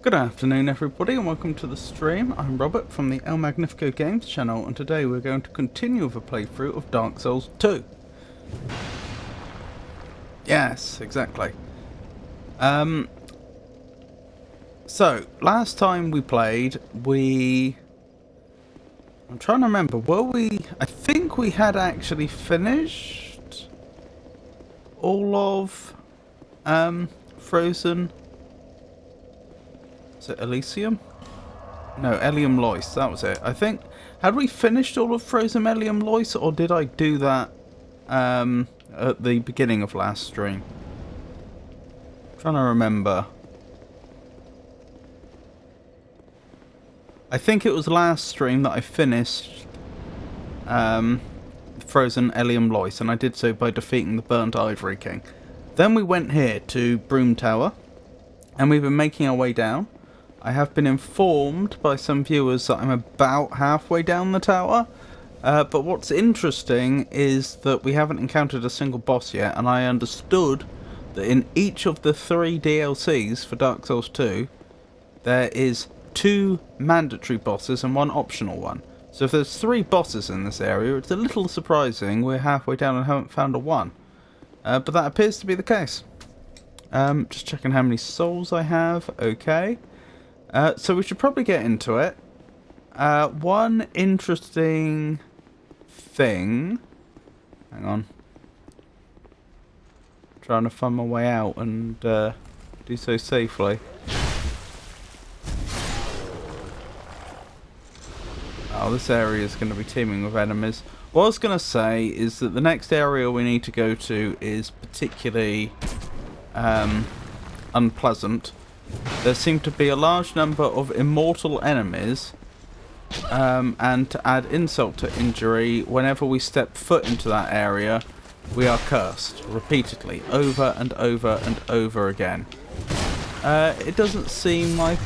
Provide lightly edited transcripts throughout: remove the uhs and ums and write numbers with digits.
Good afternoon everybody and welcome to the stream. I'm Robert from the El Magnifico Games channel, and today we're going to continue with a playthrough of Dark Souls 2. Yes, exactly. So, last time we played, I'm trying to remember, I think we had actually finished all of Frozen... Is it Elysium? No, Elium Lois, that was it. I think, had we finished all of Frozen Elium Lois, or did I do that at the beginning of last stream? I'm trying to remember. I think it was last stream that I finished Frozen Elium Lois, and I did so by defeating the Burnt Ivory King. Then we went here to Broom Tower, and we've been making our way down. I have been informed by some viewers that I'm about halfway down the tower, but what's interesting is that we haven't encountered a single boss yet, and I understood that in each of the 3 DLCs for Dark Souls 2, there is 2 mandatory bosses and 1 optional one. So if there's 3 bosses in this area, it's a little surprising we're halfway down and haven't found a 1. But that appears to be the case. Just checking how many souls I have. Okay. So we should probably get into it. One interesting thing. Hang on. Trying to find my way out and do so safely. Oh, this area is going to be teeming with enemies. What I was going to say is that the next area we need to go to is particularly unpleasant. There seem to be a large number of immortal enemies, and to add insult to injury, whenever we step foot into that area, we are cursed repeatedly, over and over and over again. It doesn't seem like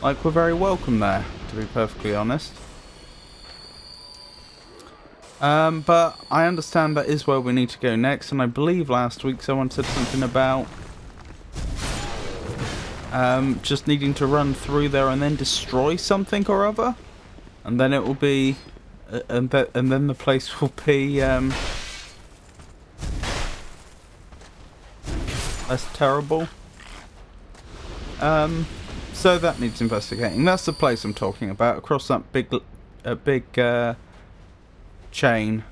we're very welcome there, to be perfectly honest. But I understand that is where we need to go next, and I believe last week someone said something about just needing to run through there and then destroy something or other, and then it will be, and then the place will be less terrible. So that needs investigating. That's the place I'm talking about, across that big chain.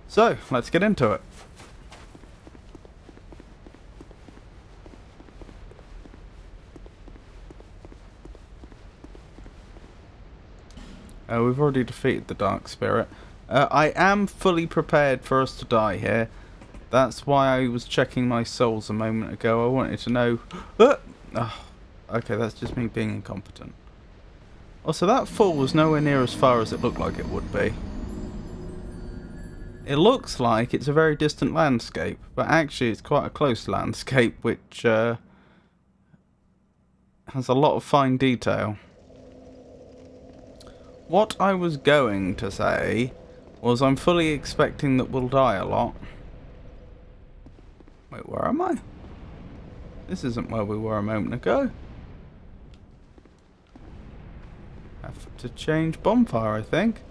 So let's get into it. We've already defeated the Dark Spirit. I am fully prepared for us to die here. That's why I was checking my souls a moment ago. I wanted to know... Oh, okay, that's just me being incompetent. Also, that fall was nowhere near as far as it looked like it would be. It looks like it's a very distant landscape, but actually it's quite a close landscape, which has a lot of fine detail. What I was going to say was I'm fully expecting that we'll die a lot. Wait, where am I? This isn't where we were a moment ago. Have to change bonfire, I think.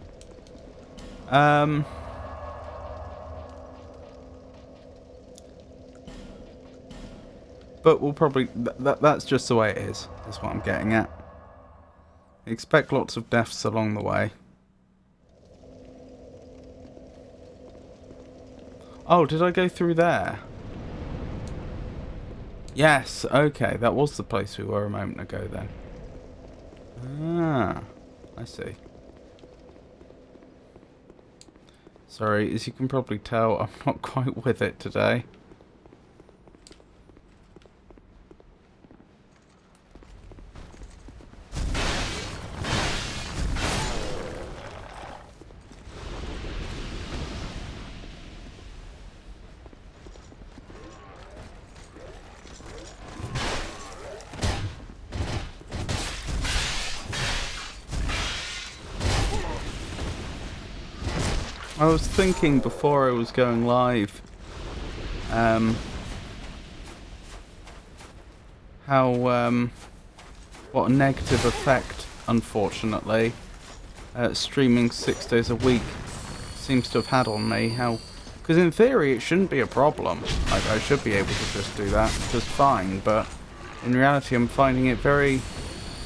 But we'll probably... that's just the way it is. That's what I'm getting at. Expect lots of deaths along the way. Oh, did I go through there? Yes, okay, that was the place we were a moment ago then. Ah, I see. Sorry, as you can probably tell, I'm not quite with it today. I was thinking before I was going live, what a negative effect, unfortunately, streaming 6 days a week seems to have had on me. Because in theory it shouldn't be a problem. Like, I should be able to just do that just fine, but in reality I'm finding it very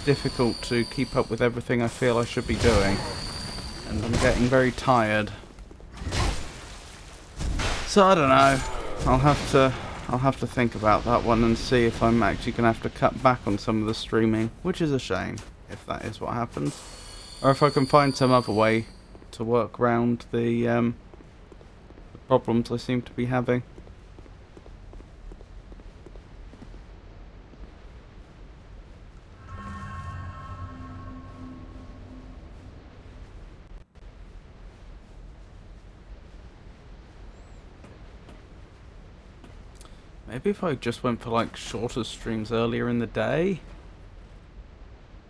difficult to keep up with everything I feel I should be doing, and I'm getting very tired. So I don't know. I'll have to think about that one and see if I'm actually gonna have to cut back on some of the streaming, which is a shame if that is what happens, or if I can find some other way to work around the problems I seem to be having. Maybe if I just went for like shorter streams earlier in the day.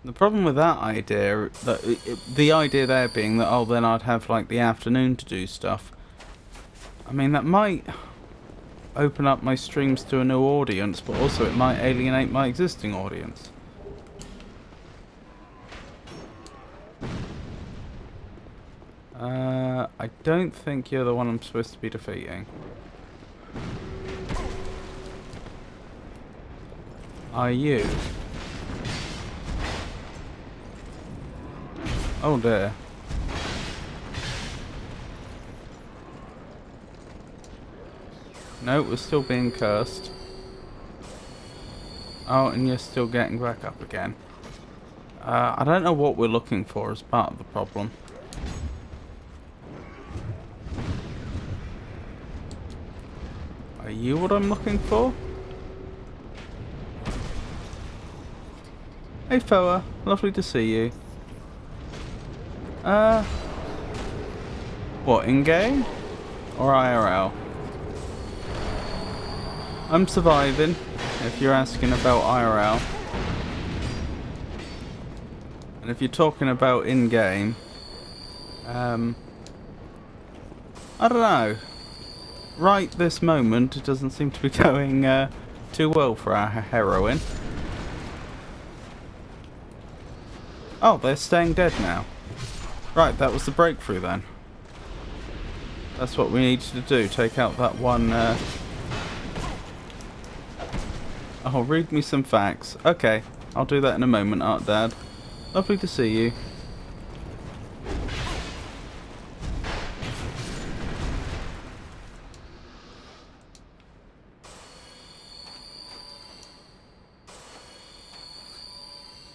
The problem with that idea, the idea there being that, oh, then I'd have like the afternoon to do stuff. I mean, that might open up my streams to a new audience, but also it might alienate my existing audience. I don't think you're the one I'm supposed to be defeating. are you? Oh dear. No, we're still being cursed. Oh, and you're still getting back up again. I don't know what we're looking for as part of the problem. Are you what I'm looking for? Hey Foa, lovely to see you. What, in-game? Or IRL? I'm surviving, if you're asking about IRL. And if you're talking about in-game, I don't know. Right this moment, it doesn't seem to be going too well for our heroine. Oh, they're staying dead now. Right, that was the breakthrough then. That's what we needed to do, take out that one... Oh, read me some facts. Okay, I'll do that in a moment, Art Dad. Lovely to see you.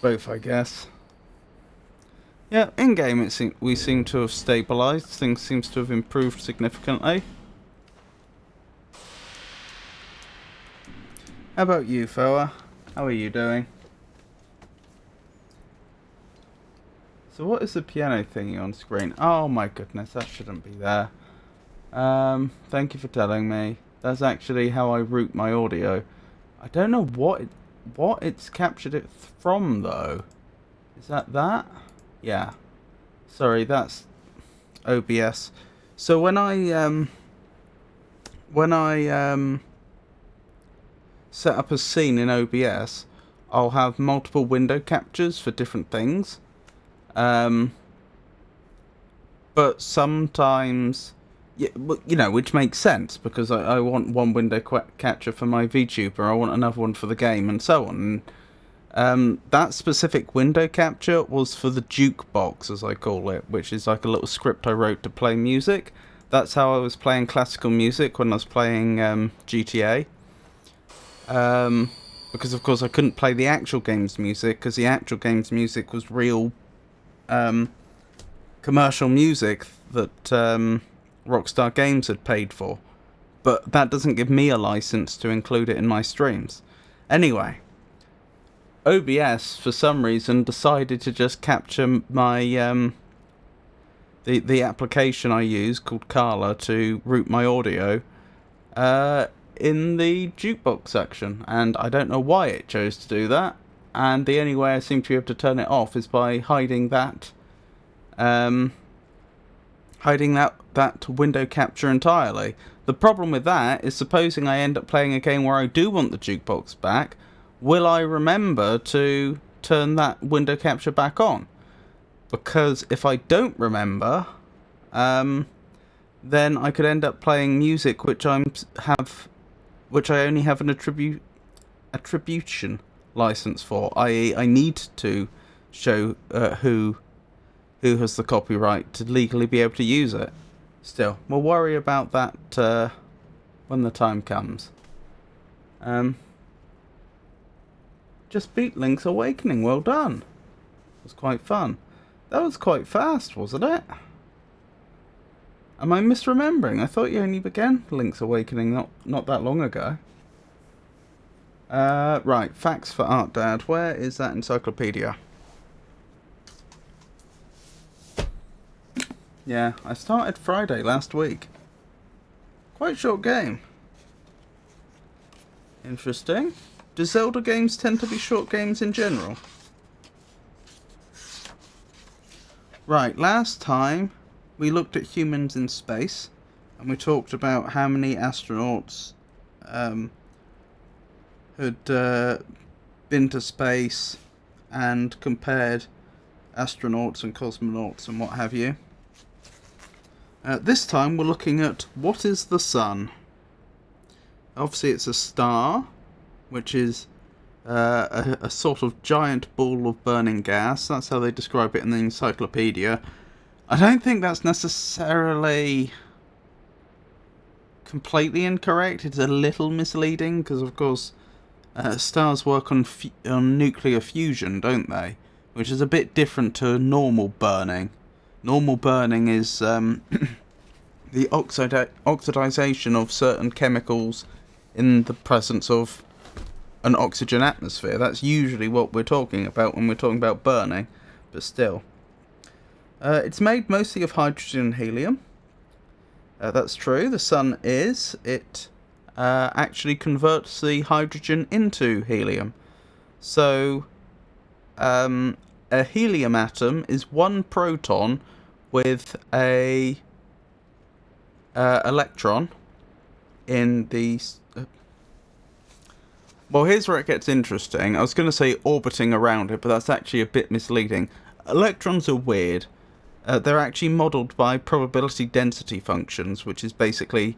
Both, I guess. Yeah, in-game we seem to have stabilised. Things seems to have improved significantly. How about you, Foa? How are you doing? So what is the piano thingy on screen? Oh my goodness, that shouldn't be there. Thank you for telling me. That's actually how I route my audio. I don't know what it's captured it from though. Is that? Yeah. Sorry, that's OBS. So when I set up a scene in OBS, I'll have multiple window captures for different things. But sometimes, yeah, you know, which makes sense because I want one window capture for my VTuber, I want another one for the game, and so on. That specific window capture was for the jukebox, as I call it, which is like a little script I wrote to play music. That's how I was playing classical music when I was playing GTA. Because of course I couldn't play the actual game's music, because the actual game's music was real commercial music that Rockstar Games had paid for. But that doesn't give me a license to include it in my streams. Anyway, OBS for some reason decided to just capture my the application I use called Carla to route my audio in the jukebox section, and I don't know why it chose to do that. And the only way I seem to be able to turn it off is by hiding that window capture entirely. The problem with that is, supposing I end up playing a game where I do want the jukebox back, will I remember to turn that window capture back on? Because if I don't remember, then I could end up playing music which I only have an attribution license for, i.e. I need to show who has the copyright to legally be able to use it. Still, we'll worry about that when the time comes. Just beat Link's Awakening, well done. It was quite fun. That was quite fast, wasn't it? Am I misremembering? I thought you only began Link's Awakening not that long ago. Right, facts for Art Dad. Where is that encyclopedia? Yeah, I started Friday last week. Quite short game. Interesting. Do Zelda games tend to be short games in general? Right, last time we looked at humans in space, and we talked about how many astronauts had been to space and compared astronauts and cosmonauts and what have you. This time we're looking at what is the sun. Obviously it's a star, which is a sort of giant ball of burning gas. That's how they describe it in the encyclopedia. I don't think that's necessarily completely incorrect. It's a little misleading because, of course, stars work on nuclear fusion, don't they? Which is a bit different to normal burning. Normal burning is the oxidization of certain chemicals in the presence of an oxygen atmosphere. That's usually what we're talking about when we're talking about burning, but still. It's made mostly of hydrogen and helium. That's true. The sun is. It actually converts the hydrogen into helium. So, a helium atom is one proton with a electron in the... well, here's where it gets interesting. I was going to say orbiting around it, but that's actually a bit misleading. Electrons are weird. They're actually modelled by probability density functions, which is basically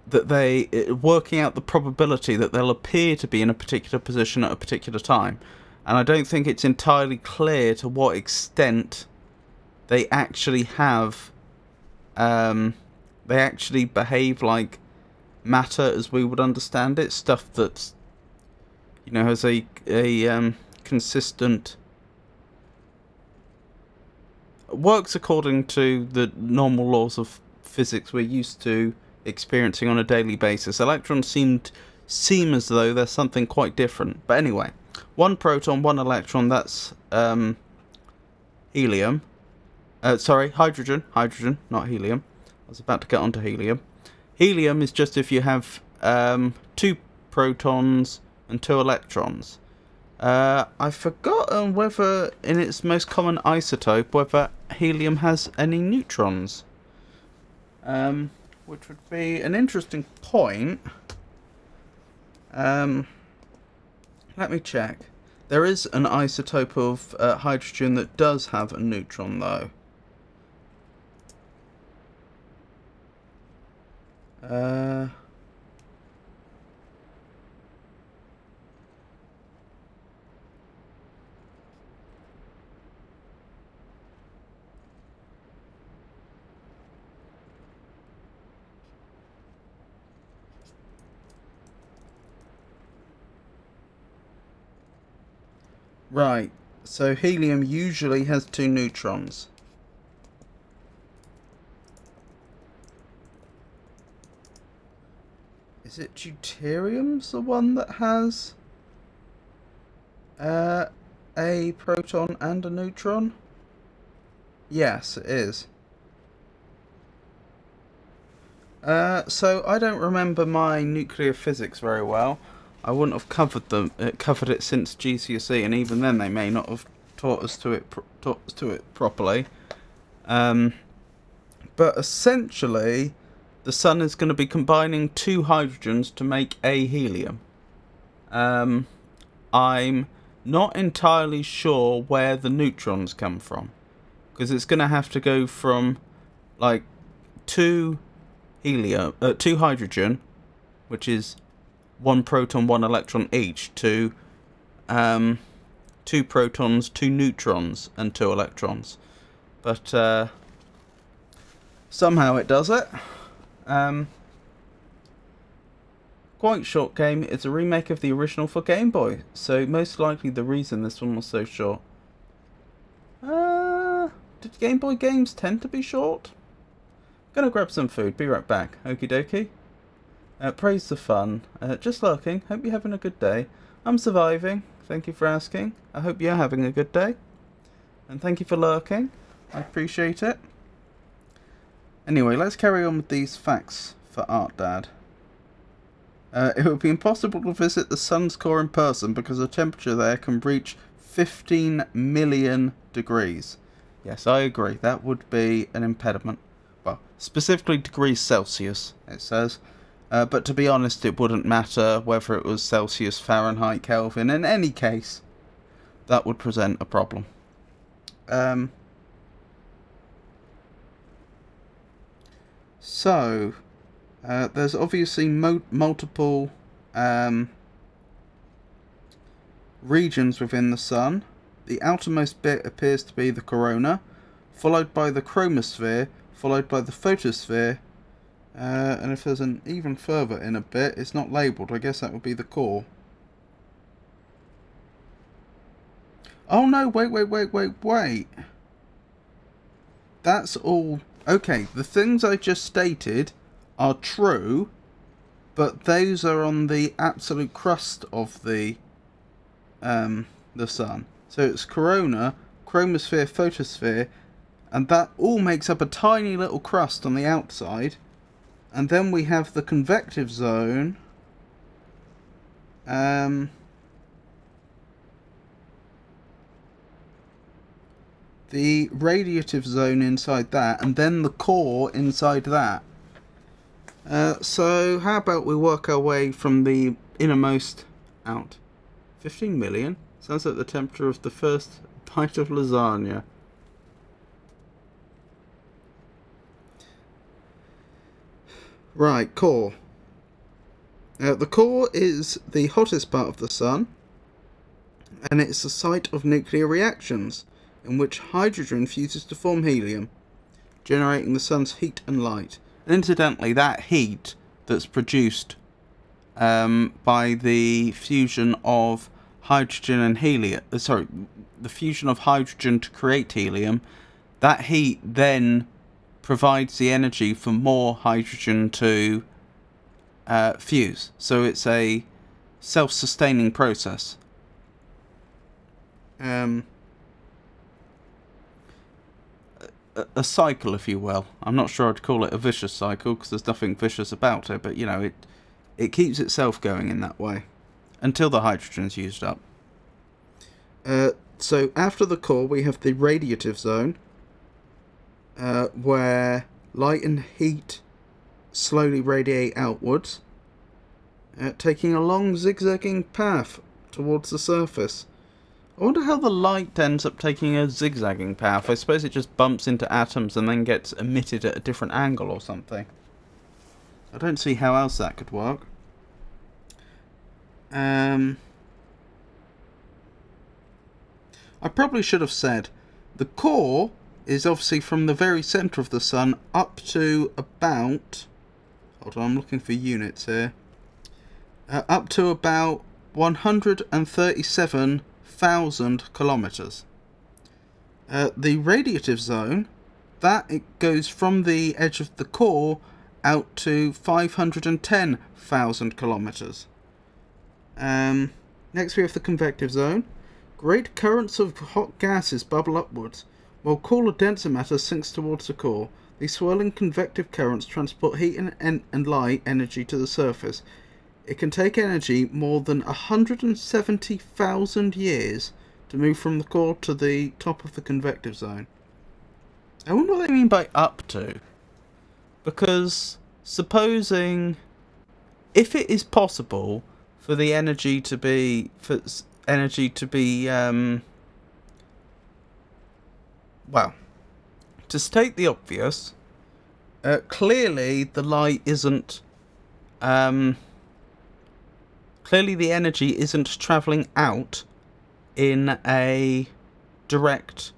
that working out the probability that they'll appear to be in a particular position at a particular time. And I don't think it's entirely clear to what extent they actually have... they actually behave like matter as we would understand it. Stuff that's, has a consistent... works according to the normal laws of physics we're used to experiencing on a daily basis. Electrons seem as though they're something quite different. But anyway, one proton, one electron, that's helium. Hydrogen, not helium. I was about to get onto helium. Helium is just if you have 2 protons and 2 electrons. I've forgotten whether, in its most common isotope, whether helium has any neutrons. Which would be an interesting point. Let me check. There is an isotope of hydrogen that does have a neutron, though. Right, so helium usually has 2 neutrons. Is it deuterium's the one that has a proton and a neutron? Yes, it is. So I don't remember my nuclear physics very well. I wouldn't have covered it since GCSE, and even then they may not have taught us to it properly. But essentially, the sun is going to be combining 2 hydrogens to make a helium. I'm not entirely sure where the neutrons come from, because it's going to have to go from like 2 hydrogen, which is 1 proton, 1 electron each, to 2 protons, 2 neutrons, and 2 electrons. But somehow it does it. Quite short game. It's a remake of the original for Game Boy, so most likely the reason this one was so short. Did Game Boy games tend to be short? Gonna grab some food, be right back. Okie dokie. Praise the fun. Just lurking. Hope you're having a good day. I'm surviving. Thank you for asking. I hope you're having a good day. And thank you for lurking. I appreciate it. Anyway, let's carry on with these facts for Art Dad. It would be impossible to visit the sun's core in person because the temperature there can reach 15 million degrees. Yes, I agree. That would be an impediment. Well, specifically degrees Celsius, it says. But to be honest, it wouldn't matter whether it was Celsius, Fahrenheit, Kelvin. In any case, that would present a problem. So, there's obviously multiple regions within the Sun. The outermost bit appears to be the corona, followed by the chromosphere, followed by the photosphere, and if there's an even further inner bit, it's not labelled, I guess that would be the core. Oh no, wait. That's all... Okay, the things I just stated are true, but those are on the absolute crust of the Sun. So it's corona, chromosphere, photosphere, and that all makes up a tiny little crust on the outside. And then we have the convective zone. The radiative zone inside that, and then the core inside that. So how about we work our way from the innermost out? 15 million? Sounds like the temperature of the first bite of lasagna. Right, core. The core is the hottest part of the Sun, and it's the site of nuclear reactions, in which hydrogen fuses to form helium, generating the Sun's heat and light. And incidentally, that heat that's produced by the fusion of hydrogen and helium, the fusion of hydrogen to create helium, that heat then provides the energy for more hydrogen to fuse. So it's a self-sustaining process. A cycle, if you will. I'm not sure I'd call it a vicious cycle, because there's nothing vicious about it, but, you know, it keeps itself going in that way, until the hydrogen's used up. So after the core, we have the radiative zone, where light and heat slowly radiate outwards, taking a long zigzagging path towards the surface. I wonder how the light ends up taking a zigzagging path. I suppose it just bumps into atoms and then gets emitted at a different angle or something. I don't see how else that could work. I probably should have said the core is obviously from the very centre of the Sun up to about... Hold on, I'm looking for units here. Up to about 137,000 kilometres. The radiative zone, that it goes from the edge of the core out to 510,000 kilometres. Next we have the convective zone. Great currents of hot gases bubble upwards, while cooler, denser matter sinks towards the core. These swirling convective currents transport heat and light energy to the surface. It can take energy more than 170,000 years to move from the core to the top of the convective zone. I wonder what they mean by up to. Because supposing... if it is possible for the energy to be... well, to state the obvious, clearly the light isn't... clearly the energy isn't travelling out in a direct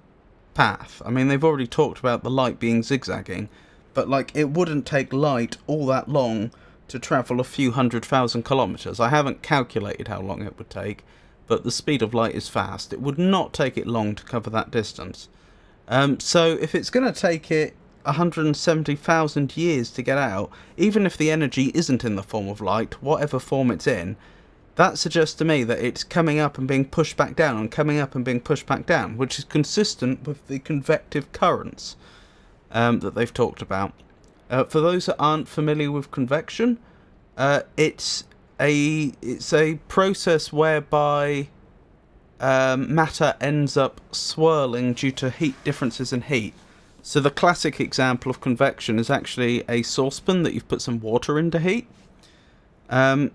path. I mean, they've already talked about the light being zigzagging, but like it wouldn't take light all that long to travel a few 100,000 kilometres. I haven't calculated how long it would take, but the speed of light is fast. It would not take it long to cover that distance. So if it's going to take it 170,000 years to get out, even if the energy isn't in the form of light, whatever form it's in, that suggests to me that it's coming up and being pushed back down and coming up and being pushed back down, which is consistent with the convective currents that they've talked about. For those that aren't familiar with convection, it's a process whereby matter ends up swirling due to heat differences in heat. So the classic example of convection is actually a saucepan that you've put some water in to heat.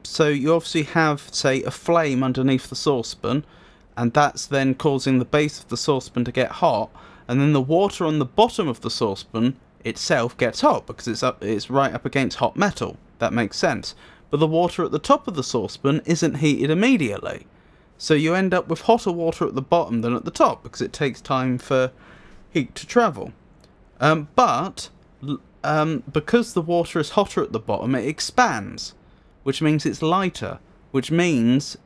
So you obviously have, say, a flame underneath the saucepan, and that's then causing the base of the saucepan to get hot, and then the water on the bottom of the saucepan itself gets hot because it's right up against hot metal. That makes sense. But the water at the top of the saucepan isn't heated immediately. So you end up with hotter water at the bottom than at the top because it takes time for heat to travel. But because the water is hotter at the bottom, it expands, which means it's lighter, which means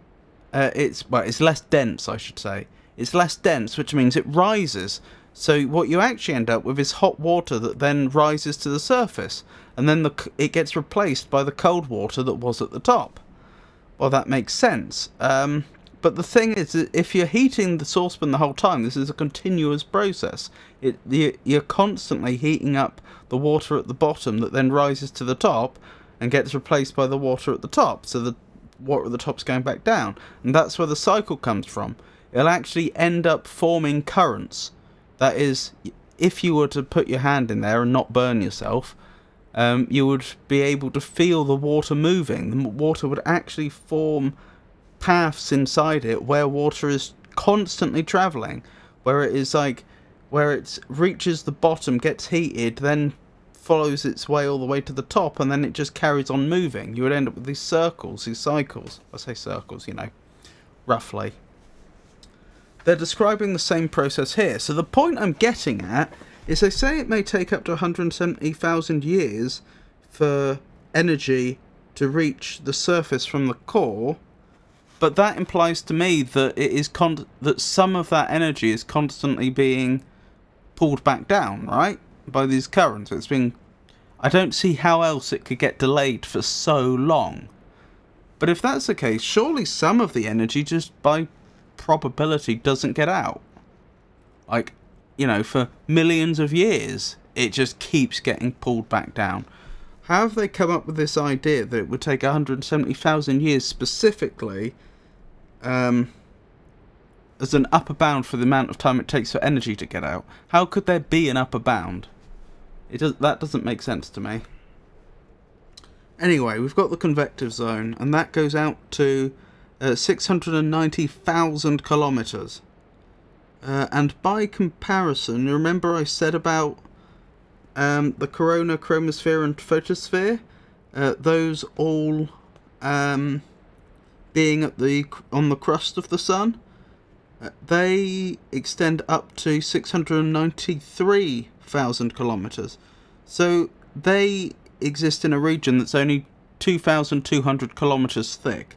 it's less dense, I should say. It's less dense, which means it rises. So what you actually end up with is hot water that then rises to the surface, and then it gets replaced by the cold water that was at the top. Well, that makes sense. But the thing is, if you're heating the saucepan the whole time, this is a continuous process. You're constantly heating up the water at the bottom that then rises to the top and gets replaced by the water at the top. So the water at the top's going back down. And that's where the cycle comes from. It'll actually end up forming currents. That is, if you were to put your hand in there and not burn yourself, you would be able to feel the water moving. The water would actually form paths inside it where water is constantly travelling, where it reaches the bottom, gets heated, then follows its way all the way to the top, and then it just carries on moving. You would end up with these circles, these cycles. I say circles, roughly. They're describing the same process here. So the point I'm getting at is they say it may take up to 170,000 years for energy to reach the surface from the core, but that implies to me that it is that some of that energy is constantly being pulled back down, right, by these currents. I don't see how else it could get delayed for so long. But if that's the case, surely some of the energy just by probability doesn't get out. For millions of years, it just keeps getting pulled back down. How have they come up with this idea that it would take 170,000 years specifically as an upper bound for the amount of time it takes for energy to get out? How could there be an upper bound? That doesn't make sense to me. Anyway, we've got the convective zone, and that goes out to 690,000 kilometers. And by comparison, remember I said about the corona, chromosphere, and photosphere? Those all being on the crust of the sun. They extend up to 693,000 kilometers. So they exist in a region that's only 2,200 kilometers thick,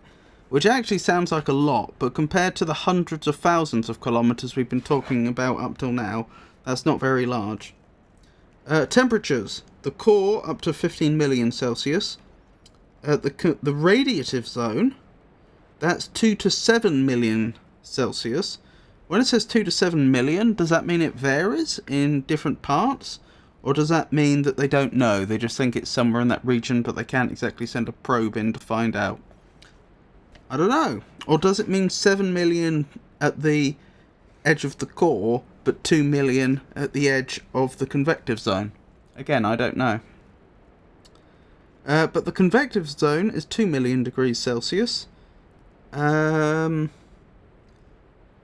which actually sounds like a lot, but compared to the hundreds of thousands of kilometers we've been talking about up till now, that's not very large. Temperatures. The core up to 15 million Celsius. The radiative zone, that's 2 to 7 million Celsius. When it says 2 to 7 million, does that mean it varies in different parts? Or does that mean that they don't know? They just think it's somewhere in that region, but they can't exactly send a probe in to find out. I don't know. Or does it mean 7 million at the edge of the core, but 2 million at the edge of the convective zone? Again, I don't know. But the convective zone is 2 million degrees Celsius.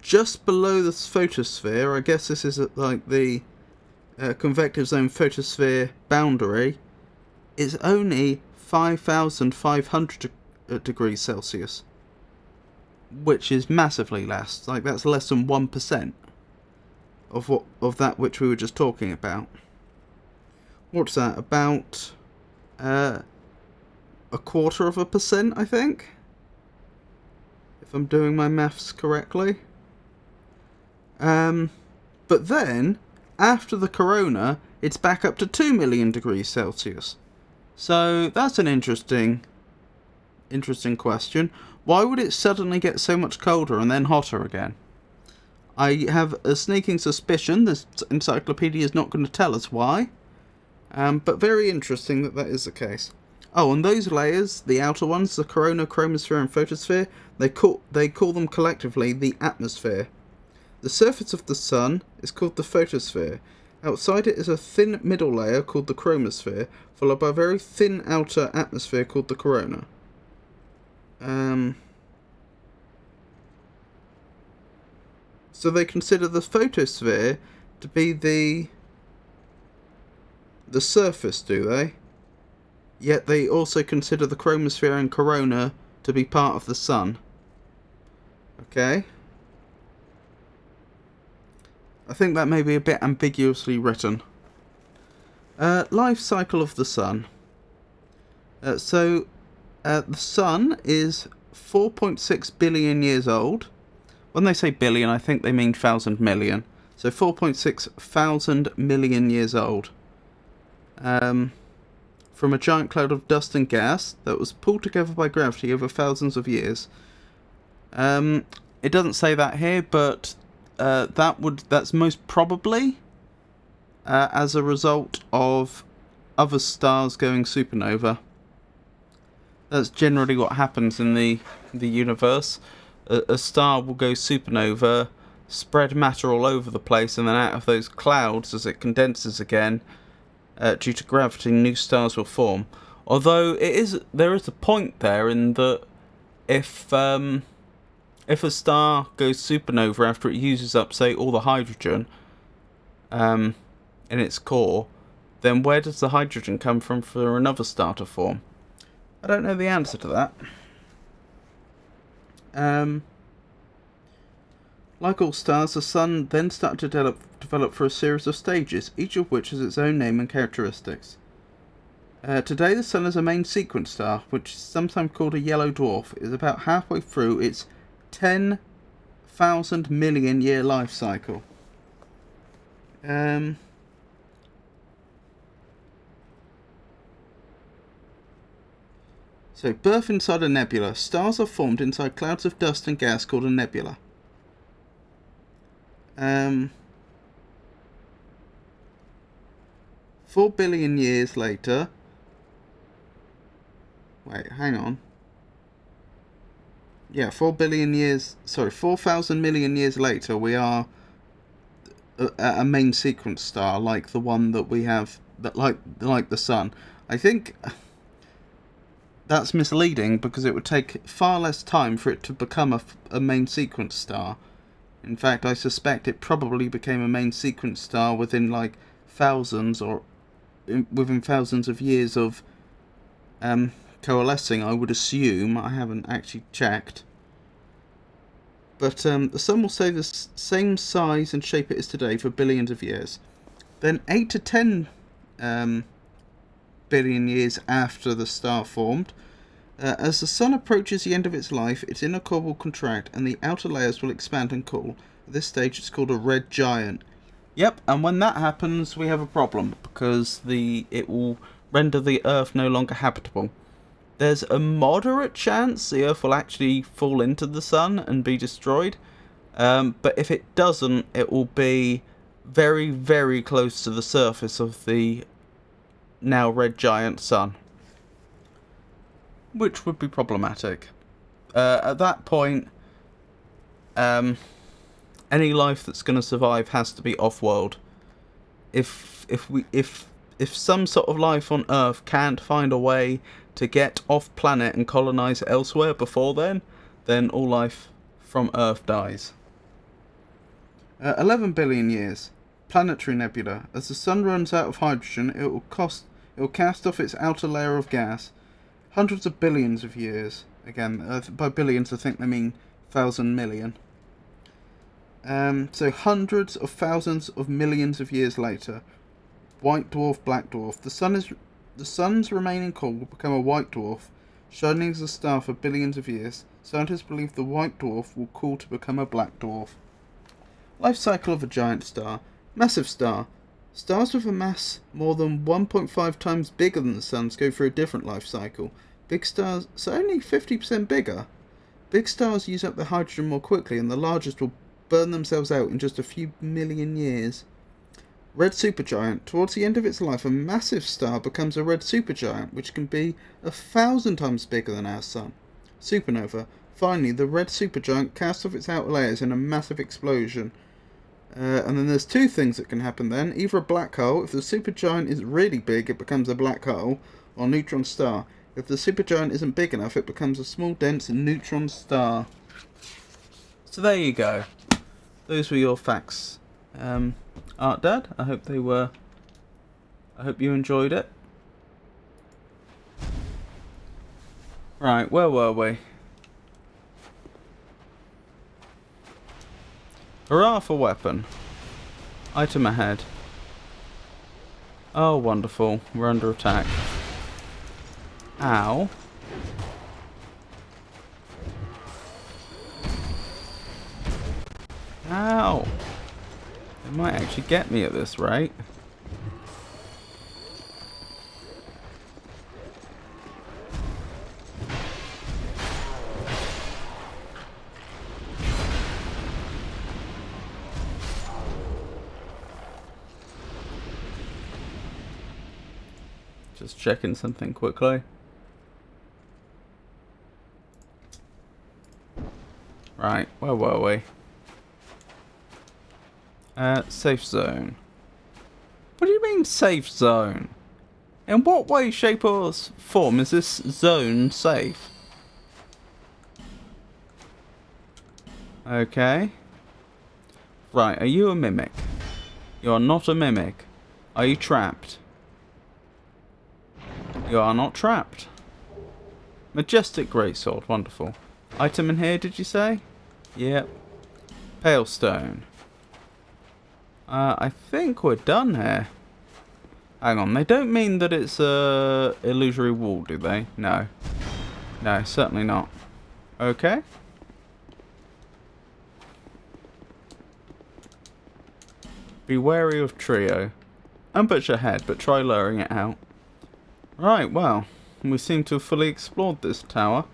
Just below the photosphere, I guess this is at the convective zone photosphere boundary, is only 5,500 degrees Celsius, which is massively less. That's less than 1% of that which we were just talking about. What's that? About a quarter of a percent, I think, if I'm doing my maths correctly. But then, after the corona, it's back up to 2 million degrees Celsius. So that's an interesting question. Why would it suddenly get so much colder and then hotter again? I have a sneaking suspicion this encyclopedia is not going to tell us why. But very interesting that is the case. Oh, and those layers, the outer ones, the corona, chromosphere, and photosphere, they call them collectively the atmosphere. The surface of the sun is called the photosphere. Outside it is a thin middle layer called the chromosphere, followed by a very thin outer atmosphere called the corona. So they consider the photosphere to be the surface, do they? Yet they also consider the chromosphere and corona to be part of the sun. Okay. I think that may be a bit ambiguously written. Life cycle of the sun. The sun is 4.6 billion years old. When they say billion, I think they mean 1,000 million. So 4.6 thousand million years old. From a giant cloud of dust and gas that was pulled together by gravity over thousands of years. It doesn't say that here, but that's most probably as a result of other stars going supernova. That's generally what happens in the universe. A star will go supernova, spread matter all over the place, and then out of those clouds, as it condenses again, due to gravity, new stars will form. Although there is a point there in that if a star goes supernova after it uses up, say, all the hydrogen in its core, then where does the hydrogen come from for another star to form? I don't know the answer to that. Like all stars, the sun then started to develop for a series of stages, each of which has its own name and characteristics. Today, the sun is a main sequence star, which is sometimes called a yellow dwarf. It is about halfway through its 10,000 million year life cycle. So, birth inside a nebula. Stars are formed inside clouds of dust and gas called a nebula. 4 billion years later... Wait, hang on. Yeah, 4,000 million years later, we are a main sequence star, like the one that we have, that like the sun. I think that's misleading, because it would take far less time for it to become a main sequence star. In fact, I suspect it probably became a main sequence star within like thousands of years of coalescing, I would assume. I haven't actually checked. But the sun will stay the same size and shape it is today for billions of years. Then 8 to 10 billion years after the star formed, as the sun approaches the end of its life, its inner core will contract and the outer layers will expand and cool. At this stage, it's called a red giant. Yep, and when that happens, we have a problem, because it will render the Earth no longer habitable. There's a moderate chance the Earth will actually fall into the sun and be destroyed, but if it doesn't, it will be very, very close to the surface of the now red giant sun, which would be problematic. At that point, any life that's going to survive has to be off-world. If some sort of life on Earth can't find a way to get off-planet and colonize elsewhere before then all life from Earth dies. 11 billion years. Planetary nebula. As the sun runs out of hydrogen, it will cast off its outer layer of gas. Hundreds of billions of years. Again, by billions I think they mean 1,000 million. So hundreds of thousands of millions of years later, white dwarf, black dwarf. The sun's remaining core will become a white dwarf, shining as a star for billions of years. Scientists believe the white dwarf will cool to become a black dwarf. Life cycle of a giant star. Massive star. Stars with a mass more than 1.5 times bigger than the sun's go through a different life cycle. Big stars, so only 50% bigger. Big stars use up their hydrogen more quickly, and the largest will burn themselves out in just a few million years. Red supergiant. Towards the end of its life, a massive star becomes a red supergiant, which can be 1,000 times bigger than our sun. Supernova. Finally, the red supergiant casts off its outer layers in a massive explosion. And then there's two things that can happen then. Either a black hole. If the supergiant is really big, it becomes a black hole, or neutron star. If the supergiant isn't big enough, it becomes a small, dense neutron star. So there you go. Those were your facts. Art Dad, I hope you enjoyed it. Right, where were we? Hurrah for weapon. Item ahead. Oh, wonderful. We're under attack. Ow. Ow. They might actually get me at this rate. Just checking something quickly. Right, where were we? Safe zone. What do you mean safe zone? In what way, shape or form is this zone safe? Okay. Right, are you a mimic? You are not a mimic. Are you trapped? You are not trapped. Majestic greatsword, wonderful. Item in here, did you say? Yep. Pale stone. I think we're done here. Hang on, they don't mean that it's a illusory wall, do they? No. No, certainly not. Okay. Be wary of trio. Ambush ahead, but try lowering it out. Right, well, we seem to have fully explored this tower.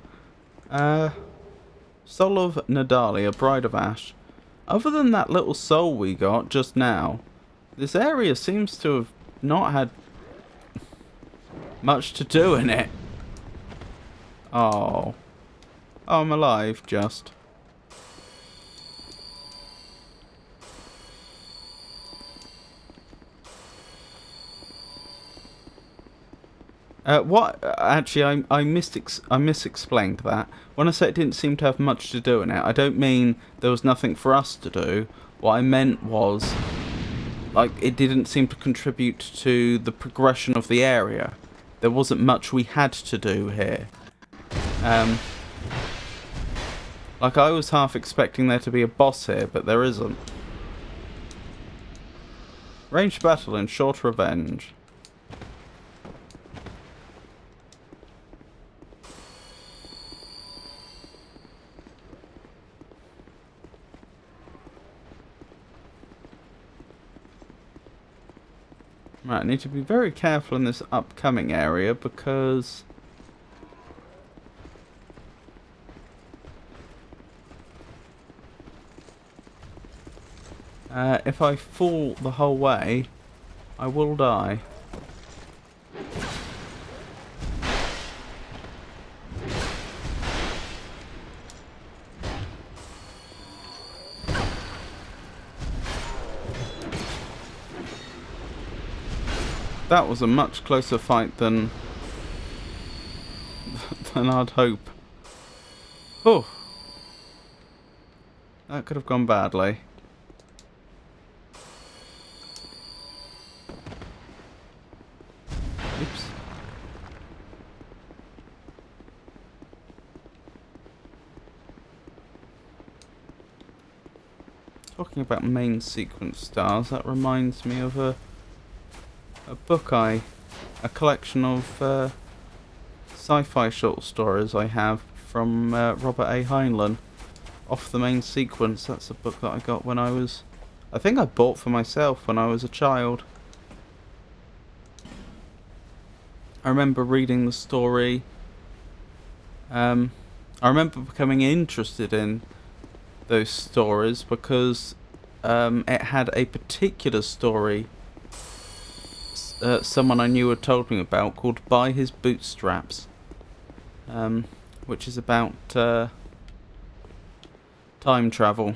Soul of Nadalia, Bride of Ash. Other than that little soul we got just now, this area seems to have not had much to do in it. Oh. Oh, I'm alive, just. What? Actually, I misexplained that. When I said it didn't seem to have much to do in it, I don't mean there was nothing for us to do. What I meant was, like, it didn't seem to contribute to the progression of the area. There wasn't much we had to do here. Like, I was half expecting there to be a boss here, but there isn't. Ranged battle and short revenge. Right, I need to be very careful in this upcoming area because if I fall the whole way, I will die. That was a much closer fight than I'd hope. Oh, that could have gone badly. Oops. Talking about main sequence stars, that reminds me of a book a collection of sci-fi short stories I have from Robert A. Heinlein. Off the Main Sequence, that's a book that I got when I think I bought for myself when I was a child. I remember reading the story. I remember becoming interested in those stories because it had a particular story someone I knew had told me about called By His Bootstraps, which is about time travel.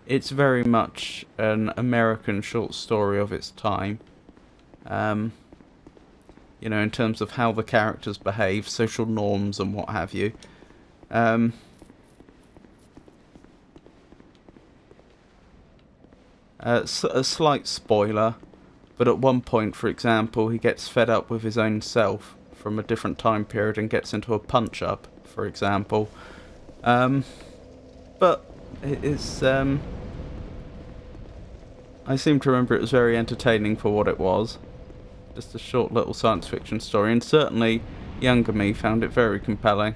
It's very much an American short story of its time. You know, in terms of how the characters behave, social norms and what have you. A slight spoiler, but at one point, for example, he gets fed up with his own self from a different time period and gets into a punch-up, for example. But It's I seem to remember it was very entertaining for what it was. Just a short little science fiction story, and certainly younger me found it very compelling.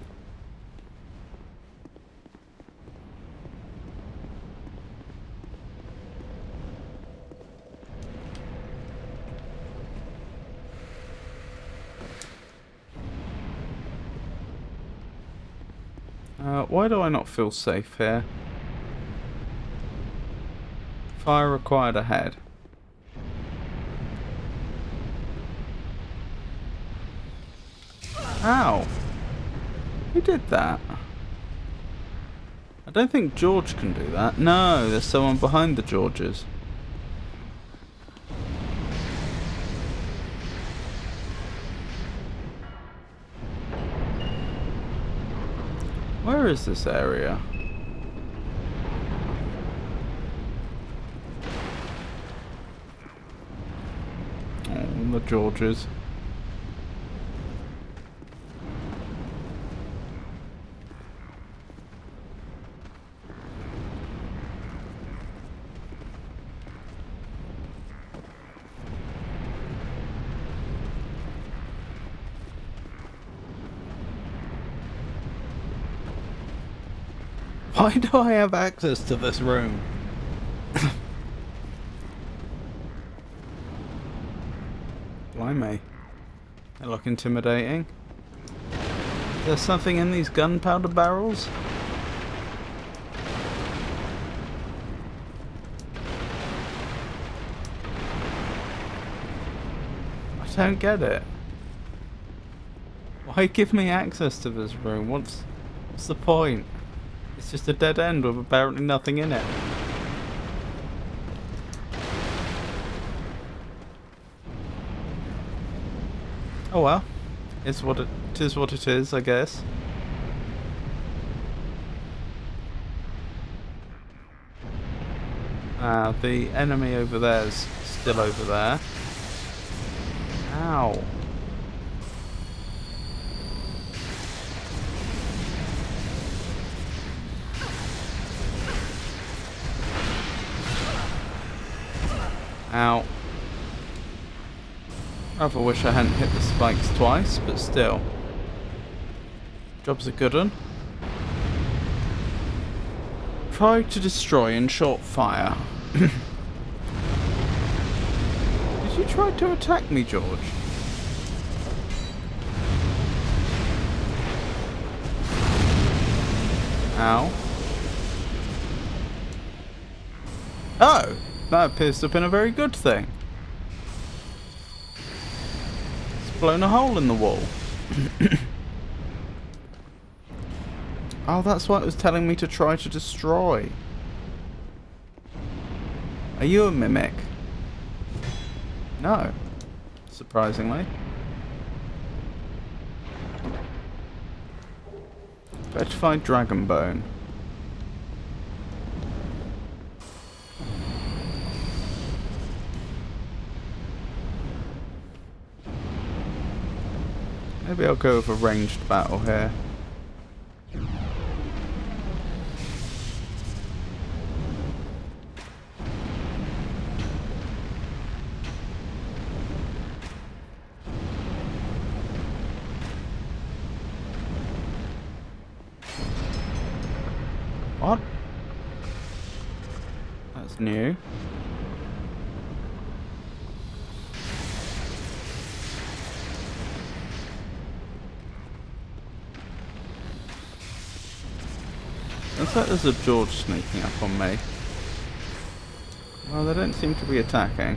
Why do I not feel safe here? Fire required ahead. Ow! Who did that? I don't think George can do that. No, there's someone behind the Georges. Where is this area? Oh, the Georges. Why do I have access to this room? Blimey. They look intimidating. Is there something in these gunpowder barrels? I don't get it. Why give me access to this room? What's the point? It's just a dead end with apparently nothing in it. Oh well. It is what it is, I guess. The enemy over there is still over there. Ow. Ow. Rather wish I hadn't hit the spikes twice, but still. Job's a good one. Try to destroy in short fire. Did you try to attack me, George? Ow. Oh! That appears to have been a very good thing. It's blown a hole in the wall. Oh, that's what it was telling me to try to destroy. Are you a mimic? No. Surprisingly. Petrified dragon bone. Maybe I'll go with a ranged battle here. What? That's new. Looks like there's a George sneaking up on me. Well, they don't seem to be attacking.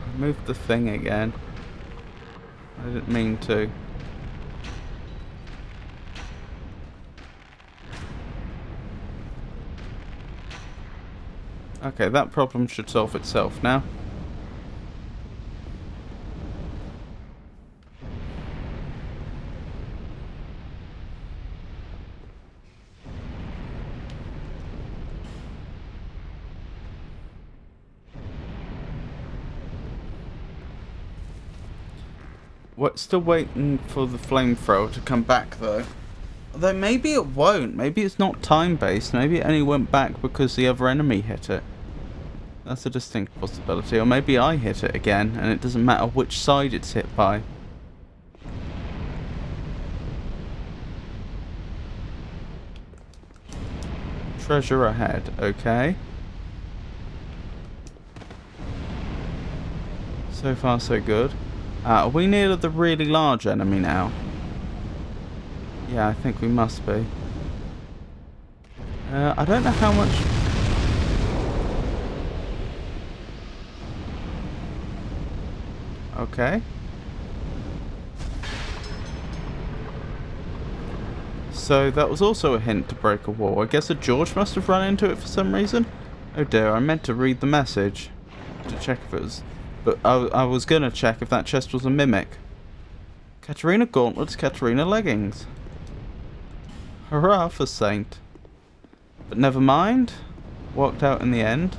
I moved the thing again. I didn't mean to. Okay, that problem should solve itself now. What? Still waiting for the flamethrower to come back though. Although maybe it won't. Maybe it's not time-based. Maybe it only went back because the other enemy hit it. That's a distinct possibility. Or maybe I hit it again, and it doesn't matter which side it's hit by. Treasure ahead. Okay. So far, so good. Are we near the really large enemy now? Yeah, I think we must be. I don't know how much... Okay. So that was also a hint to break a wall. I guess that George must have run into it for some reason. Oh dear, I meant to read the message to check if it was... But I was gonna check if that chest was a mimic. Katarina gauntlets, Katarina leggings. Hurrah for Saint. But never mind. Walked out in the end.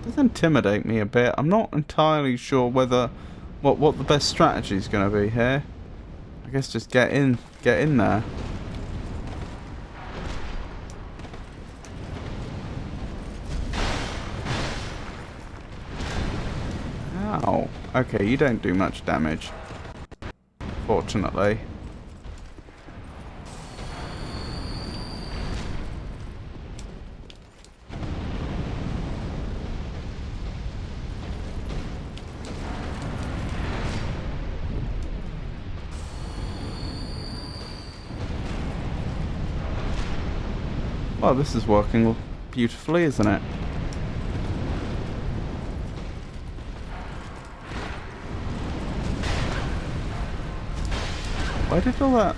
Does intimidate me a bit. I'm not entirely sure whether what the best strategy is going to be here. I guess just get in there. Ow. Okay, you don't do much damage. Fortunately. Well, this is working beautifully, isn't it? Where did all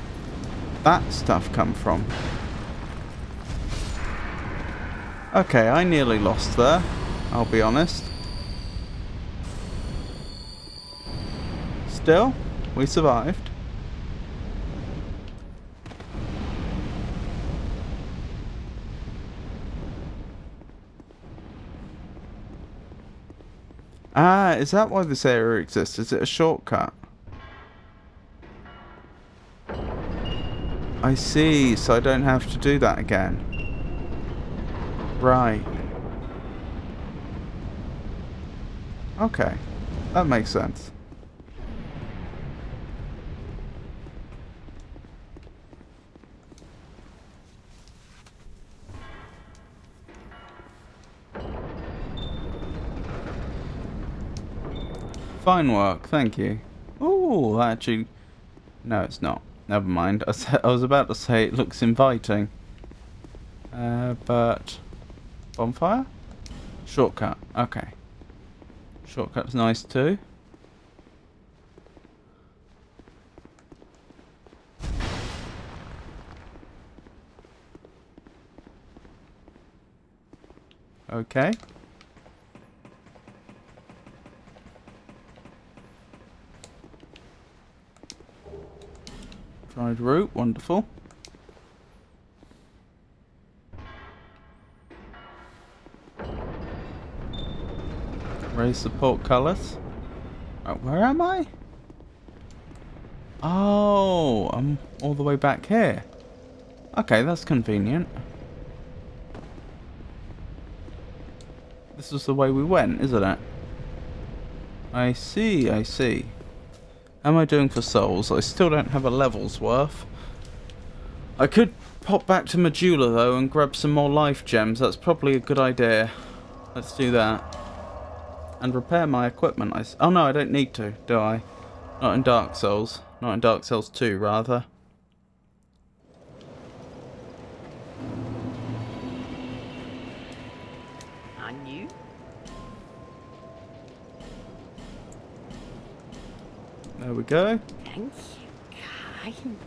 that stuff come from? Okay, I nearly lost there, I'll be honest. Still, we survived. Ah, is that why this area exists? Is it a shortcut? I see, so I don't have to do that again. Right. Okay, that makes sense. Fine work, thank you. Ooh, actually... No, it's not. Never mind. I was about to say it looks inviting. But... Bonfire? Shortcut. Okay. Shortcut's nice too. Okay. Dried root, wonderful. Raise the portcullis. Where am I? Oh, I'm all the way back here. Okay, that's convenient. This is the way we went, isn't it? I see, I see. How am I doing for souls? I still don't have a level's worth. I could pop back to Majula though and grab some more life gems. That's probably a good idea. Let's do that. And repair my equipment. Oh no, I don't need to, do I? Not in Dark Souls. Not in Dark Souls 2, rather. On you? There we go. Thank you, kind.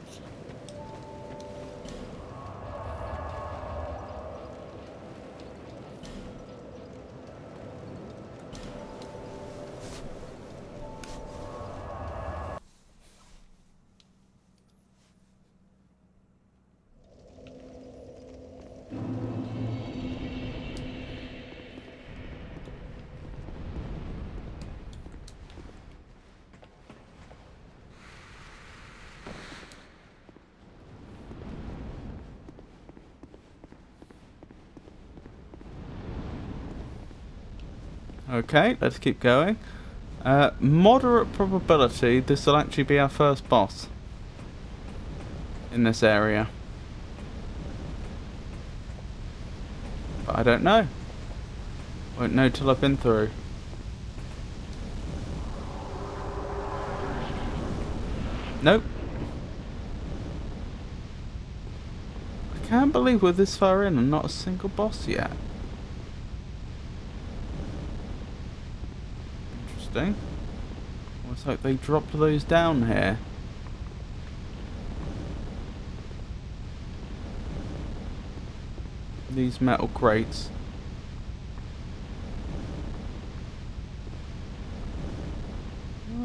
Okay, let's keep going. Moderate probability this will actually be our first boss in this area. But I don't know. Won't know till I've been through. Nope. I can't believe we're this far in and not a single boss yet. Interesting. Looks like they dropped those down here. These metal crates.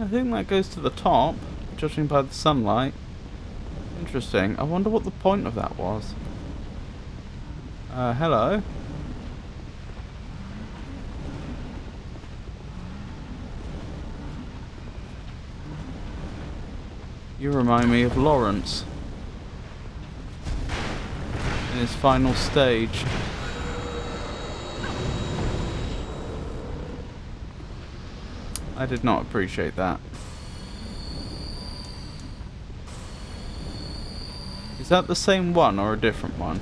I think that goes to the top, judging by the sunlight. Interesting. I wonder what the point of that was. Hello. You remind me of Lawrence in his final stage. I did not appreciate that. Is that the same one or a different one?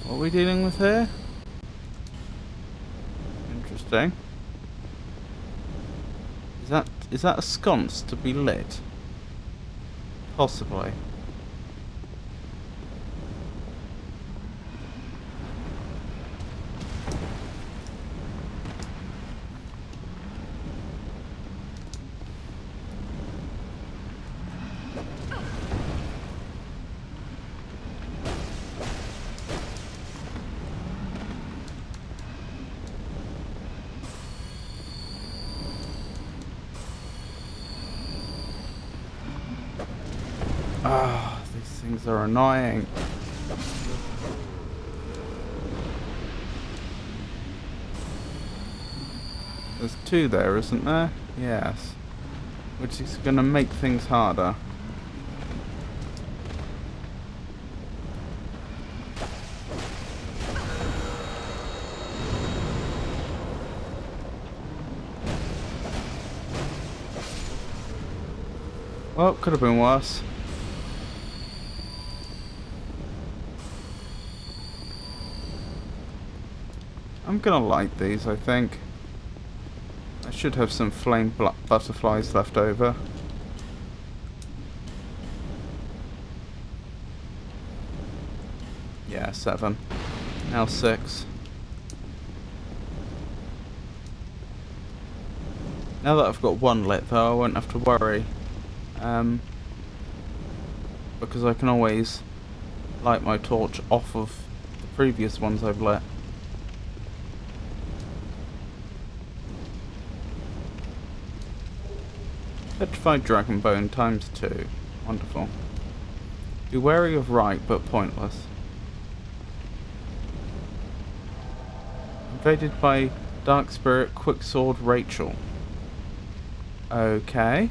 What are we dealing with here? Interesting. Is that a sconce to be lit? Possibly. Ah, these things are annoying. There's two there, isn't there? Yes. Which is going to make things harder. Well, could have been worse. I'm gonna light these, I think. I should have some flame butterflies left over. Yeah, 7. Now 6. Now that I've got one lit though, I won't have to worry. Because I can always light my torch off of the previous ones I've lit. Petrified Dragon Bone times 2. Wonderful. Be wary of right, but pointless. Invaded by Dark Spirit Quicksword Rachel. Okay.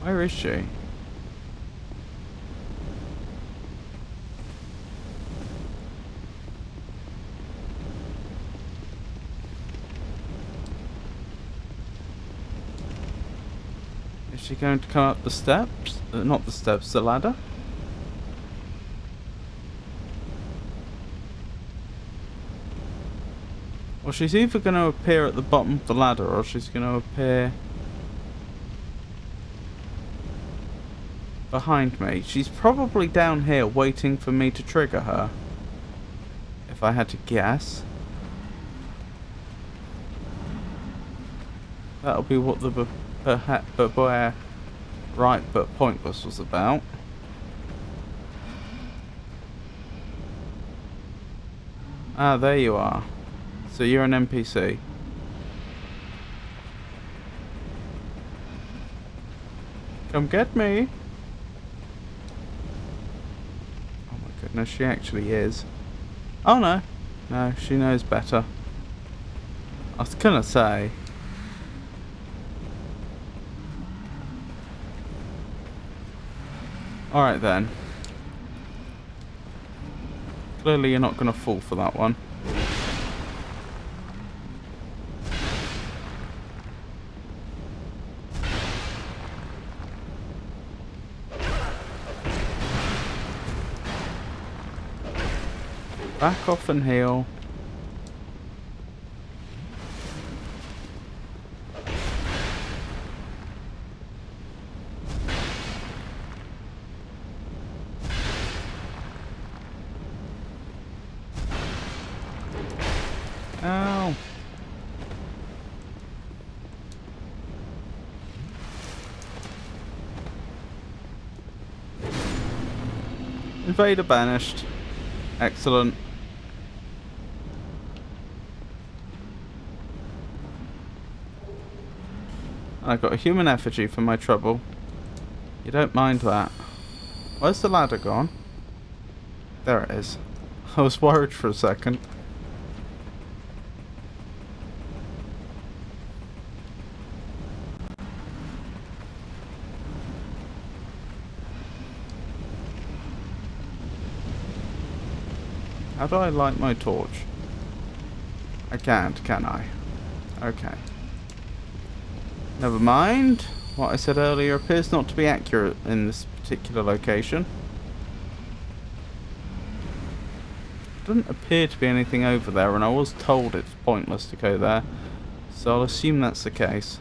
Where is she? Is she going to come up the steps? Not the steps, the ladder? Well, she's either going to appear at the bottom of the ladder or she's going to appear behind me. She's probably down here waiting for me to trigger her. If I had to guess. That'll be what the right but pointless was about. Ah, there you are. So you're an NPC. Come get me. Oh my goodness, she actually is. Oh no. No, she knows better. I was gonna say. Alright then. Clearly you're not gonna fall for that one. Back off and heal. Ow. Invader banished. Excellent. I got a human effigy for my trouble. You don't mind that. Where's the ladder gone? There it is. I was worried for a second. How do I light my torch? I can't, can I? Okay. Never mind. What I said earlier appears not to be accurate in this particular location. Doesn't appear to be anything over there, and I was told it's pointless to go there. So I'll assume that's the case.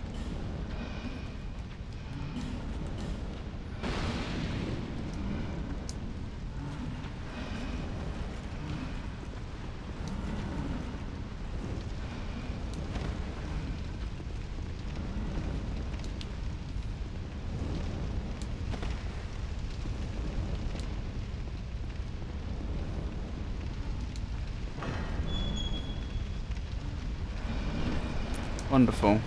Wonderful.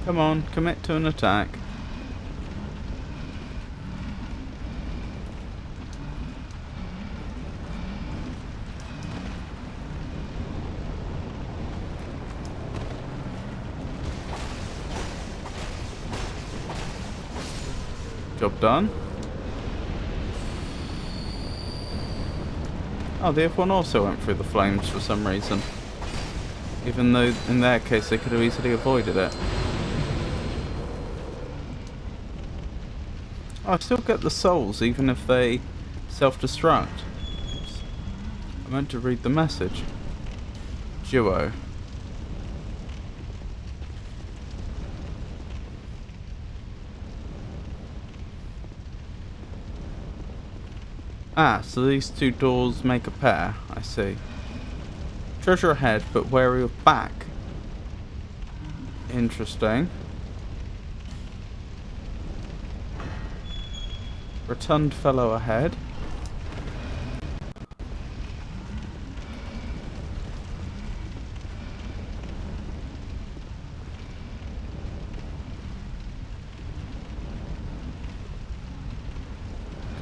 Come on, commit to an attack. Job done. Oh, the F1 also went through the flames for some reason. Even though, in their case, they could have easily avoided it. Oh, I still get the souls, even if they self-destruct. Oops. I meant to read the message. Duo. Ah, so these two doors make a pair, I see. Treasure ahead, but wary of back. Interesting. Rotund fellow ahead.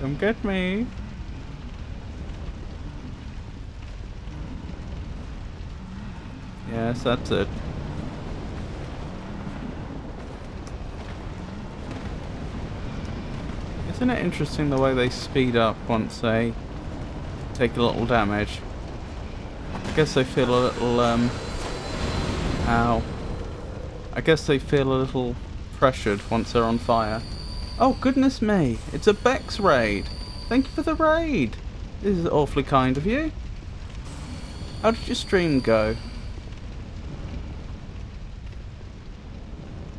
Come get me. Yes, that's it. Isn't it interesting the way they speed up once they take a little damage? I guess they feel a little, ow. I guess they feel a little pressured once they're on fire. Oh, goodness me! It's a Bex raid! Thank you for the raid! This is awfully kind of you. How did your stream go?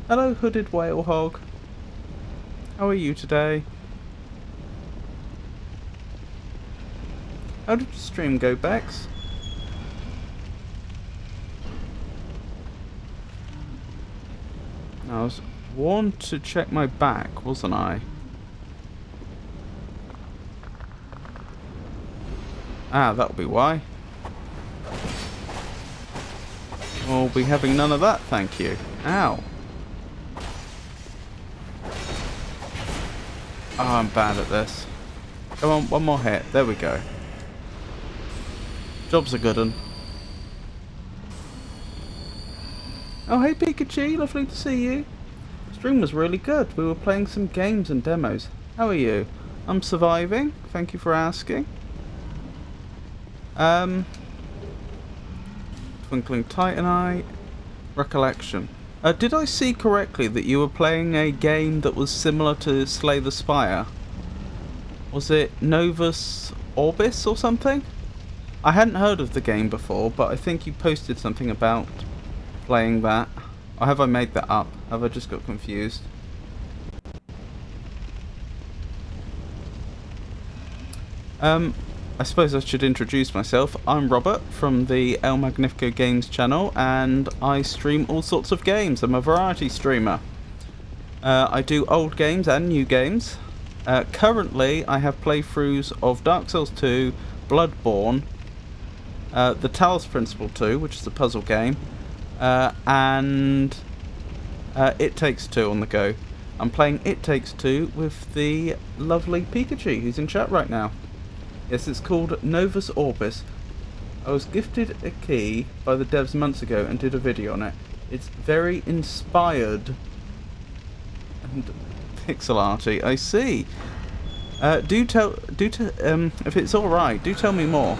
Hello, hooded whale hog. How are you today? How did your stream go, Bex? I was warned to check my back, wasn't I? Ah, that'll be why. We'll be having none of that, thank you. Ow. Oh, I'm bad at this. Come on, one more hit. There we go. Job's a good one. Oh, hey Pikachu, lovely to see you. Stream was really good. We were playing some games and demos. How are you? I'm surviving. Thank you for asking. Twinkling Titanite. Recollection. Did I see correctly that you were playing a game that was similar to Slay the Spire? Was it Novus Orbis or something? I hadn't heard of the game before, but I think you posted something about playing that. Or have I made that up? Have I just got confused? I suppose I should introduce myself. I'm Robert from the El Magnifico Games channel, and I stream all sorts of games. I'm a variety streamer. I do old games and new games. Currently, I have playthroughs of Dark Souls 2, Bloodborne, the Talos Principle 2, which is a puzzle game, and It Takes Two on the go. I'm playing It Takes Two with the lovely Pikachu, who's in chat right now. Yes, it's called Novus Orbis. I was gifted a key by the devs months ago and did a video on it. It's very inspired and pixel arty. I see. If it's all right, do tell me more.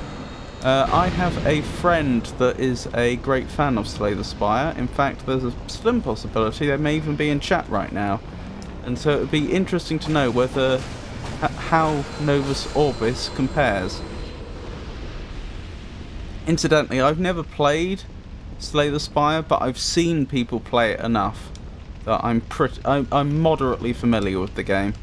I have a friend that is a great fan of Slay the Spire. In fact, there's a slim possibility they may even be in chat right now, and so it would be interesting to know whether how Novus Orbis compares. Incidentally, I've never played Slay the Spire, but I've seen people play it enough that I'm moderately familiar with the game.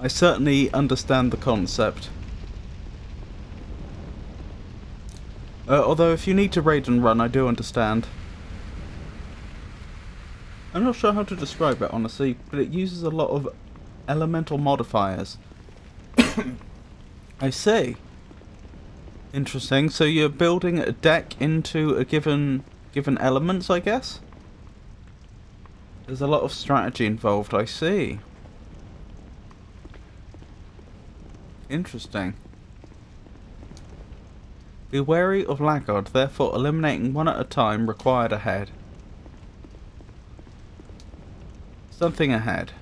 I certainly understand the concept. Although if you need to raid and run, I do understand. I'm not sure how to describe it, honestly, but it uses a lot of elemental modifiers. I see. Interesting. So you're building a deck into a given elements, I guess? There's a lot of strategy involved, I see. Interesting. Be wary of laggard, therefore eliminating one at a time required ahead. Something ahead.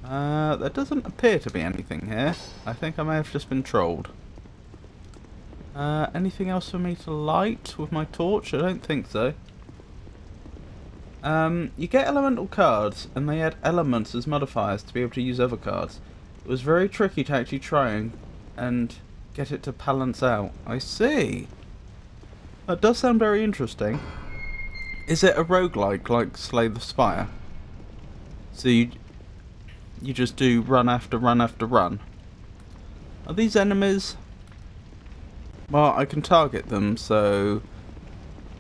There doesn't appear to be anything here. I think I may have just been trolled. Anything else for me to light with my torch? I don't think so. You get elemental cards, and they add elements as modifiers to be able to use other cards. It was very tricky to actually try and get it to balance out. I see. That does sound very interesting. Is it a roguelike like Slay the Spire? So you just do run after run after run. Are these enemies? Well, I can target them, so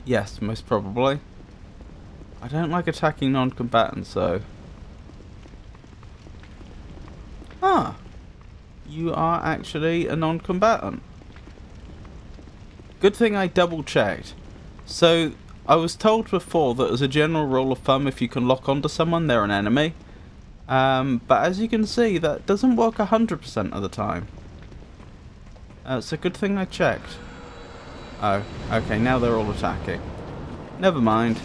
yes, most probably. I don't like attacking non-combatants, so... Ah! You are actually a non-combatant. Good thing I double-checked. So, I was told before that as a general rule of thumb, if you can lock onto someone, they're an enemy. But as you can see, that doesn't work 100% of the time. It's a good thing I checked. Oh, okay, now they're all attacking. Never mind.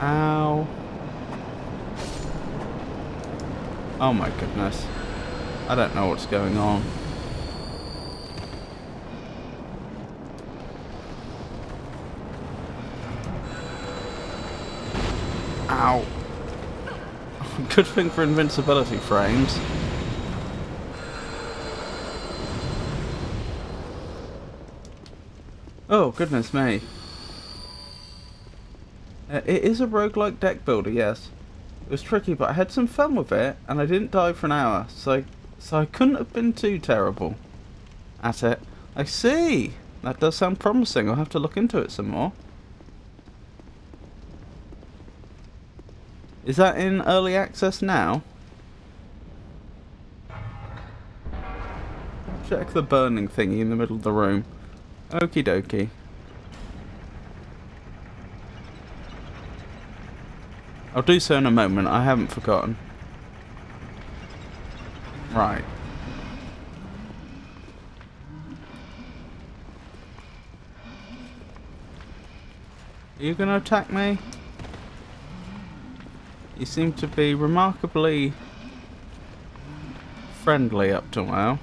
Ow. Oh my goodness. I don't know what's going on. Ow. Good thing for invincibility frames. Oh, goodness me. It is a roguelike deck builder, yes. It was tricky, but I had some fun with it, and I didn't die for an hour, so I couldn't have been too terrible at it. I see! That does sound promising. I'll have to look into it some more. Is that in early access now? Check the burning thingy in the middle of the room. Okie dokie. I'll do so in a moment, I haven't forgotten. Right. Are you gonna attack me? You seem to be remarkably friendly up to now.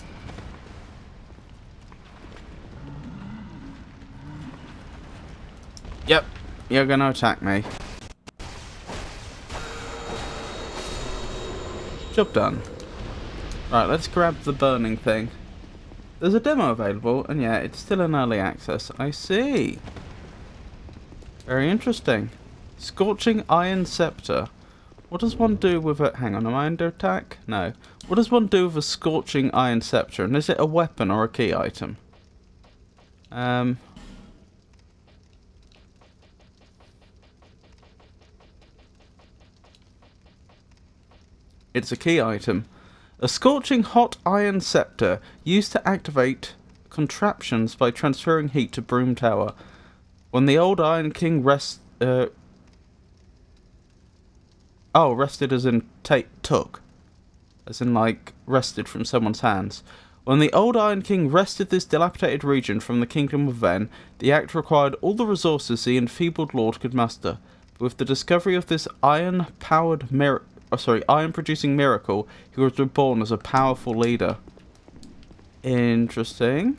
Yep, you're gonna attack me. Job done. Right, let's grab the burning thing. There's a demo available, and yeah, it's still in early access. I see. Very interesting. Scorching Iron Scepter. What does one do with a... Hang on, am I under attack? No. What does one do with a Scorching Iron Scepter? And is it a weapon or a key item? It's a key item. A scorching hot iron scepter used to activate contraptions by transferring heat to Broom Tower. When the old Iron King rested as in took. As in, like, wrested from someone's hands. When the old Iron King wrested this dilapidated region from the Kingdom of Ven, the act required all the resources the enfeebled lord could muster. With the discovery of this iron-producing miracle, he was reborn as a powerful leader. Interesting.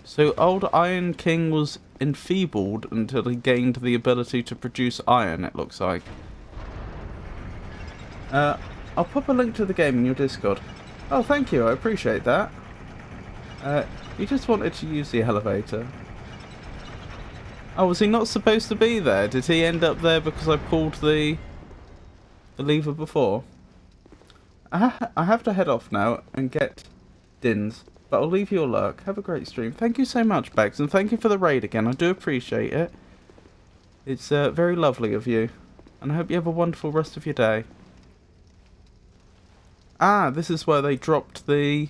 So, old Iron King was enfeebled until he gained the ability to produce iron, it looks like. I'll pop a link to the game in your Discord. Oh, thank you, I appreciate that. You just wanted to use the elevator. Oh, was he not supposed to be there? Did he end up there because I pulled the lever before? I have to head off now and get Dins, but I'll leave you a lurk. Have a great stream. Thank you so much, Bex, and thank you for the raid again. I do appreciate it. It's very lovely of you, and I hope you have a wonderful rest of your day. Ah, this is where they dropped the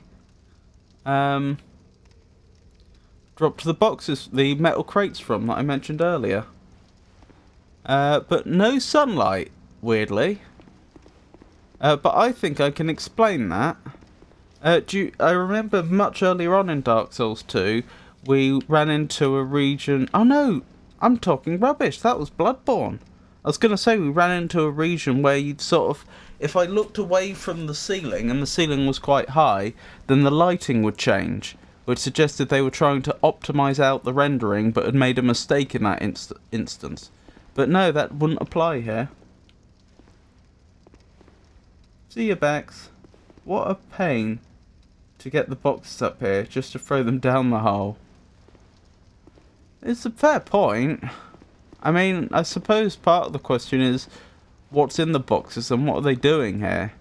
boxes, the metal crates from that I mentioned earlier. But no sunlight, weirdly. But I think I can explain that. I remember much earlier on in Dark Souls 2, we ran into a region... Oh no, I'm talking rubbish, that was Bloodborne. I was going to say we ran into a region where you'd sort of... If I looked away from the ceiling, and the ceiling was quite high, then the lighting would change, which suggested they were trying to optimise out the rendering, but had made a mistake in that instance. But no, that wouldn't apply here. See you, Bex. What a pain to get the boxes up here, just to throw them down the hole. It's a fair point. I mean, I suppose part of the question is, what's in the boxes and what are they doing here?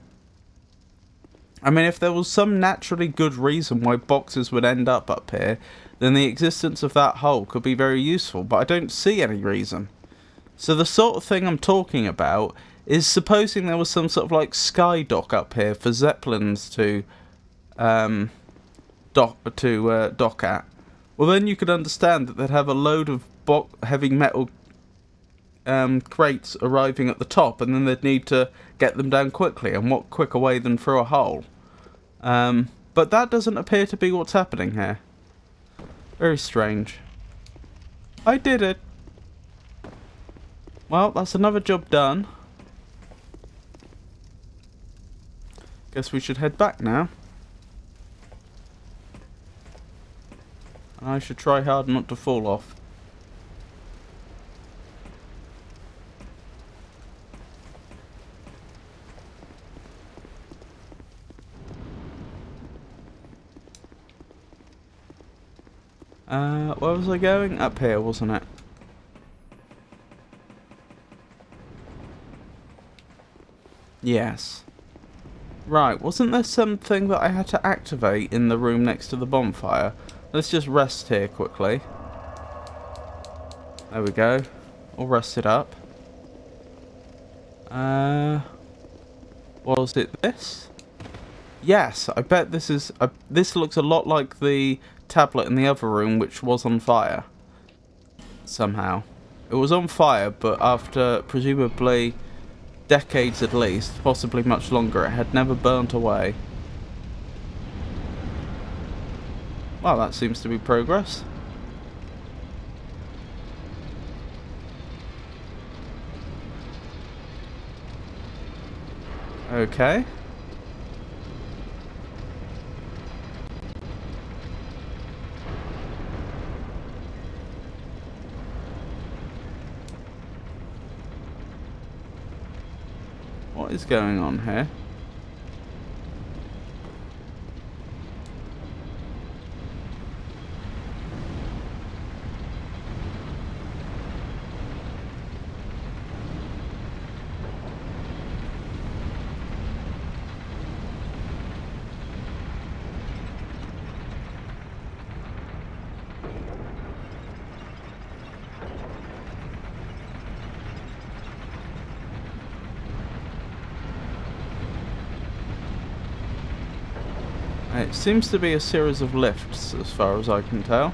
I mean, if there was some naturally good reason why boxes would end up here, then the existence of that hole could be very useful, but I don't see any reason. So the sort of thing I'm talking about is supposing there was some sort of like sky dock up here for zeppelins to dock at. Well, then you could understand that they'd have a load of heavy metal crates arriving at the top, and then they'd need to get them down quickly, and what quicker way than through a hole? But that doesn't appear to be what's happening here. Very strange. I did it. Well, that's another job done. Guess we should head back now. I should try hard not to fall off. Where was I going? Up here, wasn't it? Yes. Right, wasn't there something that I had to activate in the room next to the bonfire? Let's just rest here quickly. There we go. All rested up. Was it this? Yes, I bet this is... this looks a lot like the tablet in the other room, which was on fire. Somehow. It was on fire, but after, presumably, decades at least, possibly much longer, it had never burnt away. Well, that seems to be progress. Okay. What is going on here? It seems to be a series of lifts, as far as I can tell.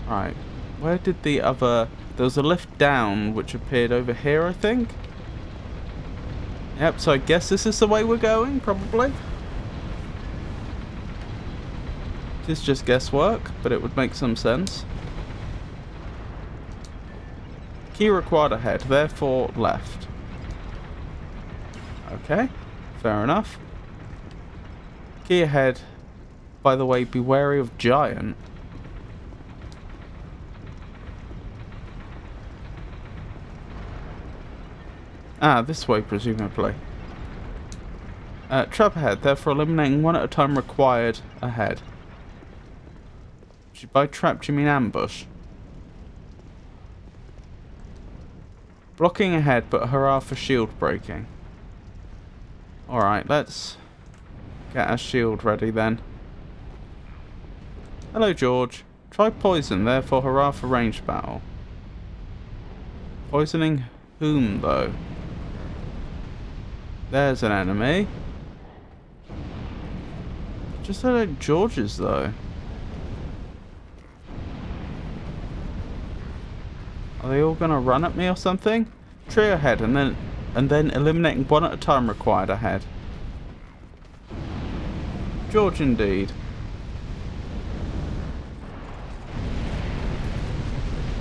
Right. Where did the other... There was a lift down, which appeared over here, I think? Yep, so I guess this is the way we're going, probably. It's just guesswork, but it would make some sense. Key required ahead, therefore left. Okay, fair enough. Key ahead. By the way, be wary of giant. Ah, this way, presumably. Trap ahead, therefore eliminating one at a time required ahead. By trap, do you mean ambush? Blocking ahead, but hurrah for shield breaking. Alright, let's get our shield ready then. Hello, George. Try poison, therefore hurrah for ranged battle. Poisoning whom, though? There's an enemy. Just like George's, though. Are they all gonna run at me or something? Trio ahead, and then eliminating one at a time required ahead. George indeed.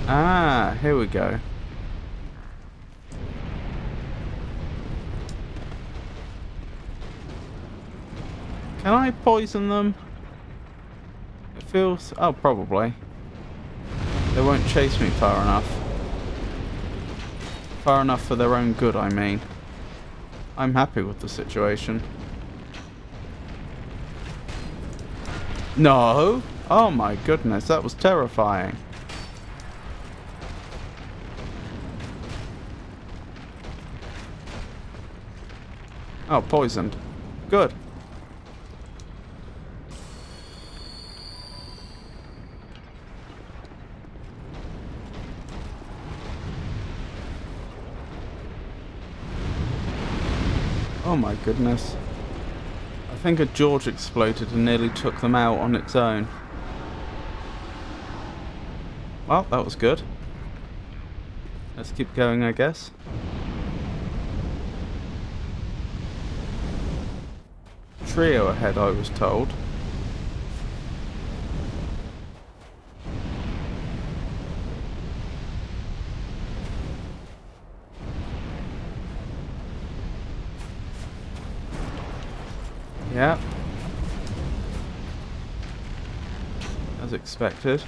Ah, here we go. Can I poison them? It feels... Oh, probably. They won't chase me far enough. Far enough for their own good, I mean. I'm happy with the situation. No! Oh my goodness, that was terrifying. Oh, poisoned. Good. Oh my goodness. I think a George exploded and nearly took them out on its own. Well, that was good. Let's keep going, I guess. Trio ahead, I was told. Yeah. As expected.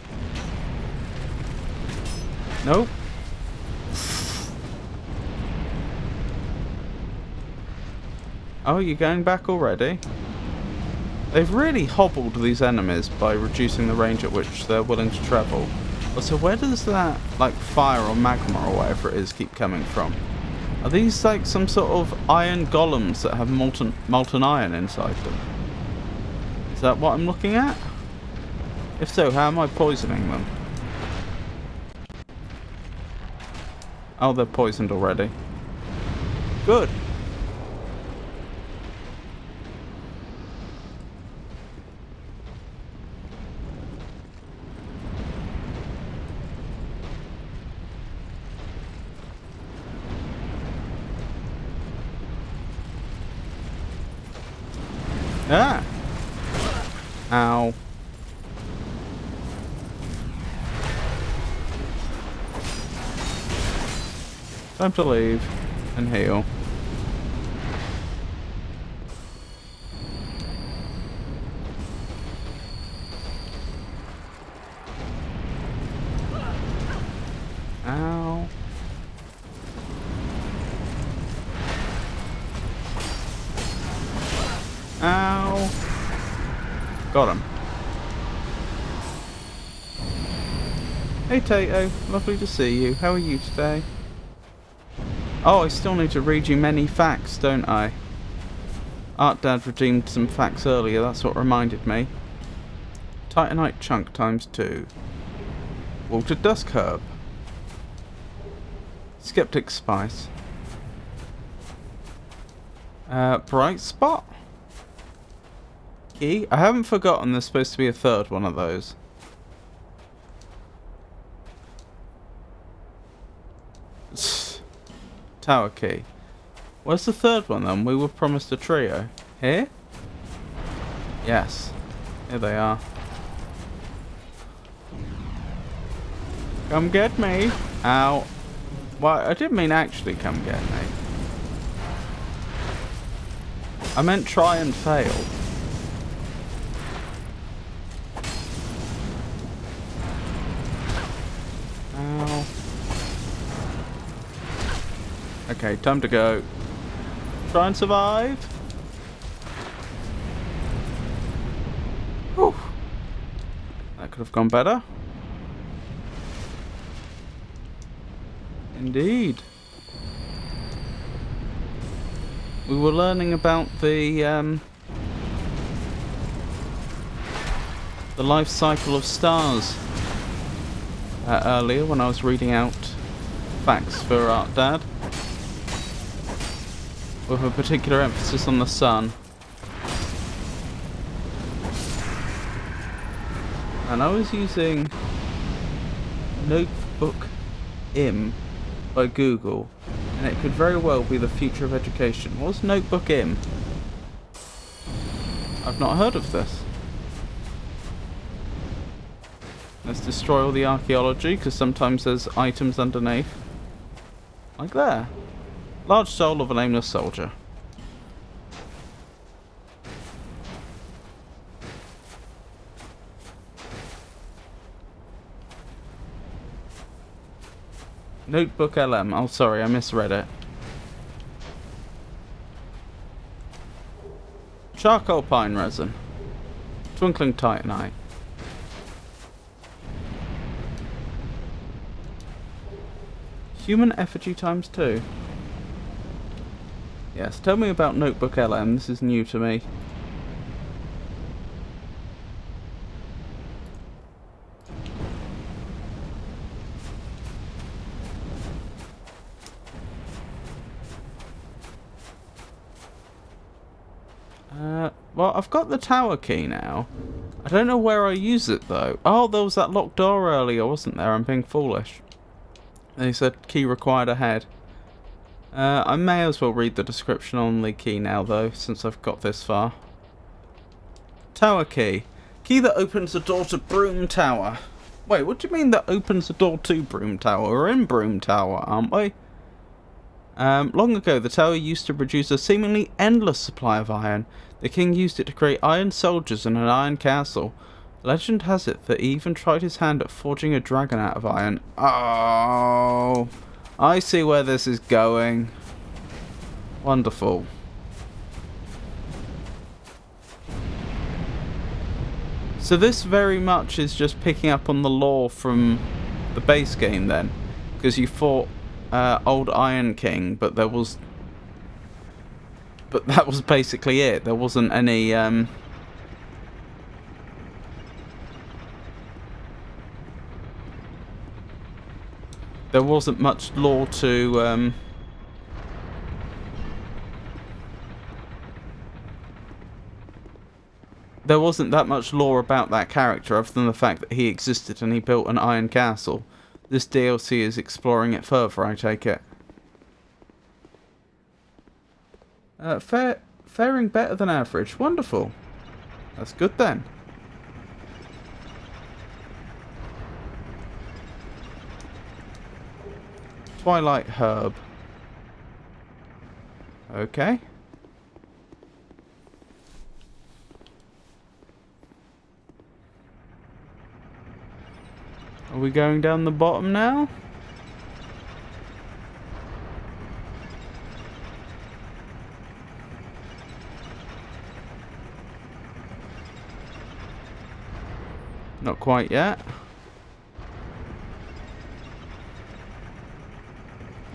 Nope. Oh, you're going back already? They've really hobbled these enemies by reducing the range at which they're willing to travel. So where does that, like, fire or magma or whatever it is keep coming from? Are these like some sort of iron golems that have molten iron inside them? Is that what I'm looking at? If so, how am I poisoning them? Oh, they're poisoned already. Good. Ah! Ow. Time to leave and heal. Ow. Ow. Got him. Hey Tato, lovely to see you. How are you today? Oh, I still need to read you many facts, don't I? ArtDad redeemed some facts earlier, that's what reminded me. Titanite chunk ×2. Watered dusk herb. Skeptic spice. Bright spot? Key? I haven't forgotten there's supposed to be a third one of those. Tower key. Where's the third one then? We were promised a trio. Here? Yes. Here they are. Come get me. Ow. Well, I didn't mean actually come get me. I meant try and fail. Ow. Okay, time to go. Try and survive. Whew. That could have gone better. Indeed. We were learning about the life cycle of stars earlier when I was reading out facts for ArtDad, with a particular emphasis on the sun. And I was using Notebook Im by Google, and it could very well be the future of education. What's Notebook Im? I've not heard of this. Let's destroy all the archaeology, because sometimes there's items underneath. Like there. Large soul of a nameless soldier. Notebook LM. Oh, sorry, I misread it. Charcoal pine resin. Twinkling titanite. Human effigy ×2. Yes, tell me about Notebook LM. This is new to me. Well, I've got the tower key now. I don't know where I use it though. Oh, there was that locked door earlier, wasn't there? I'm being foolish. They said key required ahead. I may as well read the description on the key now though, since I've got this far. Tower key. Key that opens the door to Broom Tower. Wait, what do you mean that opens the door to Broom Tower? We're in Broom Tower, aren't we? Long ago, the tower used to produce a seemingly endless supply of iron. The king used it to create iron soldiers and an iron castle. Legend has it that he even tried his hand at forging a dragon out of iron. Oh, I see where this is going. Wonderful. So this very much is just picking up on the lore from the base game then, because you fought old Iron King, but that was basically it. There wasn't any there wasn't much lore to there wasn't that much lore about that character other than the fact that he existed and he built an iron castle. This DLC is exploring it further, I take it. Faring better than average. Wonderful. That's good then. Twilight Herb. Okay. Are we going down the bottom now? Not quite yet.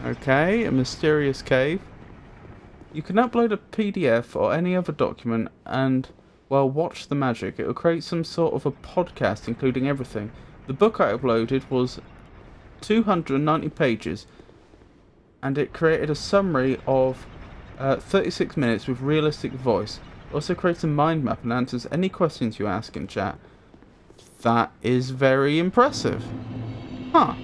Okay, a mysterious cave. You can upload a PDF or any other document and, well, watch the magic. It will create some sort of a podcast including everything. The book I uploaded was 290 pages and it created a summary of 36 minutes with realistic voice. It also creates a mind map and answers any questions you ask in chat. That is very impressive. Huh.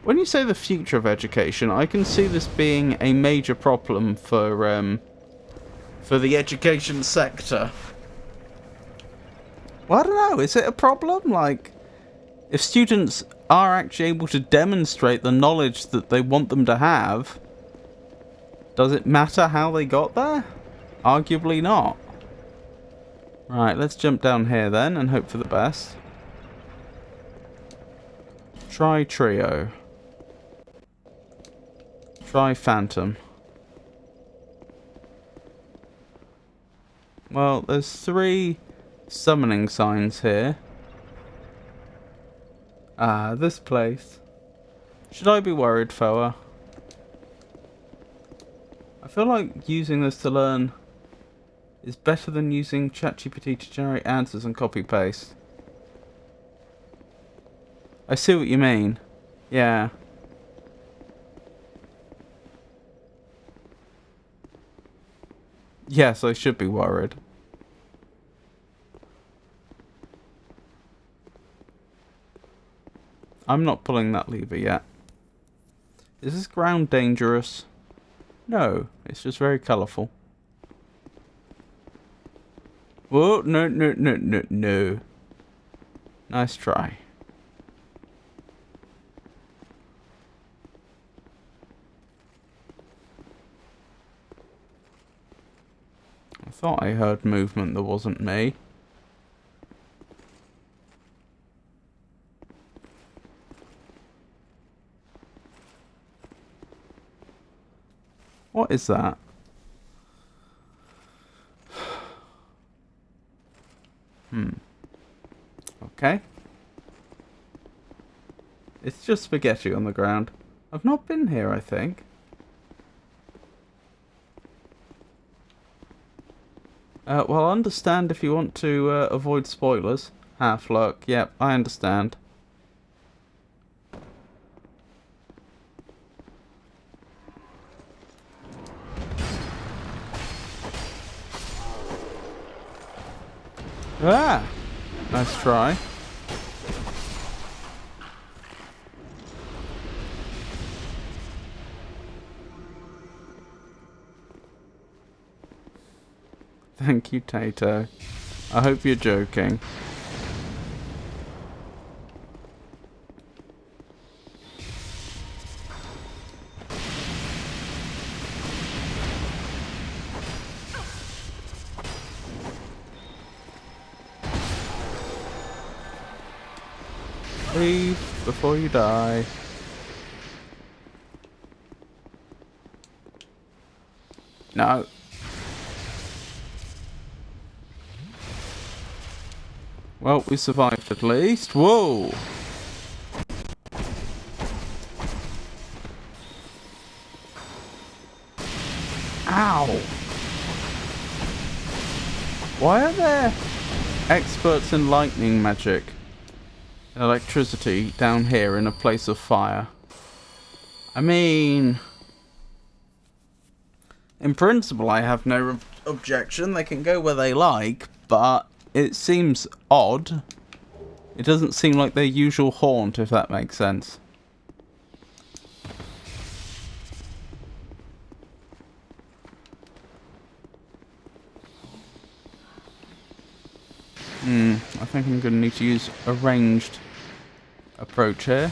When you say the future of education, I can see this being a major problem for the education sector. Well, I don't know. Is it a problem? Like, if students are actually able to demonstrate the knowledge that they want them to have, does it matter how they got there? Arguably not. Right, let's jump down here then and hope for the best. Try Trio. Try Phantom. Well, there's 3 summoning signs here. Ah, this place. Should I be worried, Foa? I feel like using this to learn is better than using ChatGPT to generate answers and copy-paste. I see what you mean. Yeah. Yes, I should be worried. I'm not pulling that lever yet. Is this ground dangerous? No, it's just very colourful. Whoa, no, no, no, no, no. Nice try. I thought I heard movement that wasn't me. What is that? Okay. It's just spaghetti on the ground. I've not been here, I think. Well, I understand if you want to avoid spoilers. Half luck. Yep, I understand. Ah! Nice try. Thank you, Tato. I hope you're joking. Leave before you die. No. Well, we survived at least. Whoa! Ow! Why are there experts in lightning magic and electricity down here in a place of fire? I mean, in principle, I have no objection. They can go where they like, but it seems odd. It doesn't seem like their usual haunt, if that makes sense. I think I'm going to need to use a ranged approach here.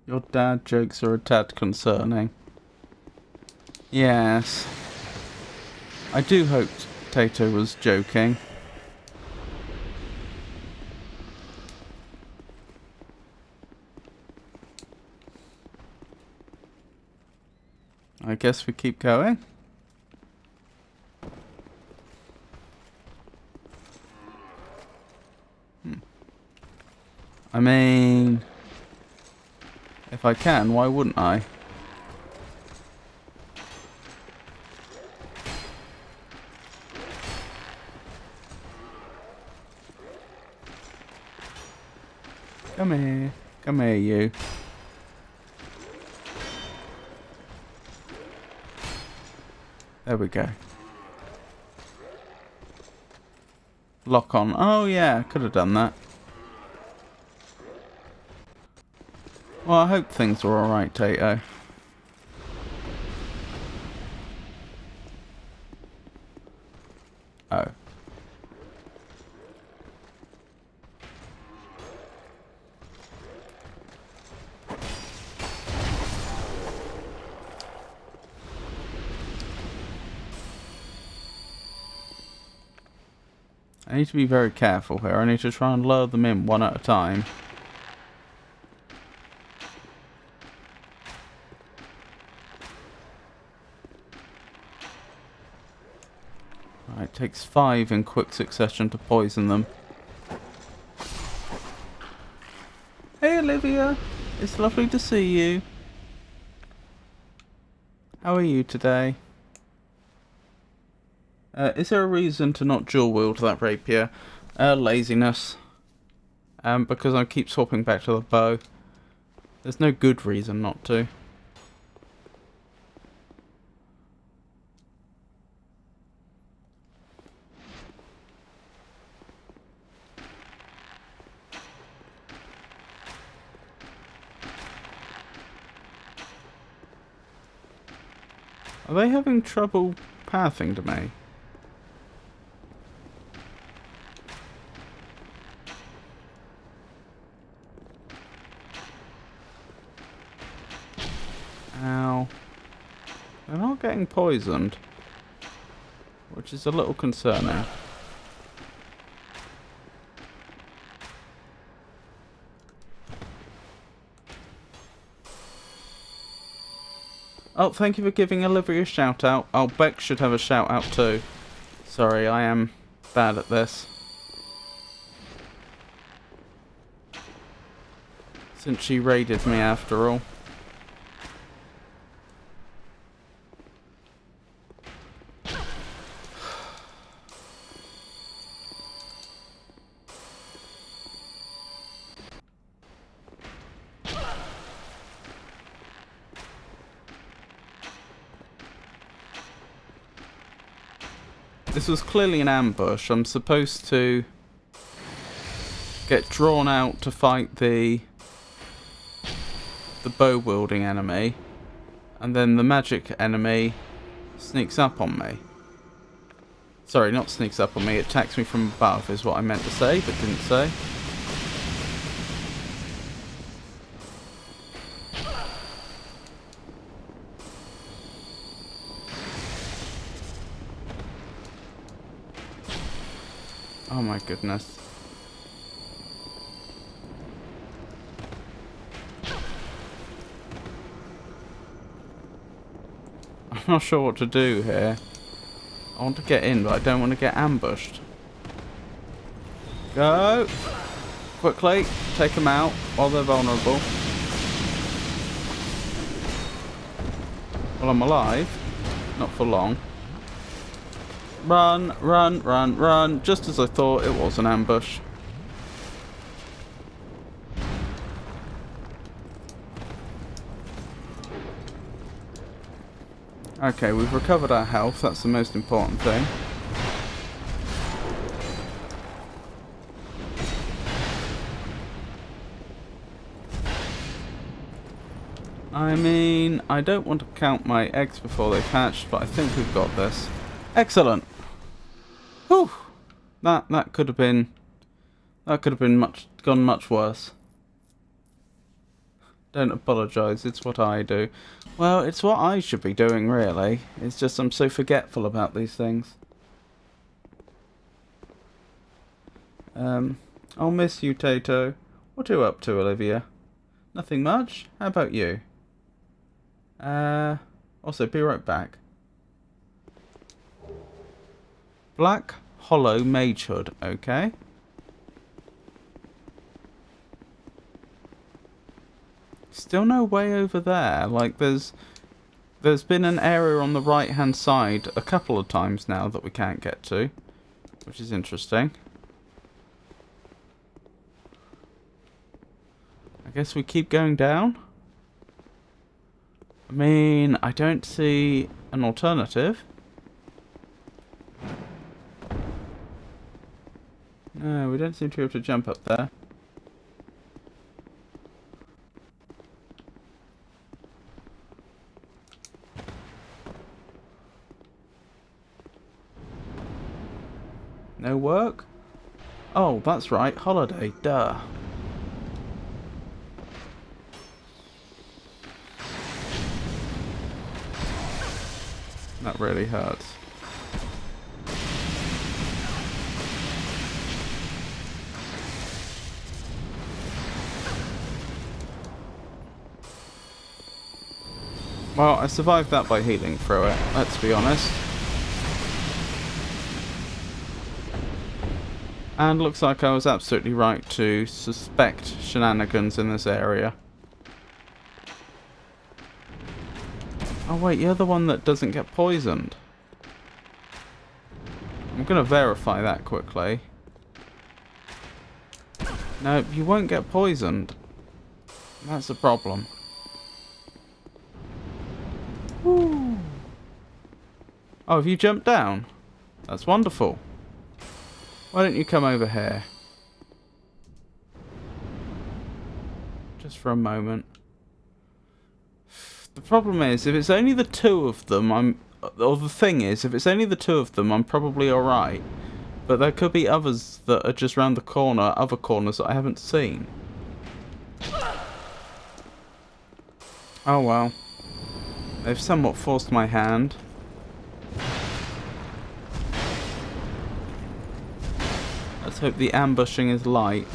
Your dad jokes are a tad concerning. Yes. I do hope Tato was joking. I guess we keep going. I mean, if I can, why wouldn't I? Come here. Come here, you. There we go. Lock on. Oh yeah, could have done that. Well, I hope things were alright, Tato. Oh. I need to be very careful here. I need to try and lure them in one at a time. Right, it takes 5 in quick succession to poison them. Hey Olivia, it's lovely to see you. How are you today? Is there a reason to not dual wield that rapier? Laziness. Because I keep swapping back to the bow. There's no good reason not to. Are they having trouble pathing to me? Ow. They're not getting poisoned, which is a little concerning. Oh, thank you for giving Olivia a shout out. Oh, Beck should have a shout out too. Sorry, I am bad at this. Since she raided me after all. This was clearly an ambush. I'm supposed to get drawn out to fight the bow wielding enemy, and then the magic enemy sneaks up on me. Sorry, not sneaks up on me, it attacks me from above is what I meant to say, but didn't say. Oh my goodness. I'm not sure what to do here. I want to get in, but I don't want to get ambushed. Go! Quickly, take them out while they're vulnerable. Well, I'm alive. Not for long. Run, run, run, run. Just as I thought, it was an ambush. Okay, we've recovered our health. That's the most important thing. I mean, I don't want to count my eggs before they've hatched, but I think we've got this. Excellent. Whew. That could have been gone much worse. Don't apologise, it's what I do. Well, it's what I should be doing, really. It's just I'm so forgetful about these things. I'll miss you, Tato. What are you up to, Olivia? Nothing much? How about you? Also, be right back. Black Hollow Mage Hood, okay. Still no way over there. Like, there's been an area on the right-hand side a couple of times now that we can't get to, which is interesting. I guess we keep going down. I mean, I don't see an alternative. No, we don't seem to be able to jump up there. No work? Oh, that's right, holiday, duh. That really hurts. Well, I survived that by healing through it, let's be honest. And looks like I was absolutely right to suspect shenanigans in this area. Oh wait, you're the one that doesn't get poisoned. I'm gonna verify that quickly. No, you won't get poisoned. That's a problem. Woo. Oh, have you jumped down? That's wonderful. Why don't you come over here? Just for a moment. The problem is, if it's only the two of them, or the thing is, if it's only the two of them, I'm probably alright. But there could be others that are just round the corner, other corners that I haven't seen. Oh well. They've somewhat forced my hand. Let's hope the ambushing is light.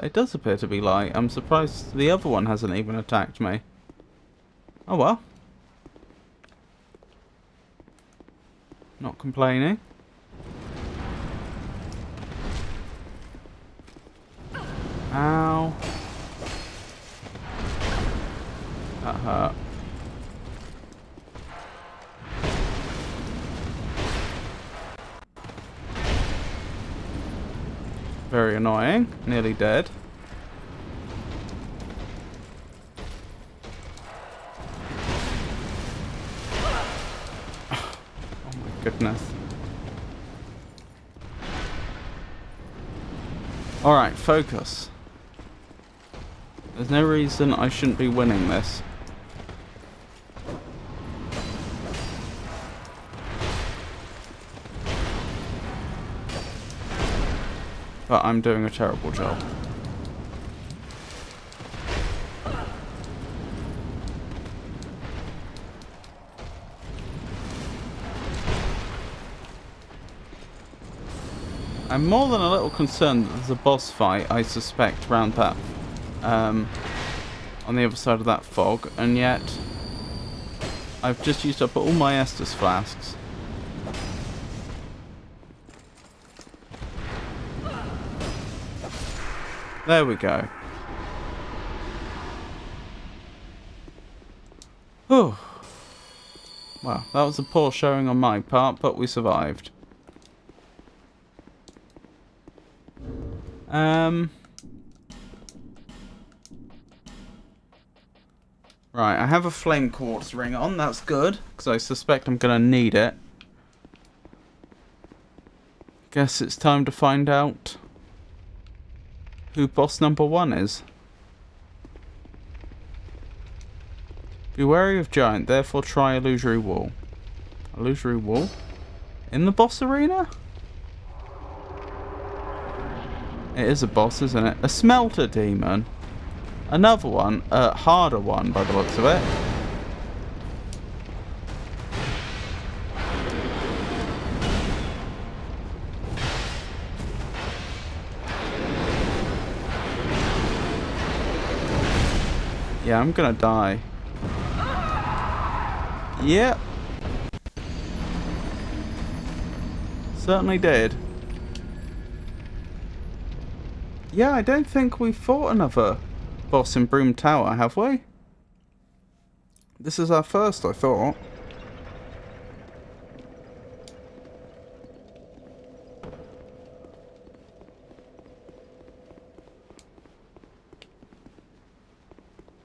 It does appear to be light. I'm surprised the other one hasn't even attacked me. Oh well. Not complaining. Ow. That hurt. Very annoying. Nearly dead. Oh my goodness. Alright, focus. There's no reason I shouldn't be winning this. But I'm doing a terrible job. I'm more than a little concerned that there's a boss fight, I suspect, around that, on the other side of that fog, and yet I've just used up all my Estus flasks. There we go. Whew. Well, that was a poor showing on my part, but we survived. Right, I have a flame quartz ring on. That's good, because I suspect I'm going to need it. Guess it's time to find out who boss number 1 is. Be wary of giant, therefore try illusory wall. Illusory wall? In the boss arena? It is a boss, isn't it? A smelter demon. Another one, a harder one by the looks of it. Yeah, I'm gonna die. Yep. Certainly did. Yeah, I don't think we fought another boss in Broom Tower, have we? This is our first, I thought.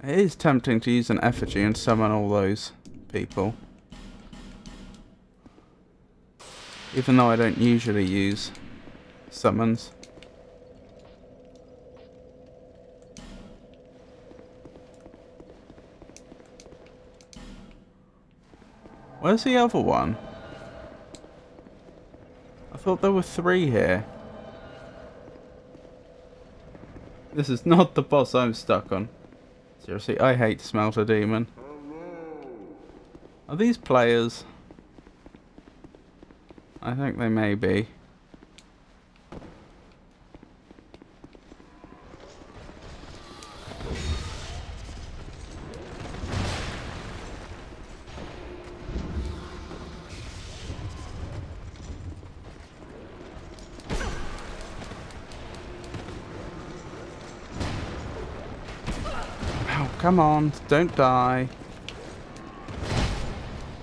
It is tempting to use an effigy and summon all those people. Even though I don't usually use summons. Where's the other one? I thought there were 3 here. This is not the boss I'm stuck on. Seriously, I hate Smelter Demon. Are these players? I think they may be. Come on, don't die.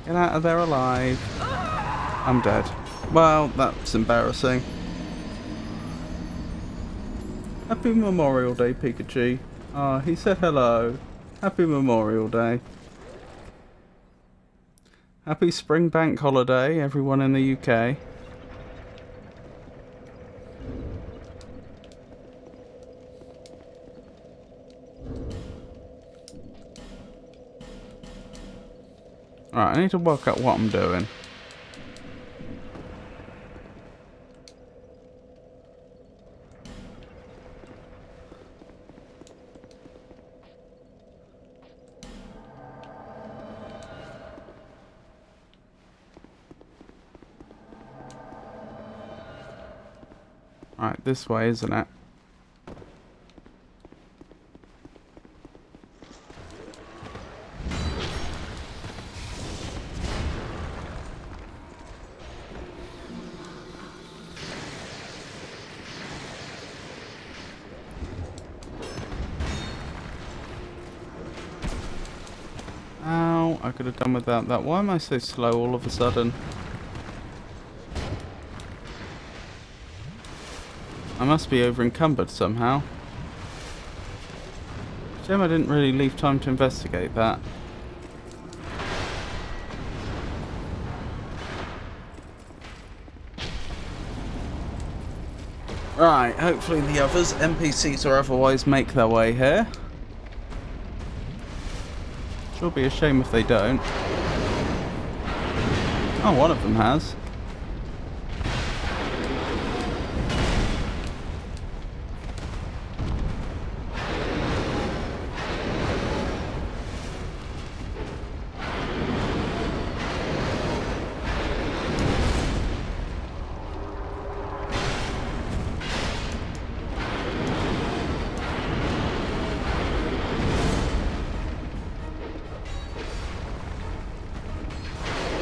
Get out of there alive. I'm dead. Well, that's embarrassing. Happy Memorial Day, Pikachu. Ah, he said hello. Happy Memorial Day. Happy Spring Bank Holiday, everyone in the UK. Alright, I need to work out what I'm doing. Alright, this way, isn't it? Ow, I could have done without that. Why am I so slow all of a sudden? I must be over encumbered somehow. Shame I didn't really leave time to investigate that. Right, hopefully the others, NPCs or otherwise, make their way here. Sure be a shame if they don't. Oh, one of them has.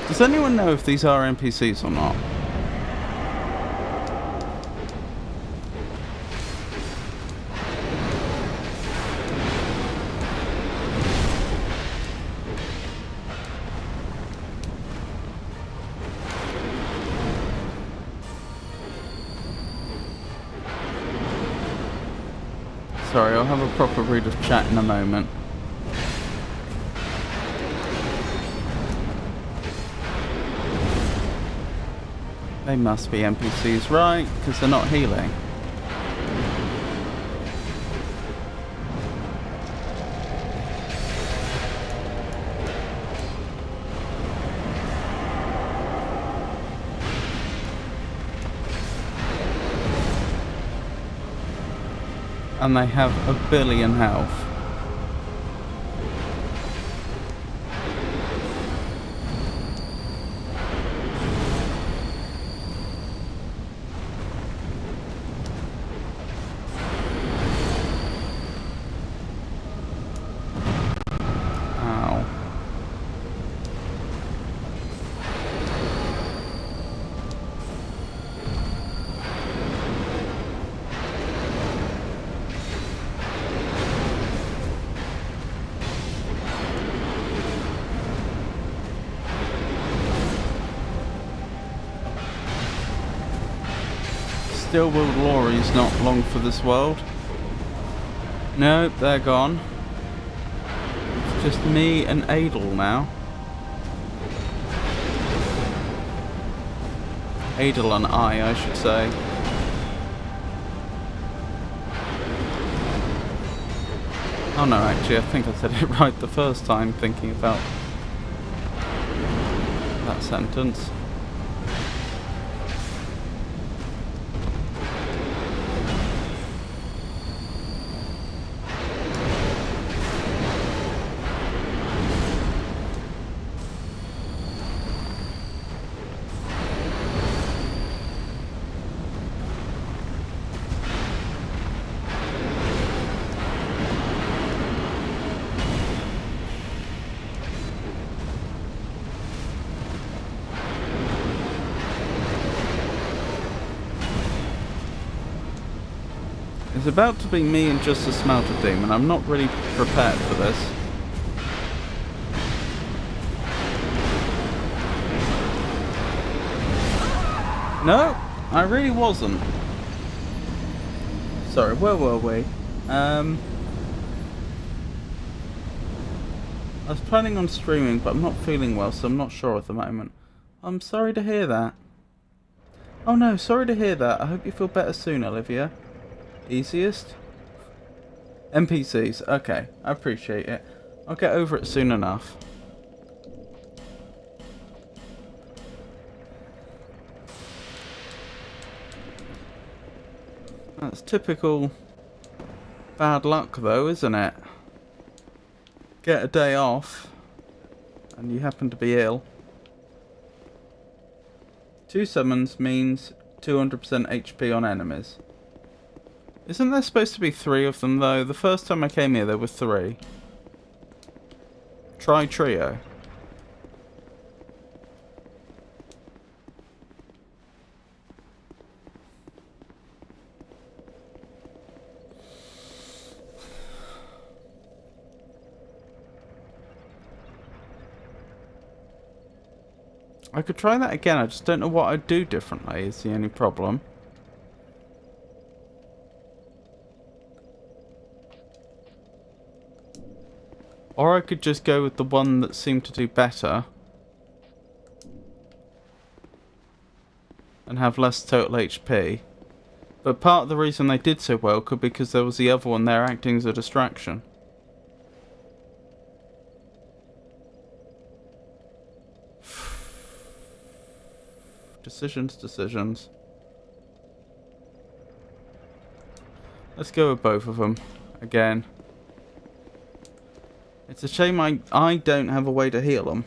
Does anyone know if these are NPCs or not? Sorry, I'll have a proper read of chat in a moment. They must be NPCs, right? Because they're not healing. And they have 1 billion health. Ow. Stillworld Glory's not long for this world. Nope, they're gone. It's just me and Adel now. Adel and I should say. Oh no, actually, I think I said it right the first time thinking about that sentence. It's about to be me and just a smelter demon. I'm not really prepared for this. No, I really wasn't. Sorry, where were we? I was planning on streaming, but I'm not feeling well, so I'm not sure at the moment. I'm sorry to hear that. Oh no, sorry to hear that. I hope you feel better soon, Olivia. Easiest? NPCs. Okay, I appreciate it. I'll get over it soon enough. That's typical bad luck though, isn't it? Get a day off and you happen to be ill. 2 summons means 200% HP on enemies. Isn't there supposed to be 3 of them though? The first time I came here there were 3. Try trio. I could try that again, I just don't know what I'd do differently is the only problem. Or I could just go with the one that seemed to do better. And have less total HP. But part of the reason they did so well could be because there was the other one there acting as a distraction. Decisions. Let's go with both of them again. It's a shame I don't have a way to heal them.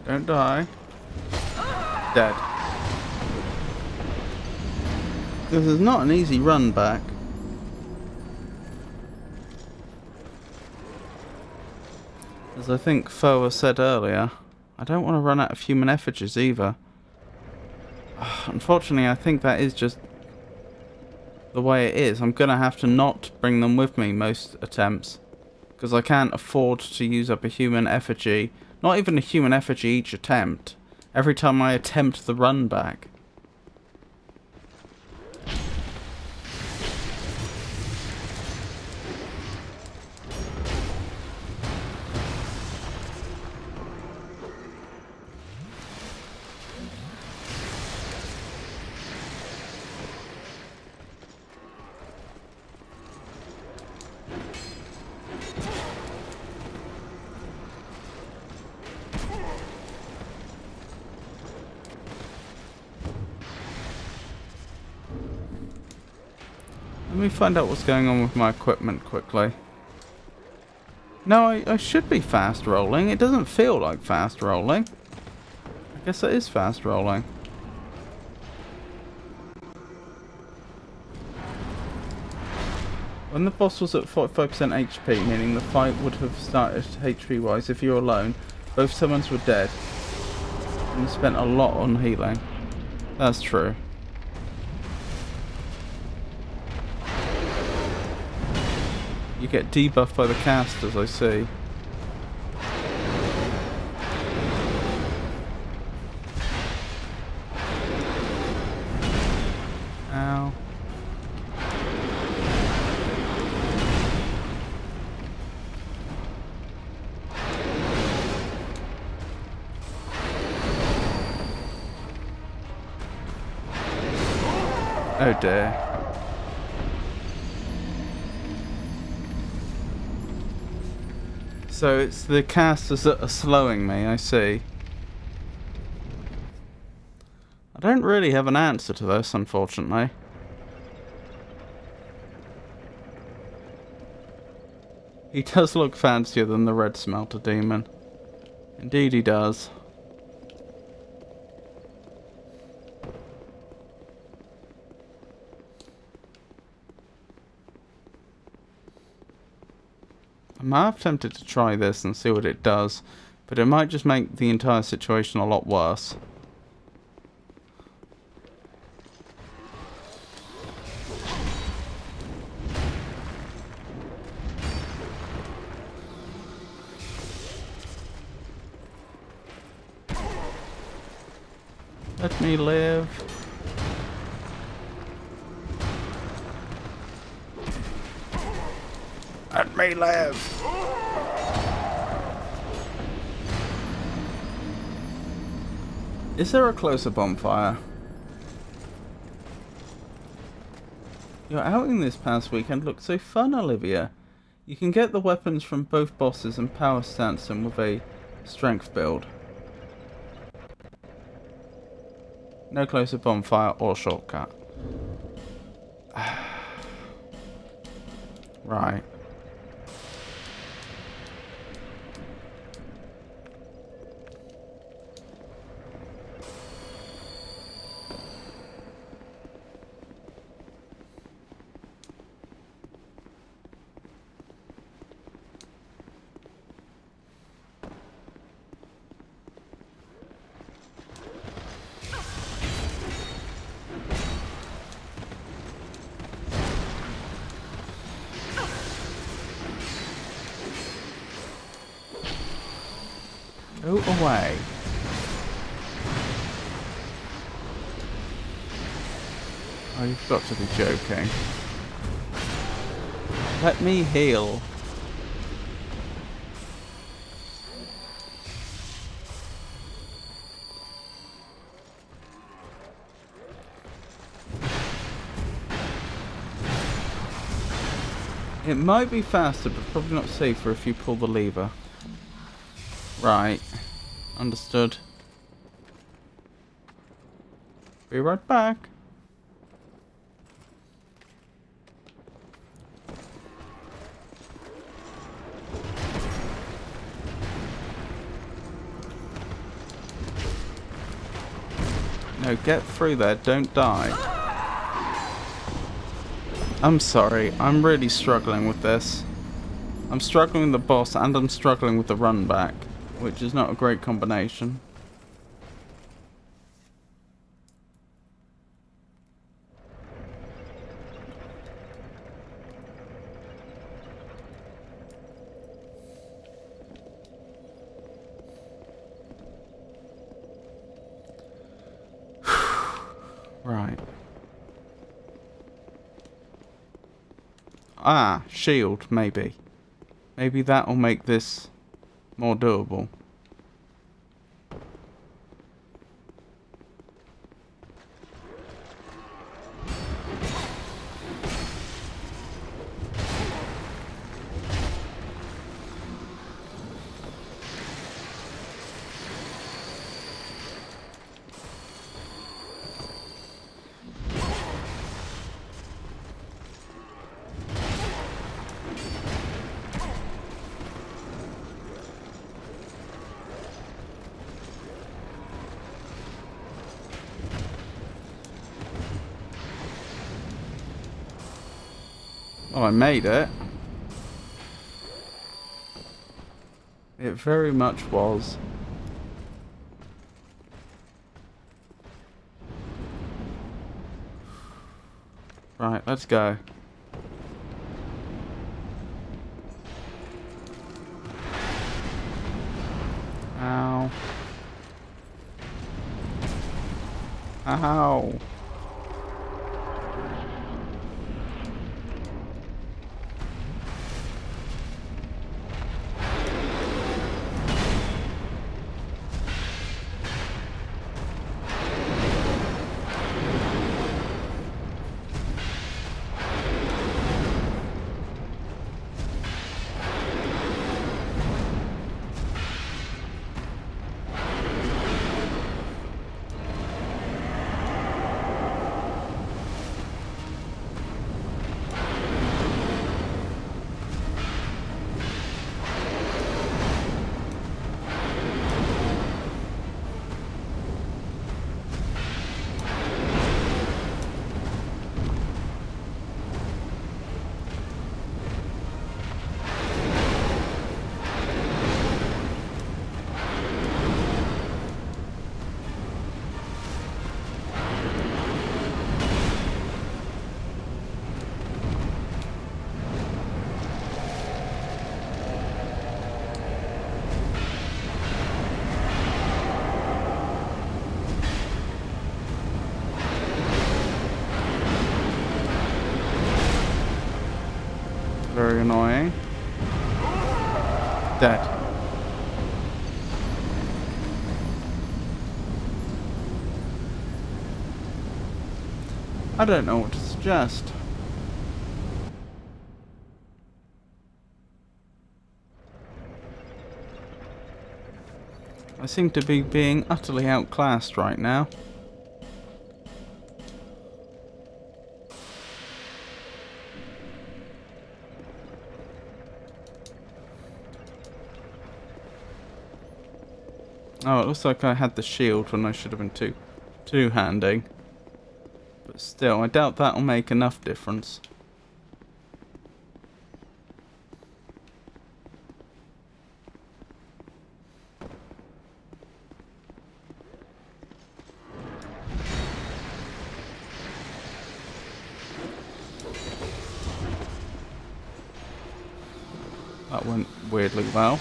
Don't die. Dead. This is not an easy run back. As I think Foa said earlier, I don't want to run out of human effigies either. Unfortunately, I think that is just the way it is. I'm going to have to not bring them with me most attempts, because I can't afford to use up a human effigy, not even a human effigy each attempt, every time I attempt the run back. Let me find out what's going on with my equipment quickly. No, I should be fast rolling. It doesn't feel like fast rolling. I guess it is fast rolling. When the boss was at 45% HP, meaning the fight would have started HP wise if you're alone, both summons were dead. And you spent a lot on healing. That's true. You get debuffed by the casters, I see. Ow. Oh dear. So it's the casters that are slowing me, I see. I don't really have an answer to this, unfortunately. He does look fancier than the red smelter demon. Indeed he does. I'm half tempted to try this and see what it does, but it might just make the entire situation a lot worse. Let me live. Let me live. Is there a closer bonfire? Your outing this past weekend looked so fun, Olivia. You can get the weapons from both bosses and power stance them with a strength build. No closer bonfire or shortcut. Right. Go away. Oh, you've got to be joking. Let me heal. It might be faster, but probably not safer if you pull the lever. Right. Understood. Be right back. No, get through there. Don't die. I'm sorry, I'm really struggling with this. I'm struggling with the boss and I'm struggling with the run back, which is not a great combination. Right. Ah, shield, maybe. Maybe that'll make this more doable. Oh, I made it. It very much was. Right, let's go. Ow. Ow. Very annoying. Dead. I don't know what to suggest. I seem to be being utterly outclassed right now. Oh, it looks like I had the shield when I should have been two-handing. But still, I doubt that'll make enough difference. That went weirdly well.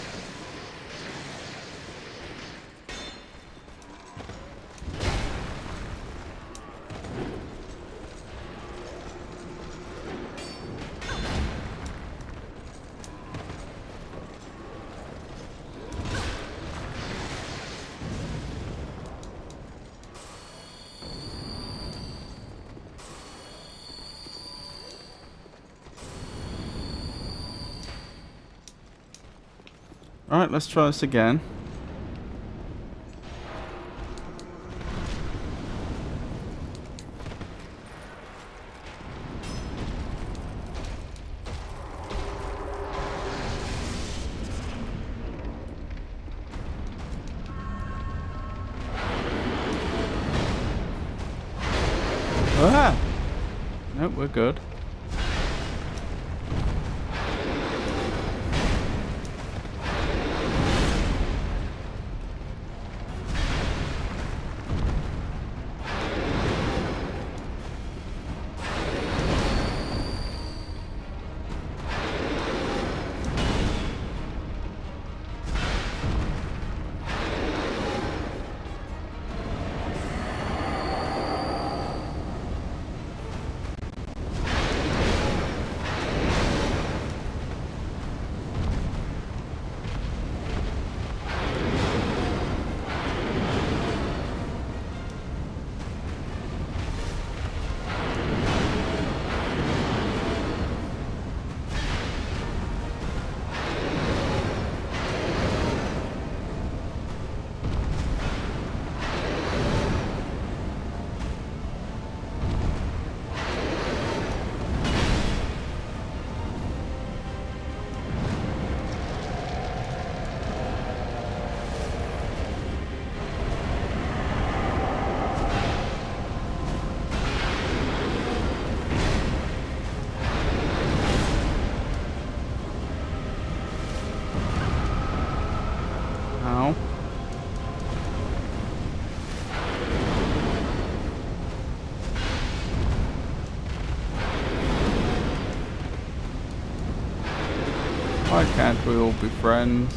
Alright, let's try this again. Ah! Nope, we're good. Can't we all be friends?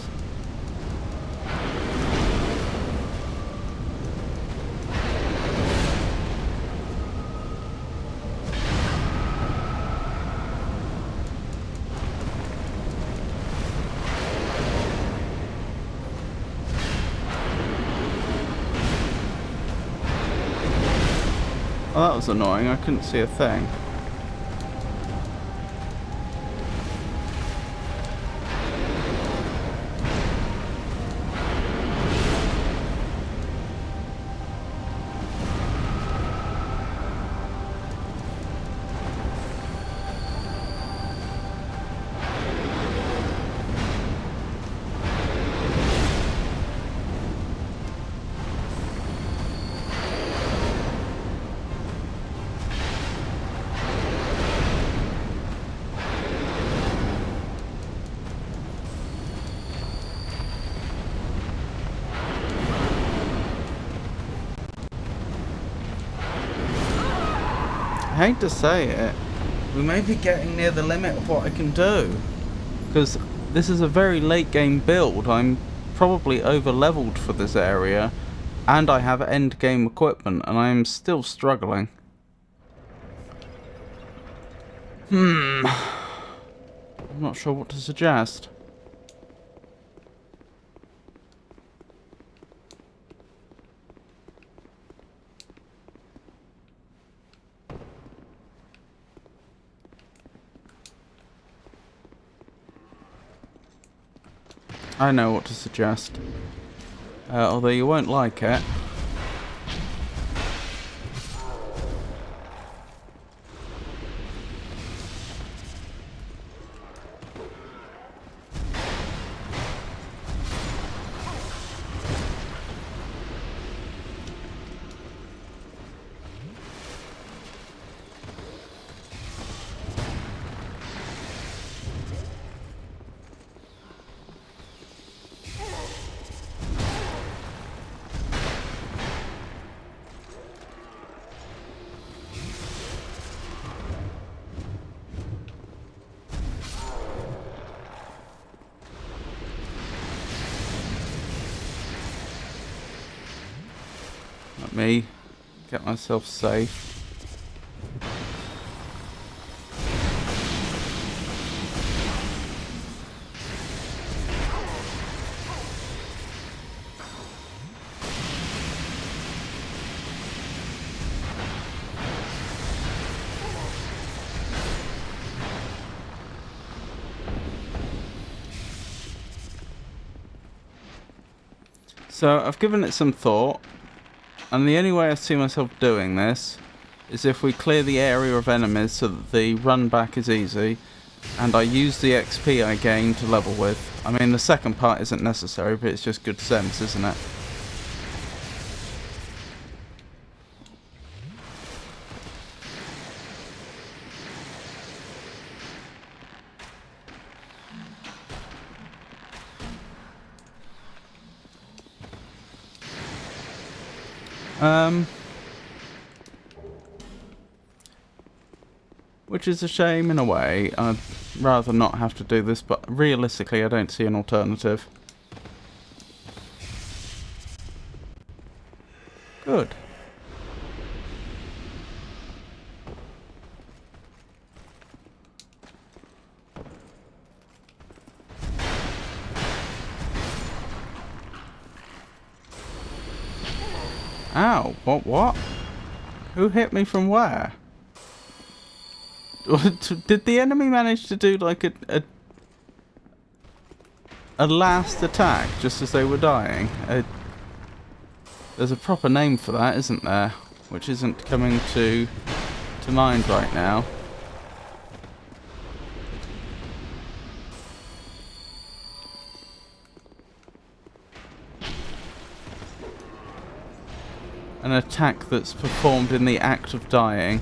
Oh, that was annoying. I couldn't see a thing. I hate to say it, we may be getting near the limit of what I can do. Because this is a very late game build. I'm probably over leveled for this area. And I have end game equipment and I am still struggling. I'm not sure what to suggest. I know what to suggest. Although you won't like it. Let me get myself safe. So I've given it some thought. And the only way I see myself doing this is if we clear the area of enemies so that the run back is easy, and I use the XP I gain to level with. I mean, the second part isn't necessary, but it's just good sense, isn't it? Which is a shame in a way. I'd rather not have to do this, but realistically I don't see an alternative. Good. Ow, what? Who hit me from where? Did the enemy manage to do like a last attack just as they were dying? There's a proper name for that, isn't there? Which isn't coming to mind right now. An attack that's performed in the act of dying.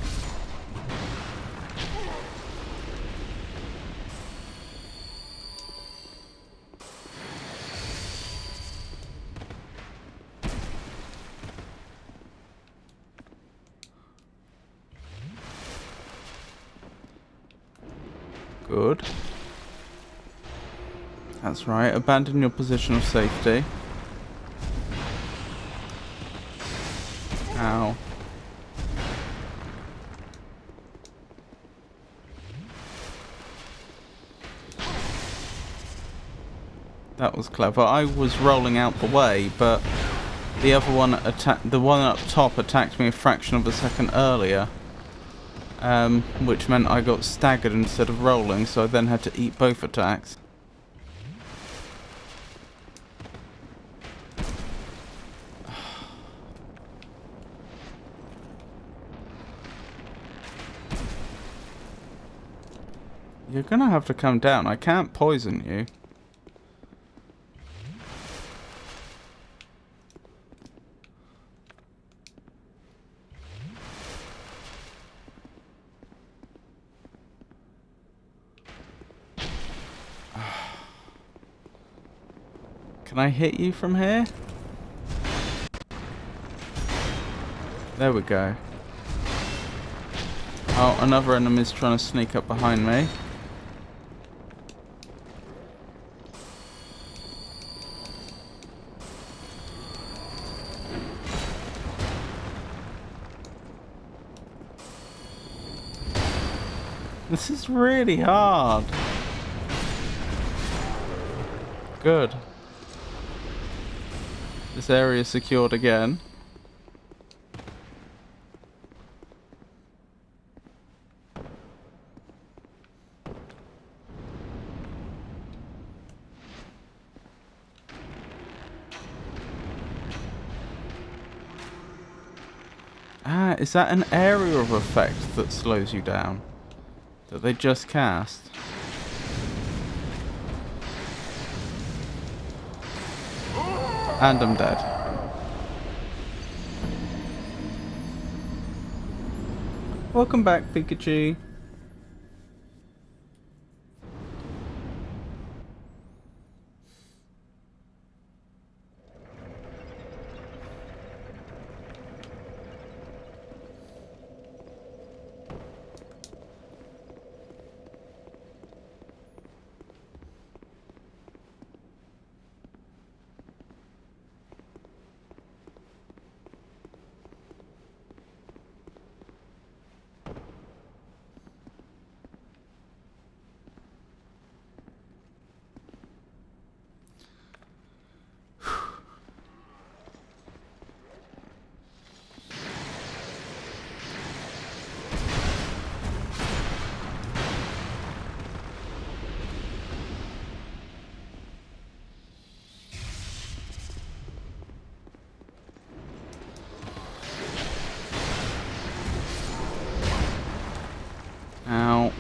Good. That's right. Abandon your position of safety. Ow. That was clever. I was rolling out the way, but the other one the one up top attacked me a fraction of a second earlier. Which meant I got staggered instead of rolling, so I then had to eat both attacks. You're gonna have to come down. I can't poison you. Can I hit you from here? There we go. Oh, another enemy's trying to sneak up behind me. This is really hard. Good. This area is secured again. Ah, is that an area of effect that slows you down? That they just cast? And I'm dead. Welcome back, Pikachu. Ow.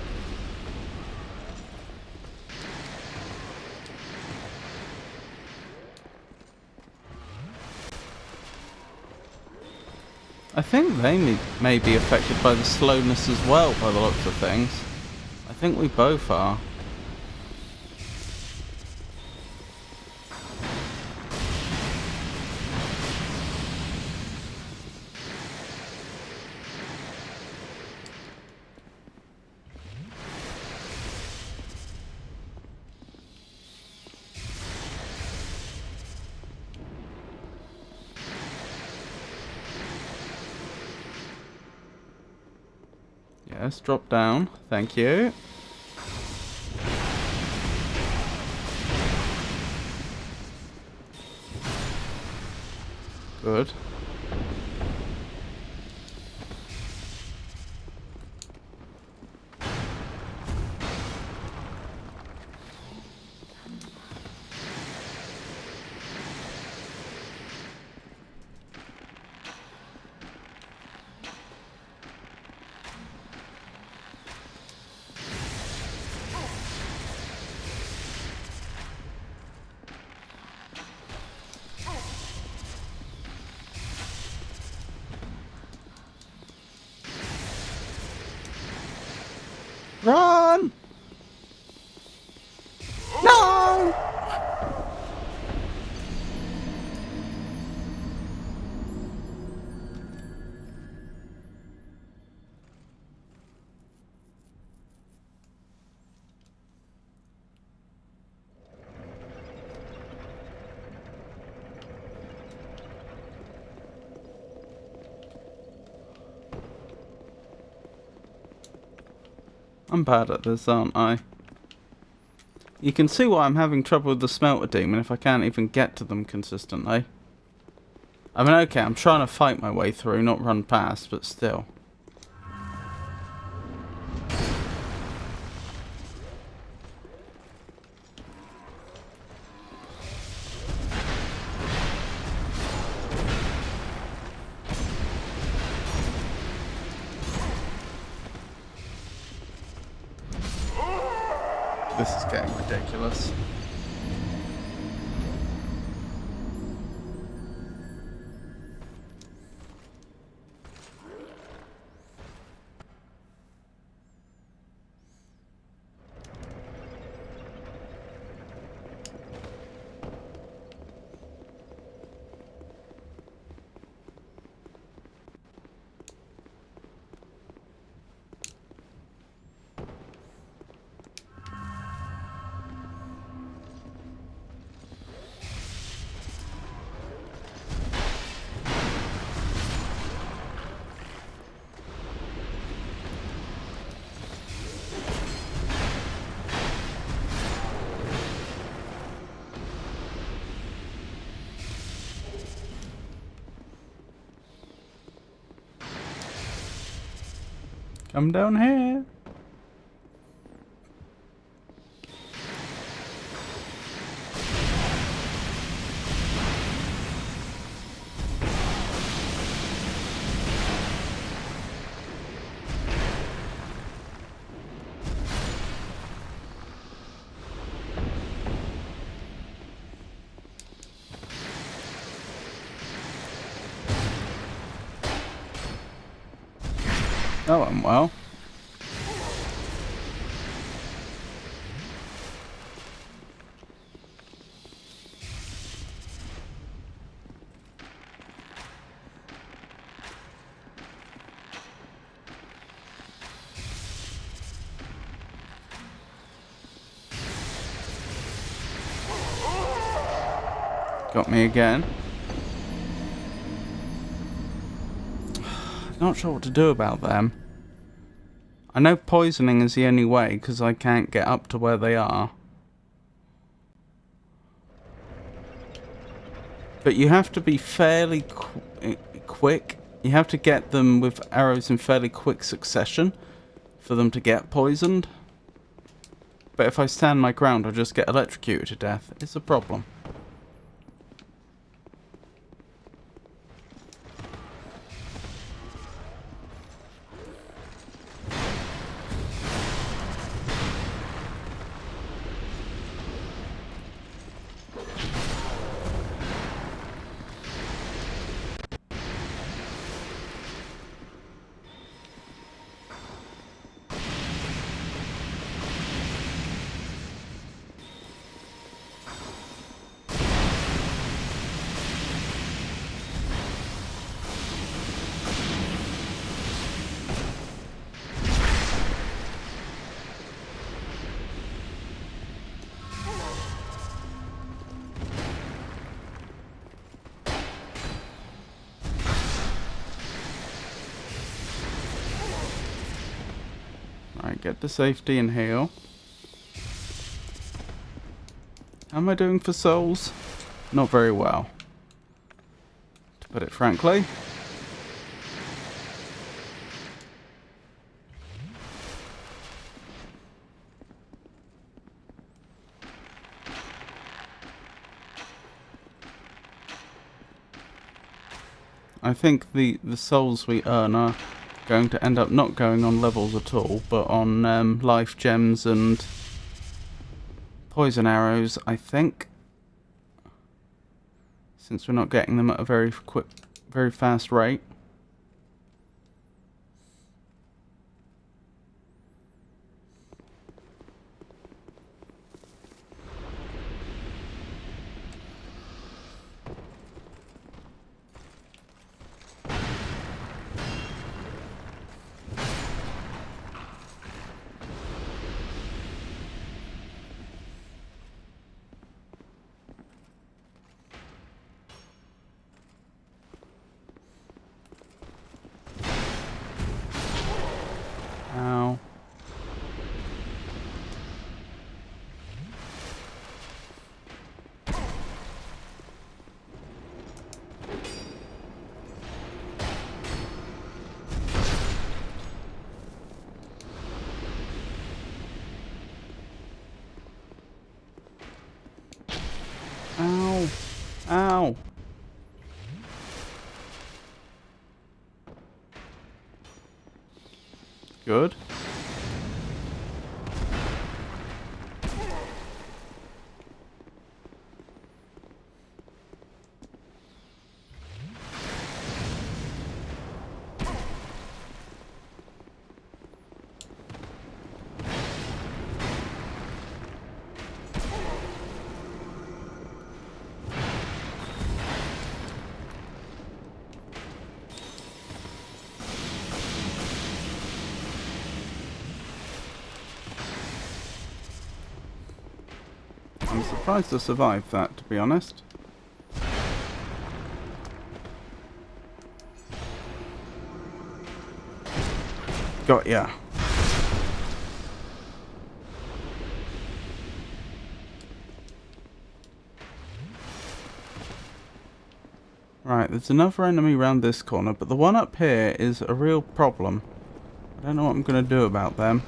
I think they may be affected by the slowness as well, by the looks of things. I think we both are. Yes, drop down. Thank you. Good. Run! No! I'm bad at this, aren't I? You can see why I'm having trouble with the smelter demon if I can't even get to them consistently. I mean, okay, I'm trying to fight my way through, not run past, but still. This is getting ridiculous. Come down here. That went well. Got me again. Not sure what to do about them. I know poisoning is the only way because I can't get up to where they are. But you have to be fairly quick. You have to get them with arrows in fairly quick succession for them to get poisoned. But if I stand my ground, I'll just get electrocuted to death. It's a problem. Alright, get to safety and heal. How am I doing for souls? Not very well, to put it frankly. I think the souls we earn are going to end up not going on levels at all, but on life gems and poison arrows, I think. Since we're not getting them at a very fast rate. Good. I'm surprised I survived that, to be honest. Got ya. Right, there's another enemy around this corner, but the one up here is a real problem. I don't know what I'm going to do about them.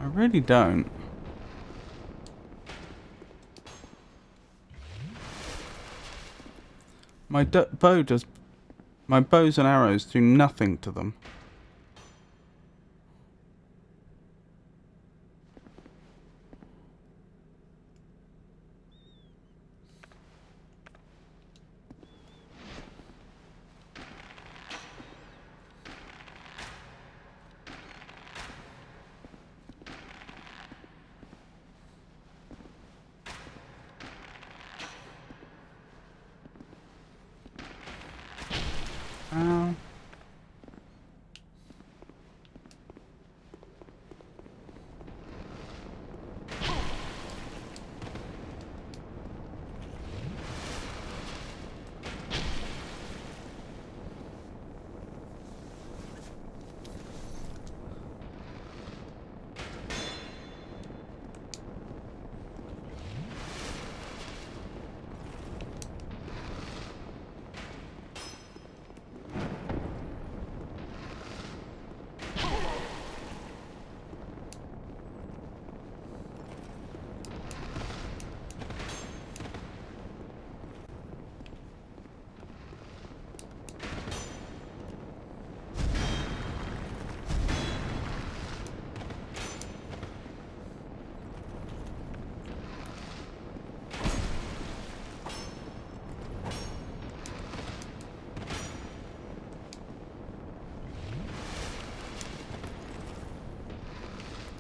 I really don't. My bows and arrows do nothing to them. Ow.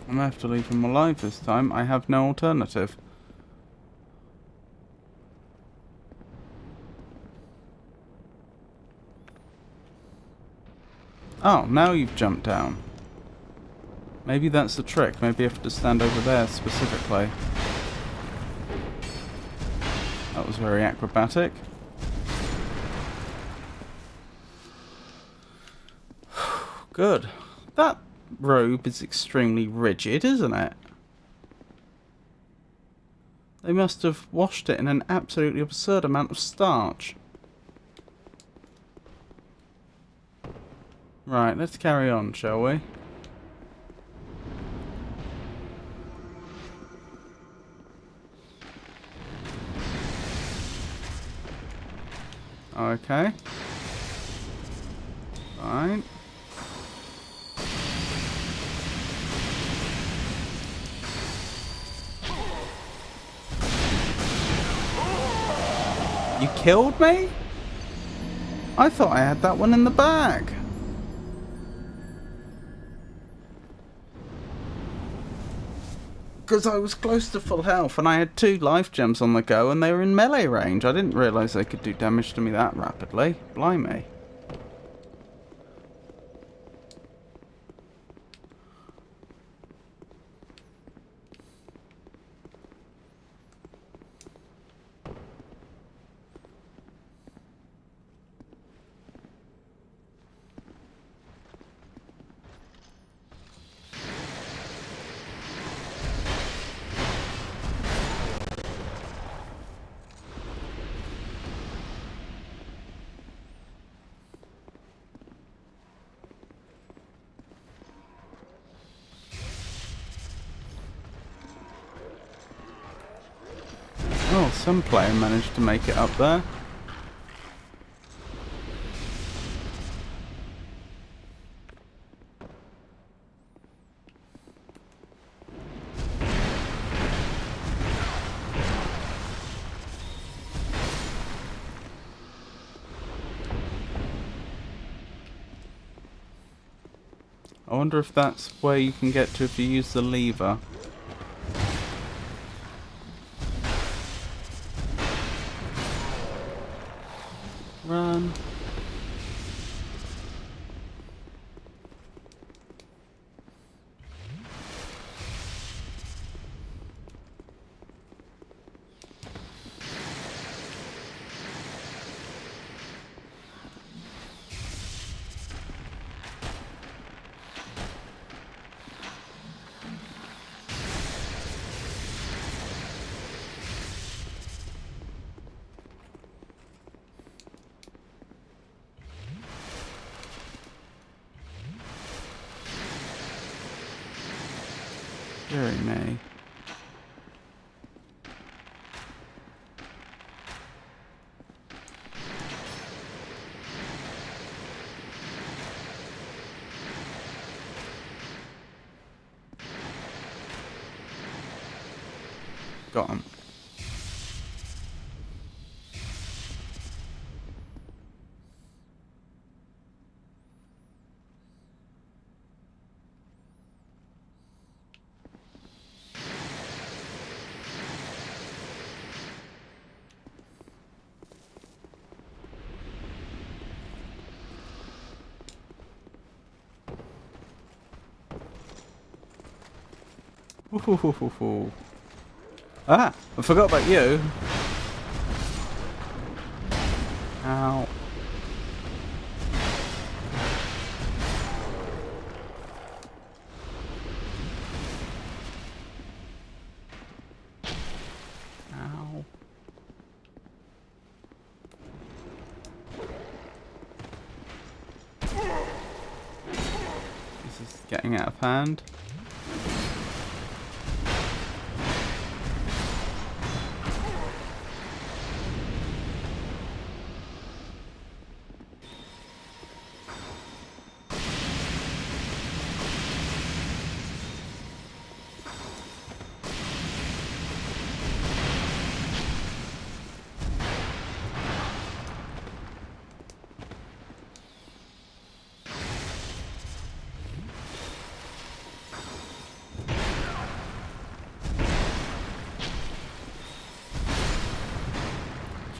I'm going to have to leave him alive this time. I have no alternative. Oh, now you've jumped down. Maybe that's the trick. Maybe I have to stand over there specifically. That was very acrobatic. Good. That robe is extremely rigid, isn't it? They must have washed it in an absolutely absurd amount of starch. Right, let's carry on, shall we? Okay. Fine. You killed me? I thought I had that one in the bag. Because I was close to full health and I had 2 life gems on the go and they were in melee range. I didn't realise they could do damage to me that rapidly. Blimey. Well, some player managed to make it up there. I wonder if that's where you can get to if you use the lever. Run. Very May. Got him. Ooh. Ah, I forgot about you. Ow. Ow. This is getting out of hand.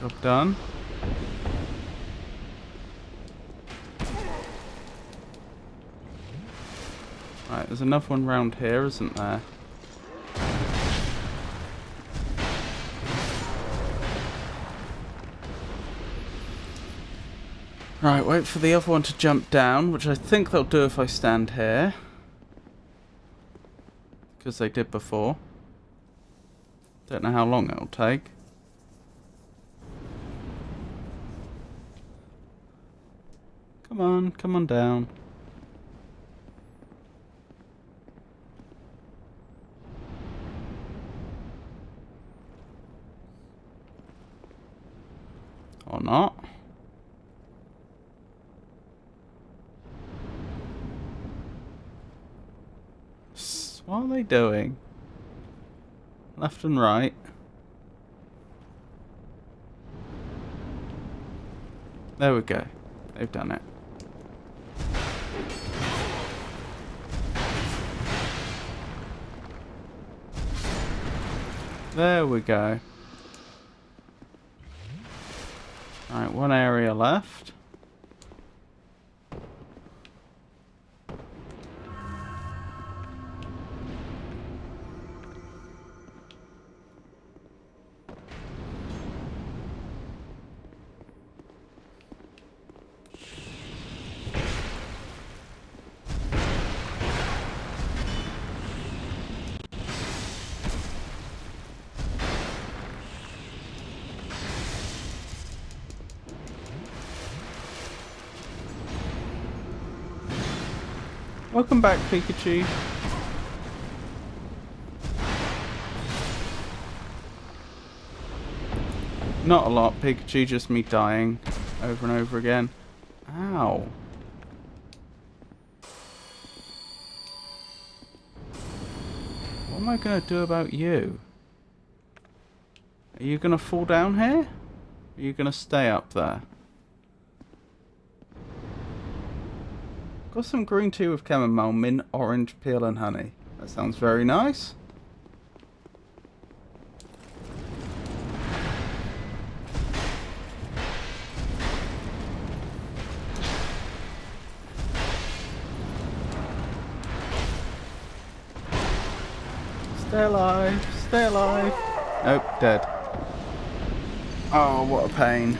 Job done. Right, there's another one round here, isn't there? Right, wait for the other one to jump down, which I think they'll do if I stand here. Because they did before. Don't know how long it'll take. Come on down. Or not. What are they doing? Left and right. There we go. They've done it. There we go. Right, one area left. Welcome back, Pikachu. Not a lot. Pikachu, just me dying over and over again. Ow. What am I going to do about you? Are you going to fall down here? Are you going to stay up there? Got some green tea with chamomile, mint, orange, peel and honey. That sounds very nice. Stay alive, stay alive. Nope, dead. Oh, what a pain.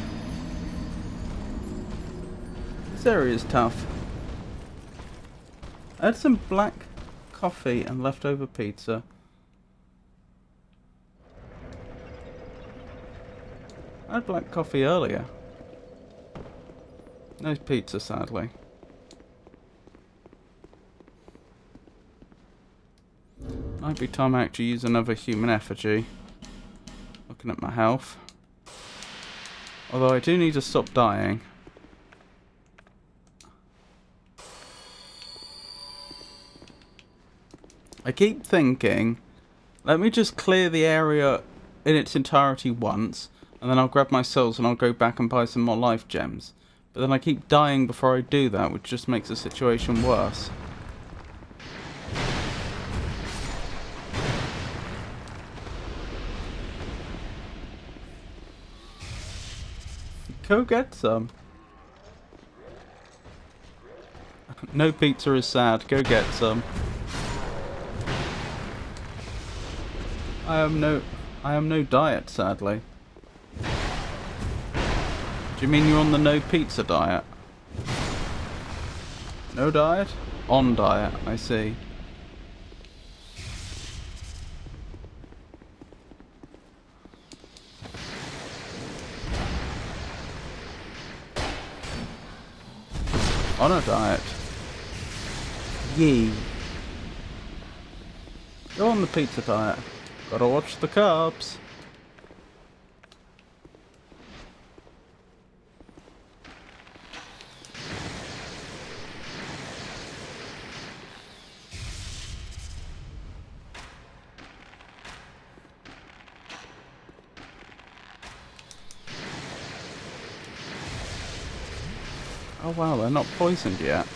This area is tough. I had some black coffee and leftover pizza. I had black coffee earlier. No pizza, sadly. Might be time I actually use another human effigy. Looking at my health. Although I do need to stop dying. I keep thinking, let me just clear the area in its entirety once, and then I'll grab my souls and I'll go back and buy some more life gems. But then I keep dying before I do that, which just makes the situation worse. Go get some. No pizza is sad, go get some. I am no diet, sadly. Do you mean you're on the no pizza diet? No diet? On diet, I see. On a diet. Yee. Go on the pizza diet. Gotta watch the carbs. Oh wow, they're not poisoned yet.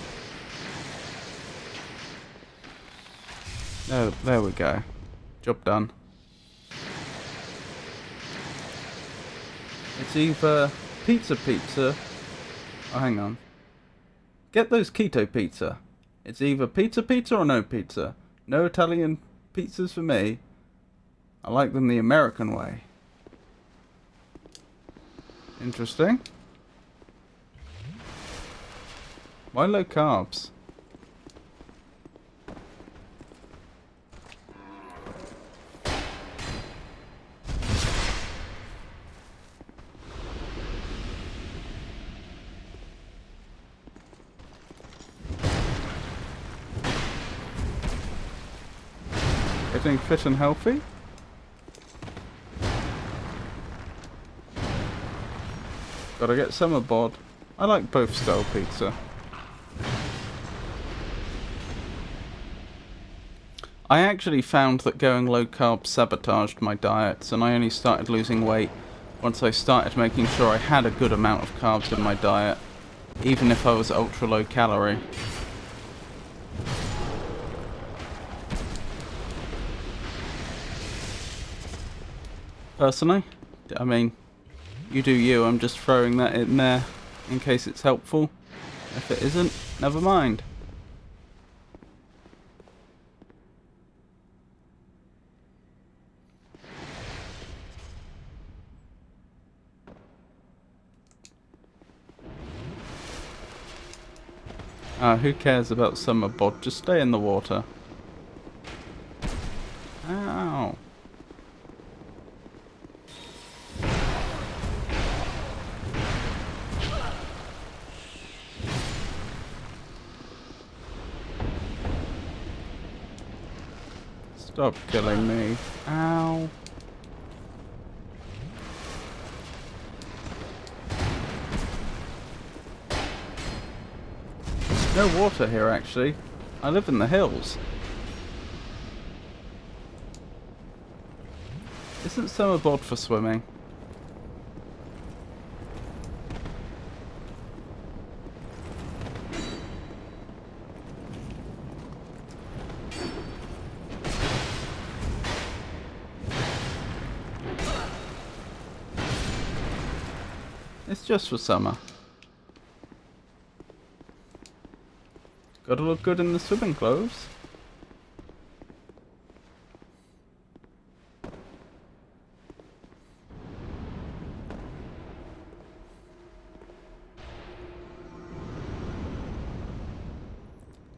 Oh, there we go. Job done. It's either pizza. Oh, hang on. Get those keto pizza. It's either pizza or no pizza. No Italian pizzas for me. I like them the American way. Interesting. Why low carbs? Getting fit and healthy? Gotta get some aboard. I like both style pizza. I actually found that going low carb sabotaged my diets, and I only started losing weight once I started making sure I had a good amount of carbs in my diet, even if I was ultra low calorie. Personally, I mean, you do you, I'm just throwing that in there in case it's helpful. If it isn't, never mind. Who cares about summer bod? Just stay in the water. Ow. Stop killing me. Ow. No water here, actually. I live in the hills. Isn't summer bod for swimming? It's just for summer. Gotta look good in the swimming clothes.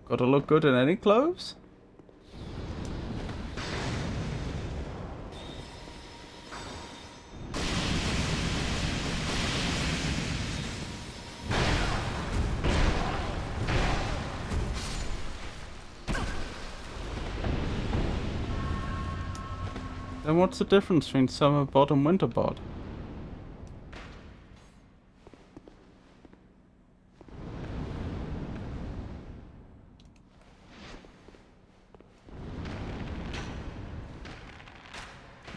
Gotta look good in any clothes? Then what's the difference between summer bod and winter bod?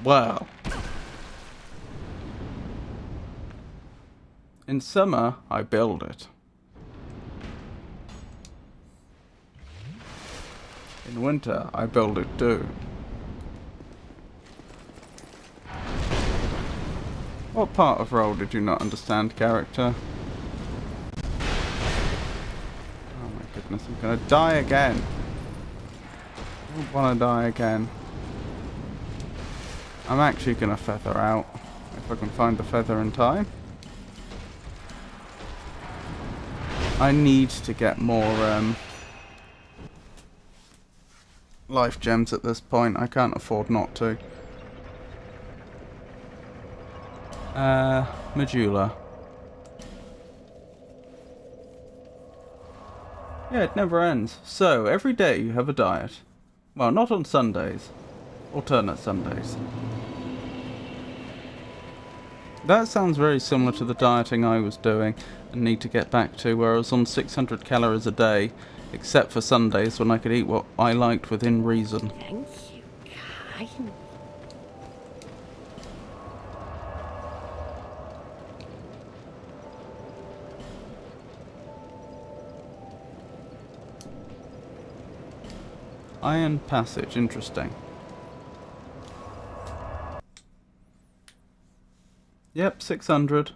Well, in summer I build it. In winter I build it too. What part of role did you not understand, character? Oh my goodness, I'm gonna die again. I don't wanna die again. I'm actually gonna feather out, if I can find the feather in time. I need to get more life gems at this point. I can't afford not to. Medulla. Yeah, it never ends. So, every day you have a diet. Well, not on Sundays. Alternate Sundays. That sounds very similar to the dieting I was doing and need to get back to, where I was on 600 calories a day, except for Sundays when I could eat what I liked within reason. Thank you, kind. Iron Passage, interesting. Yep, 600.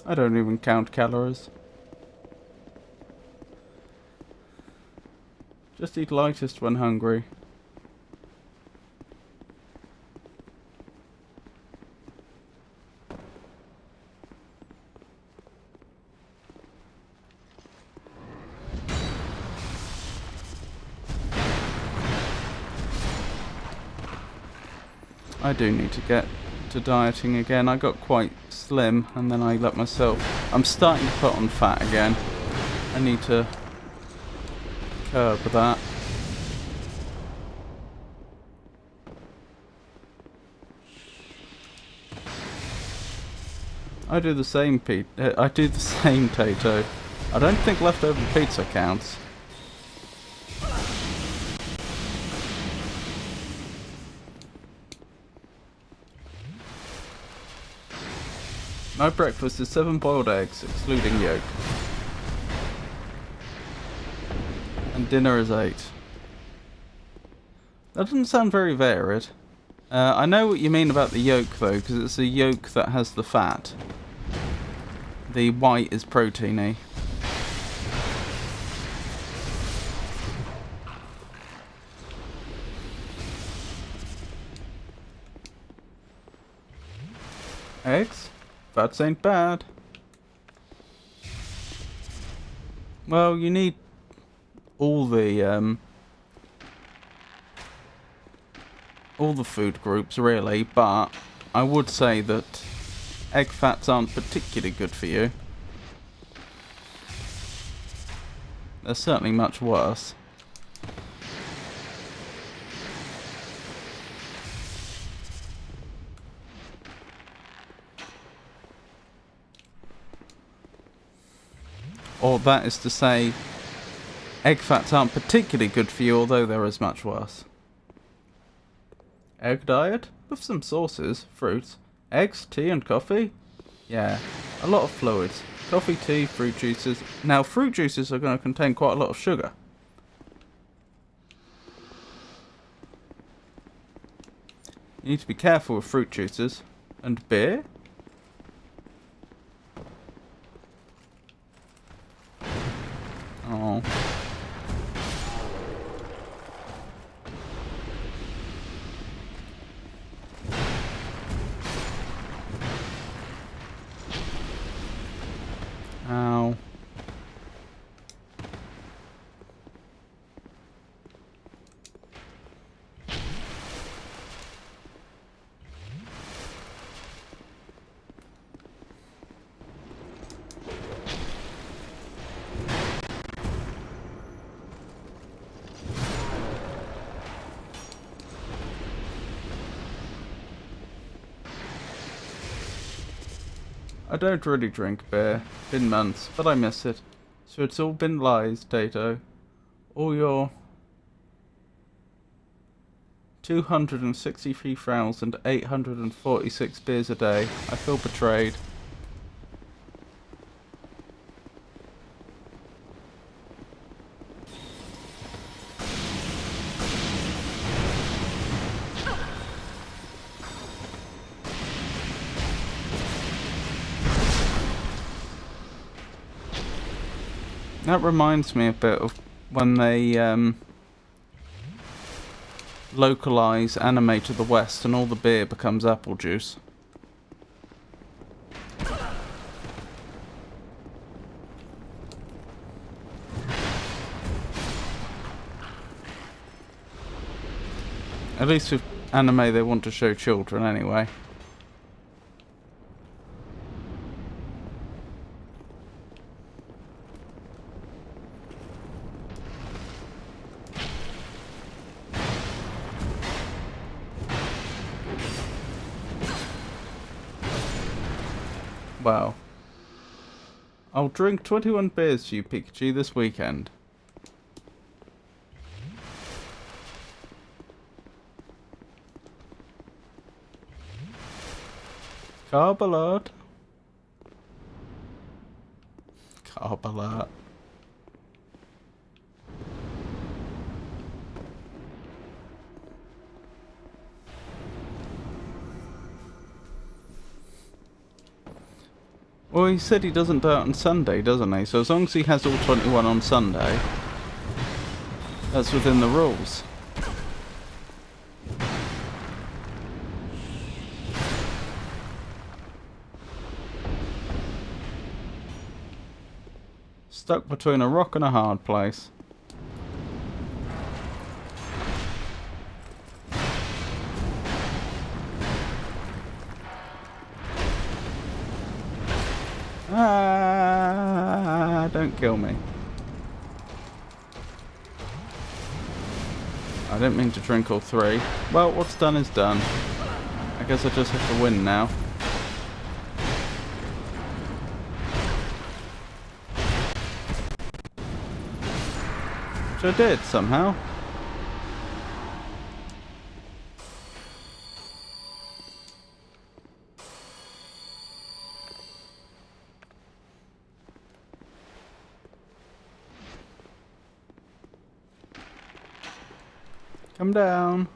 I don't even count calories. Just eat lightest when hungry. I do need to get to dieting again. I got quite slim and then I let myself... I'm starting to put on fat again. I need to curb that. I do the same, I do the same, Tato. I don't think leftover pizza counts. My breakfast is 7 boiled eggs, excluding yolk. And dinner is 8. That doesn't sound very varied. I know what you mean about the yolk though, because it's the yolk that has the fat. The white is proteiny. Eggs? Fats ain't bad. Well, you need all the food groups really, but I would say that egg fats aren't particularly good for you. They're certainly much worse. Or that is to say, egg fats aren't particularly good for you, although there is much worse. Egg diet? With some sauces, fruits, eggs, tea and coffee? Yeah, a lot of fluids. Coffee, tea, fruit juices. Now, fruit juices are going to contain quite a lot of sugar. You need to be careful with fruit juices. And beer? Oh. Ow. I don't really drink beer. Been months, but I miss it. So it's all been lies, Tato. All your 263,846 beers a day. I feel betrayed. That reminds me a bit of when they localize anime to the West and all the beer becomes apple juice. At least with anime they want to show children anyway. Wow. I'll drink 21 beers for you, Pikachu, this weekend. Carbalade. Carbalade. Well, he said he doesn't do it on Sunday, doesn't he? So as long as he has all 21 on Sunday, that's within the rules. Stuck between a rock and a hard place. Ah, don't kill me. I didn't mean to drink all three. Well, what's done is done. I guess I just have to win now. Which I did, somehow. Come down.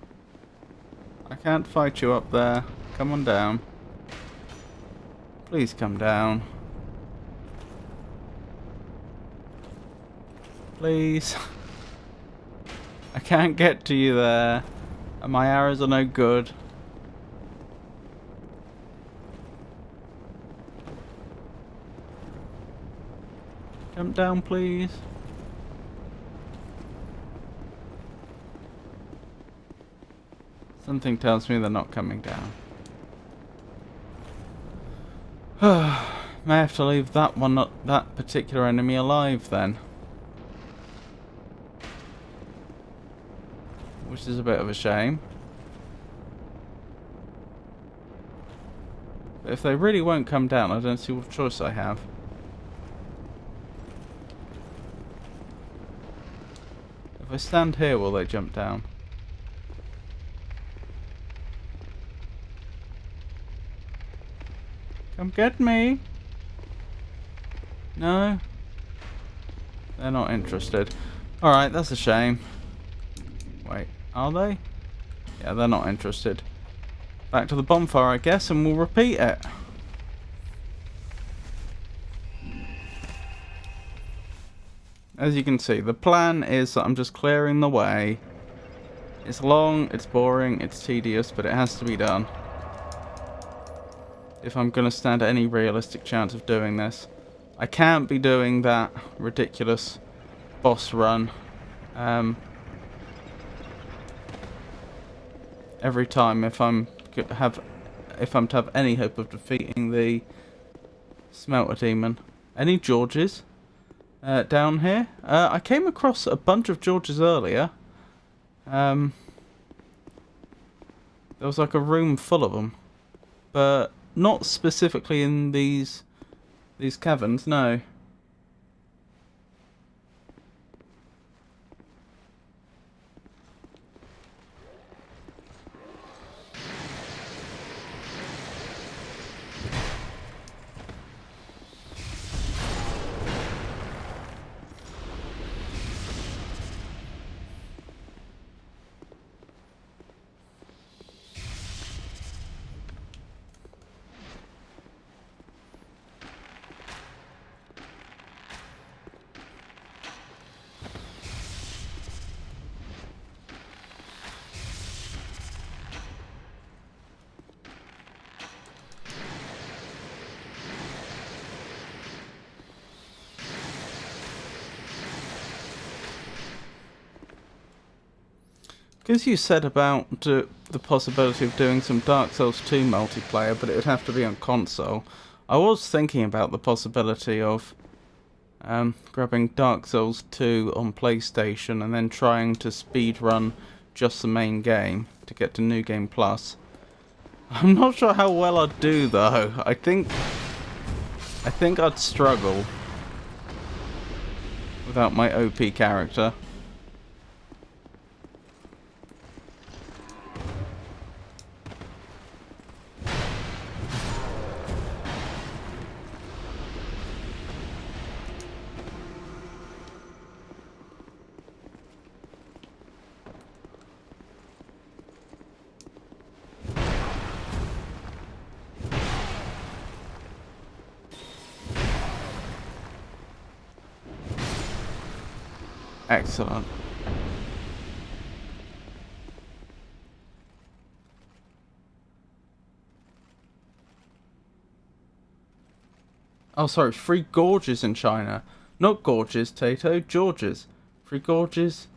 I can't fight you up there. Come on down. Please come down. Please. I can't get to you there. And my arrows are no good. Jump down, please. Something tells me they're not coming down. May have to leave that one, that particular enemy alive then. Which is a bit of a shame. But if they really won't come down, I don't see what choice I have. I stand here, will they jump down? Come get me! No? They're not interested. Alright, that's a shame. Wait, are they? Yeah, they're not interested. Back to the bonfire, I guess, and we'll repeat it. As you can see, the plan is that I'm just clearing the way. It's long, it's boring, it's tedious, but it has to be done. If I'm going to stand any realistic chance of doing this. I can't be doing that ridiculous boss run every time if I'm to have any hope of defeating the Smelter Demon. Any Georges down here? I came across a bunch of Georges earlier. There was like a room full of them, but not specifically in these caverns, no. Because you said about the possibility of doing some Dark Souls 2 multiplayer, but it would have to be on console, I was thinking about the possibility of grabbing Dark Souls 2 on PlayStation and then trying to speedrun just the main game to get to New Game Plus. I'm not sure how well I'd do though. I think I'd struggle without my OP character. Excellent. Oh, sorry, Three Gorges in China. Not Gorges, Tato, Georges. Three Gorges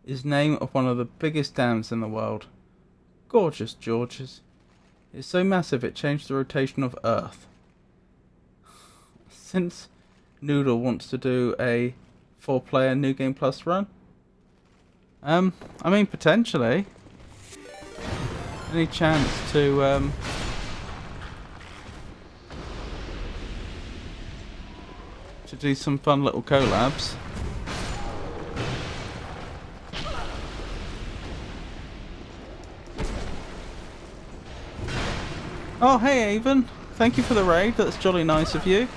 is name of one of the biggest dams in the world. Gorgeous, Georges. It's so massive it changed the rotation of Earth. Since Noodle wants to do a 4-player New Game Plus run? I mean, potentially. Any chance to, do some fun little collabs? Oh, hey, Avon. Thank you for the raid. That's jolly nice of you.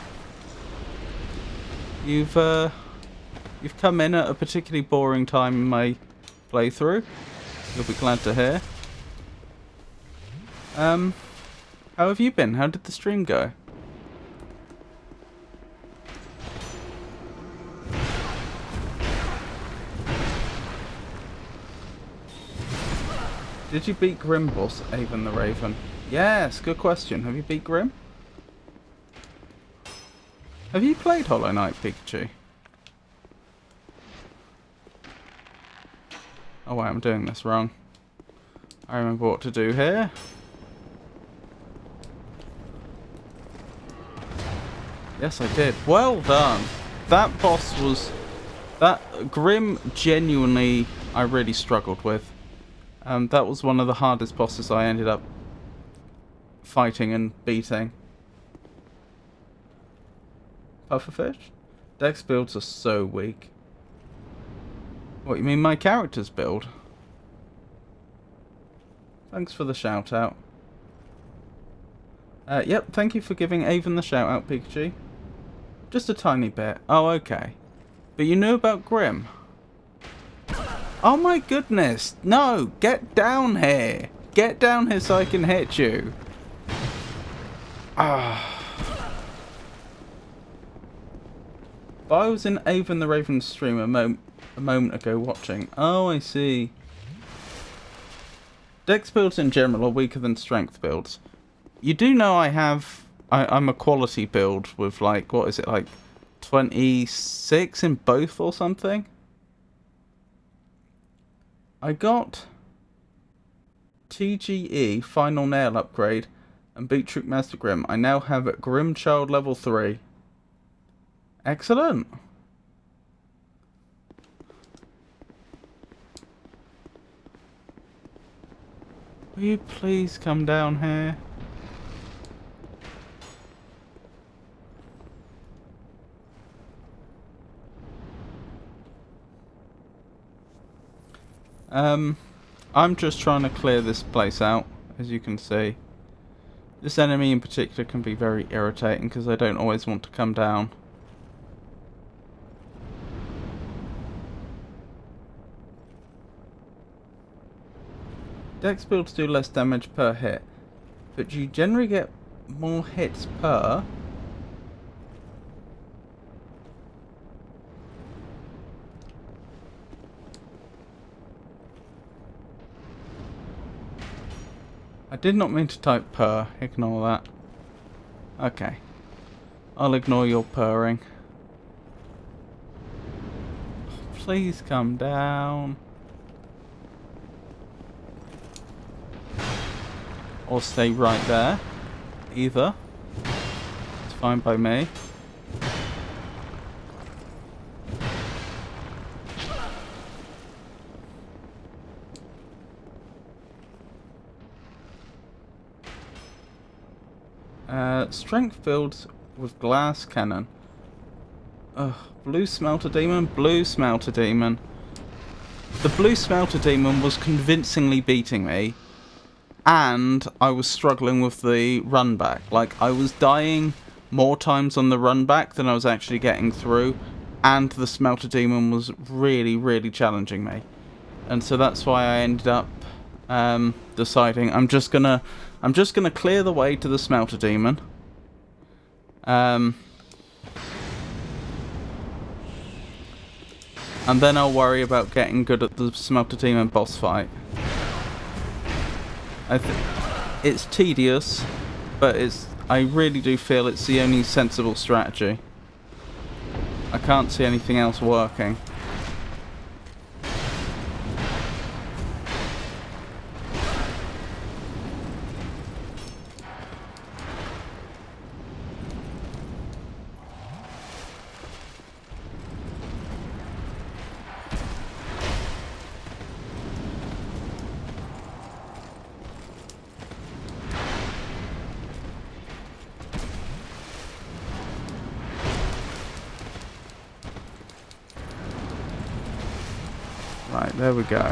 You've come in at a particularly boring time in my playthrough. You'll be glad to hear. How have you been? How did the stream go? Did you beat Grim boss, Avon the Raven? Yes, good question. Have you beat Grim? Have you played Hollow Knight, Pikachu? Oh wait, I'm doing this wrong. I remember what to do here. Yes, I did. Well done. That boss was... That Grim, genuinely, I really struggled with. That was one of the hardest bosses I ended up fighting and beating. Pufferfish? Dex builds are so weak. What, you mean my character's build? Thanks for the shout out. Yep, thank you for giving Avon the shout out, Pikachu. Just a tiny bit. Oh, okay. But you knew about Grim? Oh my goodness! No! Get down here! Get down here so I can hit you! Ah. But I was in Avon the Raven's stream a moment ago watching. Oh, I see. Dex builds in general are weaker than strength builds. You do know I'm a quality build with like, what is it, like 26 in both or something? I got TGE Final Nail upgrade and Beetroot Master Grim. I now have Grim Child level 3. Excellent. Will you please come down here? I'm just trying to clear this place out, as you can see. This enemy in particular can be very irritating because I don't always want to come down. Dex builds do less damage per hit, but you generally get more hits per. I did not mean to type purr, ignore that. Okay. I'll ignore your purring. Please come down. Or stay right there. Either. It's fine by me. Strength builds with glass cannon. Ugh, blue smelter demon, blue smelter demon. The blue smelter demon was convincingly beating me, and I was struggling with the run back. Like, I was dying more times on the run back than I was actually getting through, and the smelter demon was really, really challenging me. And so that's why I ended up deciding I'm just gonna clear the way to the smelter demon. And then I'll worry about getting good at the smelter demon boss fight. It's tedious, but I really do feel it's the only sensible strategy. I can't see anything else working. Right, there we go.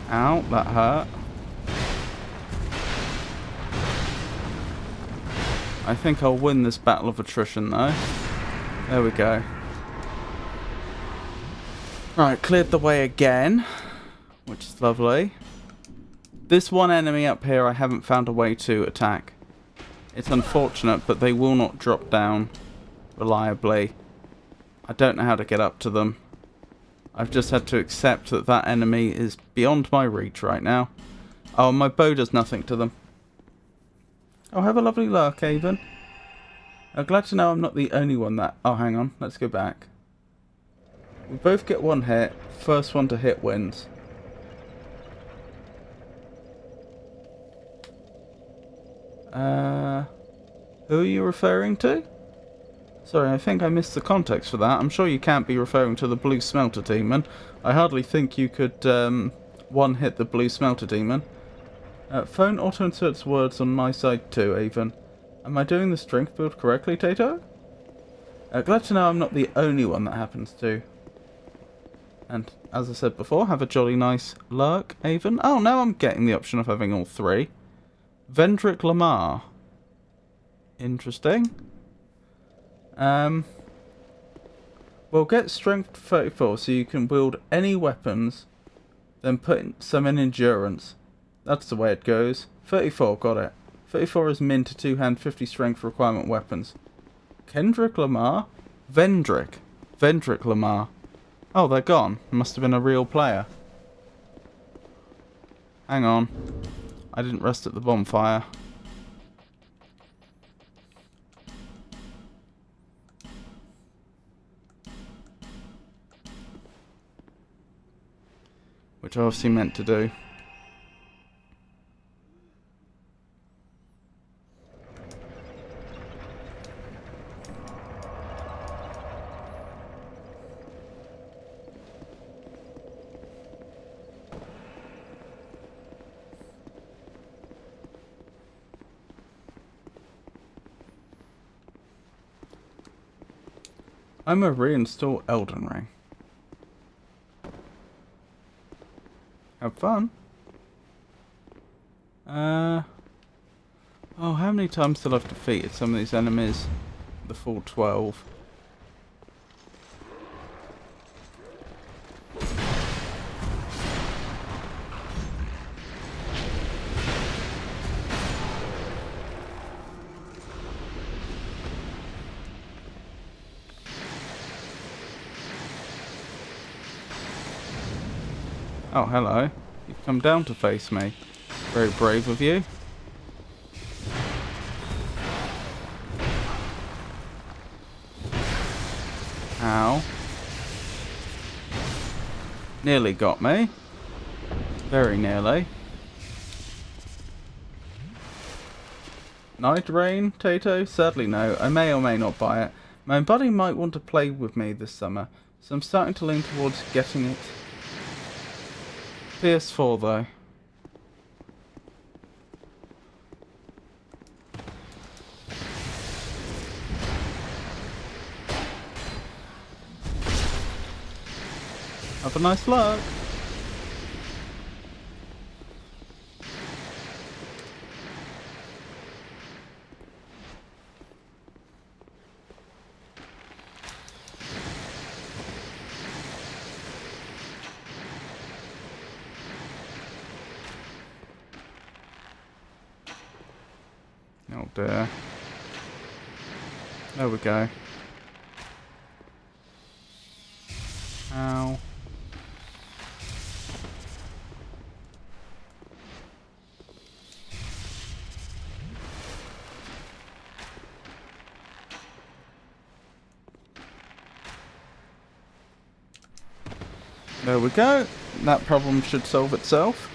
Ow, that hurt. I think I'll win this battle of attrition though. There we go. Right, cleared the way again, which is lovely. This one enemy up here I haven't found a way to attack. It's unfortunate, but they will not drop down reliably. I don't know how to get up to them. I've just had to accept that that enemy is beyond my reach right now. Oh, my bow does nothing to them. Oh, have a lovely lurk, Avon. I'm glad to know I'm not the only one that... Oh, hang on. Let's go back. We both get one hit. First one to hit wins. Who are you referring to? Sorry, I think I missed the context for that. I'm sure you can't be referring to the blue smelter demon. I hardly think you could one-hit the blue smelter demon. Phone auto-inserts words on my side too, Avon. Am I doing the strength build correctly, Tato? Glad to know I'm not the only one that happens to. And as I said before, have a jolly nice lurk, Avon. Oh, now I'm getting the option of having all three. Vendrick Lamar. Interesting. We'll get strength 34 so you can wield any weapons, then put some in endurance. That's the way it goes. 34, got it. 34 is min to 2-hand 50 strength requirement weapons. Kendrick Lamar? Vendrick. Vendrick Lamar. Oh, they're gone. Must have been a real player. Hang on. I didn't rest at the bonfire. Which I obviously meant to do. I'm a reinstall Elden Ring. Have fun. Oh, how many times till I've defeated some of these enemies? The full 12. Oh, hello. You've come down to face me. Very brave of you. Ow. Nearly got me. Very nearly. Night Rain, Tato? Sadly no. I may or may not buy it. My buddy might want to play with me this summer, so I'm starting to lean towards getting it. PS4 though. Have a nice luck. Oh dear. There we go. Ow. There we go. That problem should solve itself.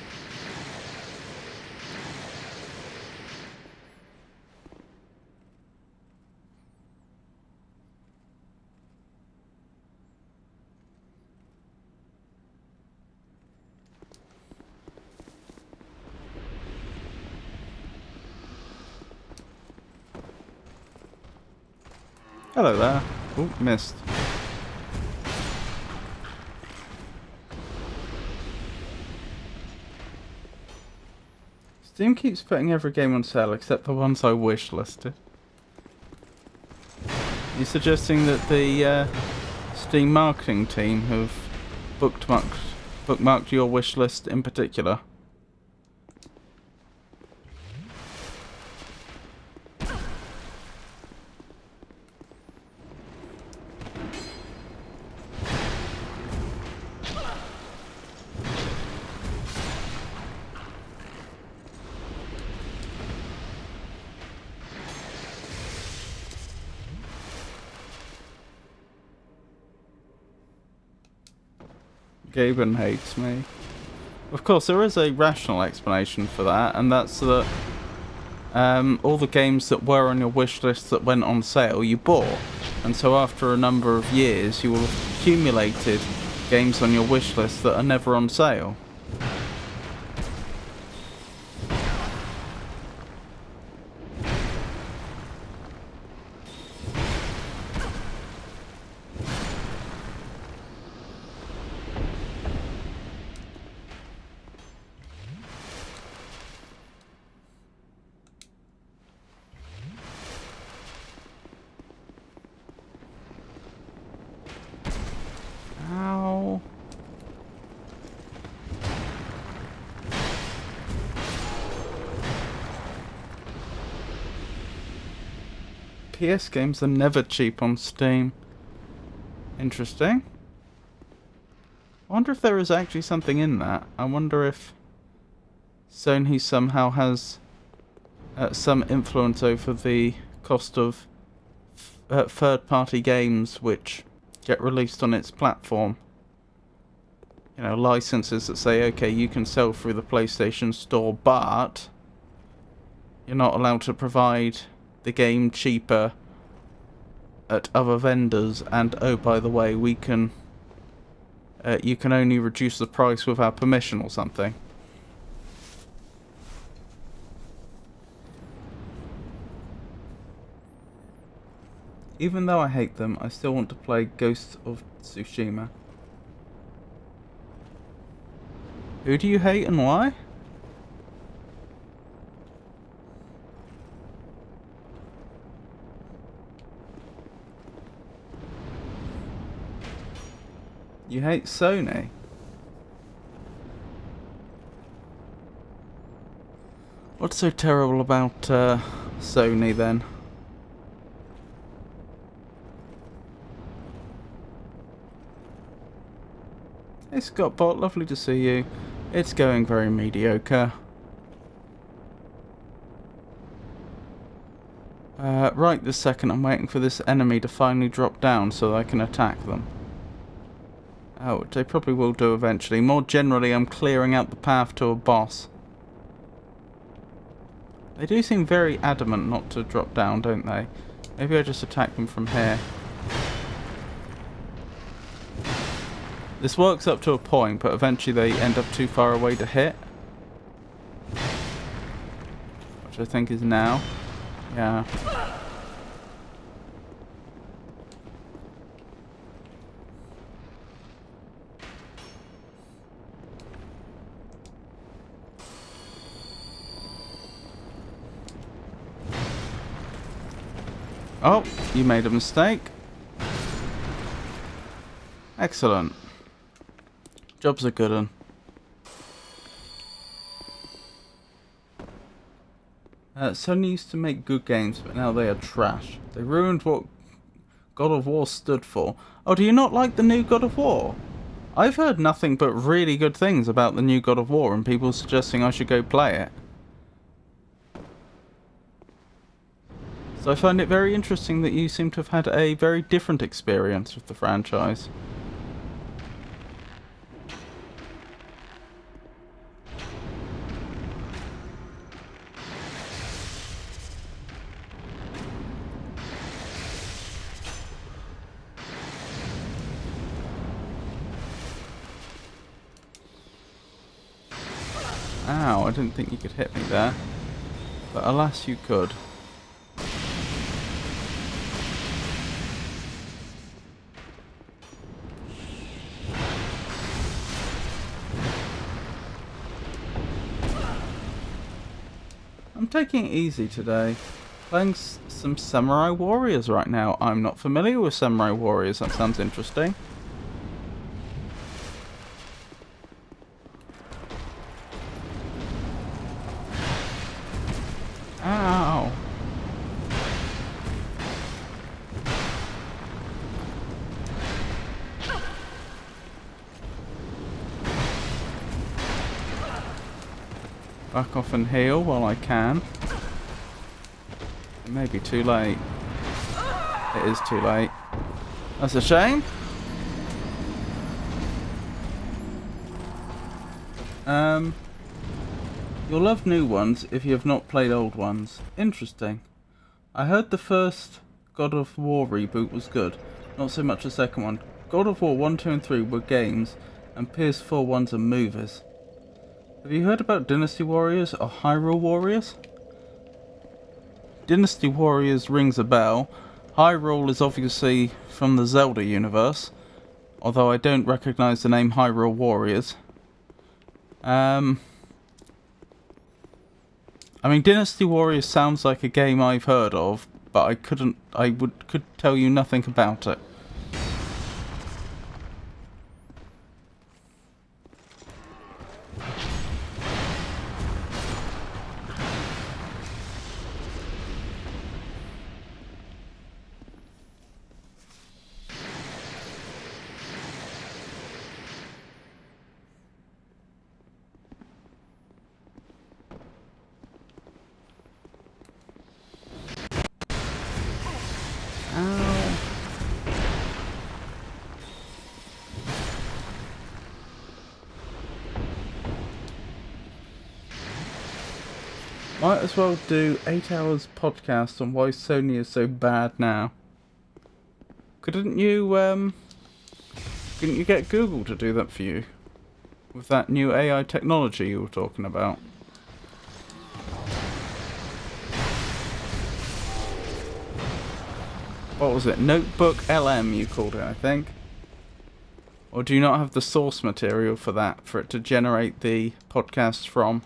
Hello there. Oh, missed. Steam keeps putting every game on sale except the ones I wish listed. You're suggesting that the Steam marketing team have bookmarked your wish list in particular? Gaben hates me. Of course, there is a rational explanation for that, and that's that all the games that were on your wish list that went on sale, you bought. And so after a number of years, you will have accumulated games on your wish list that are never on sale. PS games are never cheap on Steam. Interesting. I wonder if there is actually something in that. I wonder if Sony somehow has some influence over the cost of third-party games which get released on its platform. You know, licenses that say, okay, you can sell through the PlayStation Store, but you're not allowed to provide the game cheaper at other vendors, and oh, by the way, we can you can only reduce the price with our permission or something. Even though I hate them, I still want to play Ghost of Tsushima. Who do you hate and why? You hate Sony? What's so terrible about Sony then? Hey Scottbot, lovely to see you. It's going very mediocre. Right this second I'm waiting for this enemy to finally drop down so that I can attack them. Which I probably will do eventually. More generally, I'm clearing out the path to a boss. They do seem very adamant not to drop down, don't they? Maybe I just attack them from here. This works up to a point, but eventually they end up too far away to hit. Which I think is now. Yeah. Oh, you made a mistake. Excellent. Job's a good one. Sony used to make good games, but now they are trash. They ruined what God of War stood for. Oh, do you not like the new God of War? I've heard nothing but really good things about the new God of War, and people suggesting I should go play it. So I find it very interesting that you seem to have had a very different experience with the franchise. Ow, I didn't think you could hit me there. But alas, you could. I'm taking it easy today. Playing some Samurai Warriors right now. I'm not familiar with Samurai Warriors. That sounds interesting. Ow. Back off and heal while I can. It may be too late. It is too late. That's a shame. You'll love new ones if you have not played old ones. Interesting. I heard the first God of War reboot was good. Not so much the second one. God of War 1, 2 and 3 were games, and PS4 ones are movies. Have you heard about Dynasty Warriors or Hyrule Warriors? Dynasty Warriors rings a bell. Hyrule is obviously from the Zelda universe, although I don't recognise the name Hyrule Warriors. I mean, Dynasty Warriors sounds like a game I've heard of, but I could tell you nothing about it. Might as well do 8 hours podcast on why Sony is so bad now. Couldn't you get Google to do that for you? With that new AI technology you were talking about. What was it? Notebook LM you called it, I think. Or do you not have the source material for that, for it to generate the podcast from?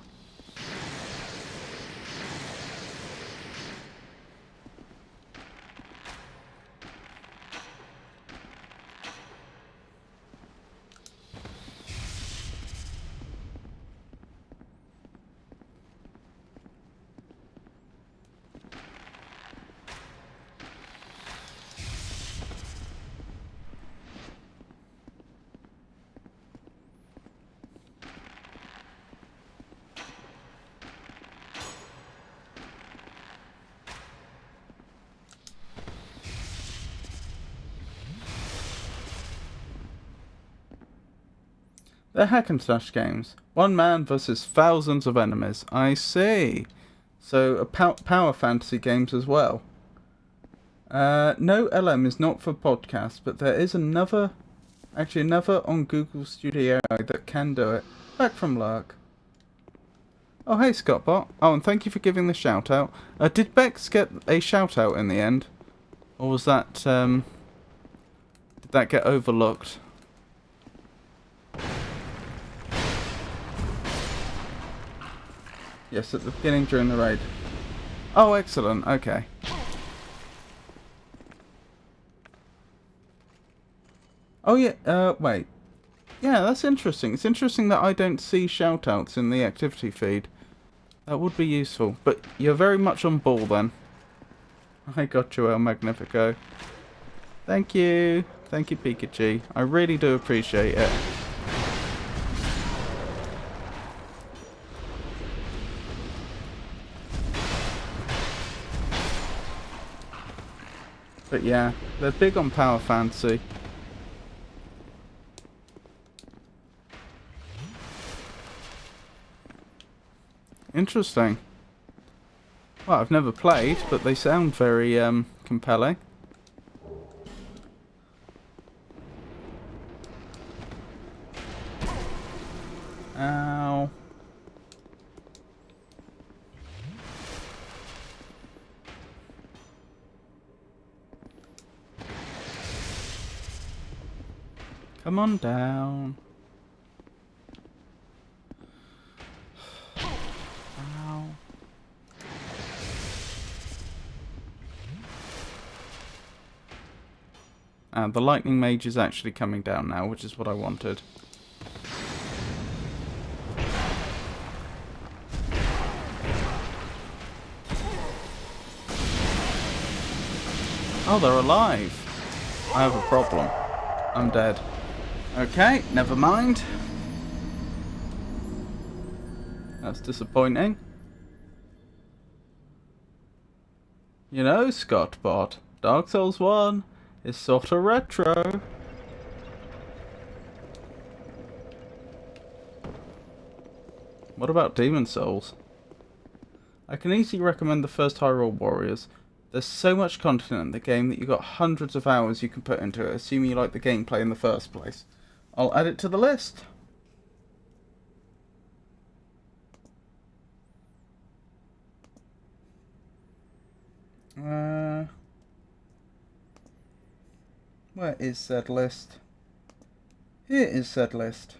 They're hack and slash games. One man versus thousands of enemies. I see. So, power fantasy games as well. No, LM is not for podcasts, but there is another on Google Studio that can do it. Back from Lurk. Oh, hey, Scottbot. Oh, and thank you for giving the shout out. Did Bex get a shout out in the end? Or was that, did that get overlooked? Yes, at the beginning during the raid. Oh, excellent. Okay. Oh, yeah. Wait. Yeah, that's interesting. It's interesting that I don't see shoutouts in the activity feed. That would be useful. But you're very much on ball then. I got you, El Magnifico. Thank you. Thank you, Pikachu. I really do appreciate it. But yeah, they're big on power fantasy. Interesting. Well, I've never played, but they sound very compelling. Ow. Come on down. Ow. The lightning mage is actually coming down now, which is what I wanted. Oh, they're alive. I have a problem. I'm dead. Okay, never mind. That's disappointing. You know, Scottbot, Dark Souls 1 is sorta retro. What about Demon Souls? I can easily recommend the first Hyrule Warriors. There's so much content in the game that you've got hundreds of hours you can put into it, assuming you like the gameplay in the first place. I'll add it to the list. Where is said list? Here is said list.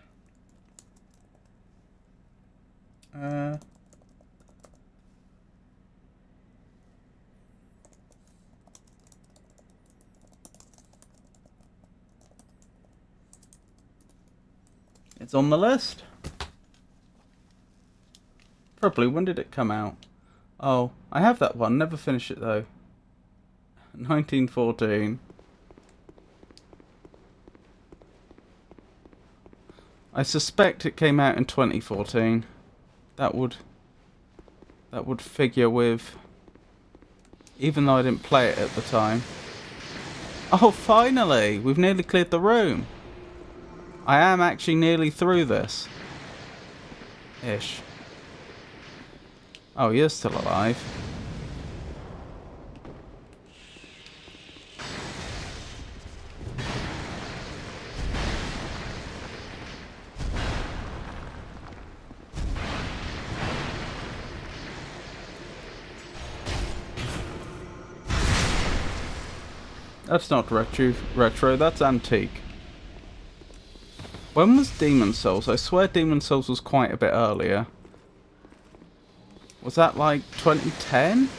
It's on the list. Probably, when did it come out? Oh, I have that one, never finished it though. 1914. I suspect it came out in 2014. That would figure with, even though I didn't play it at the time. Oh, finally! We've nearly cleared the room. I am actually nearly through this. Ish. Oh, you're still alive. That's not retro, that's antique. When was Demon Souls? I swear Demon Souls was quite a bit earlier. Was that like 2010?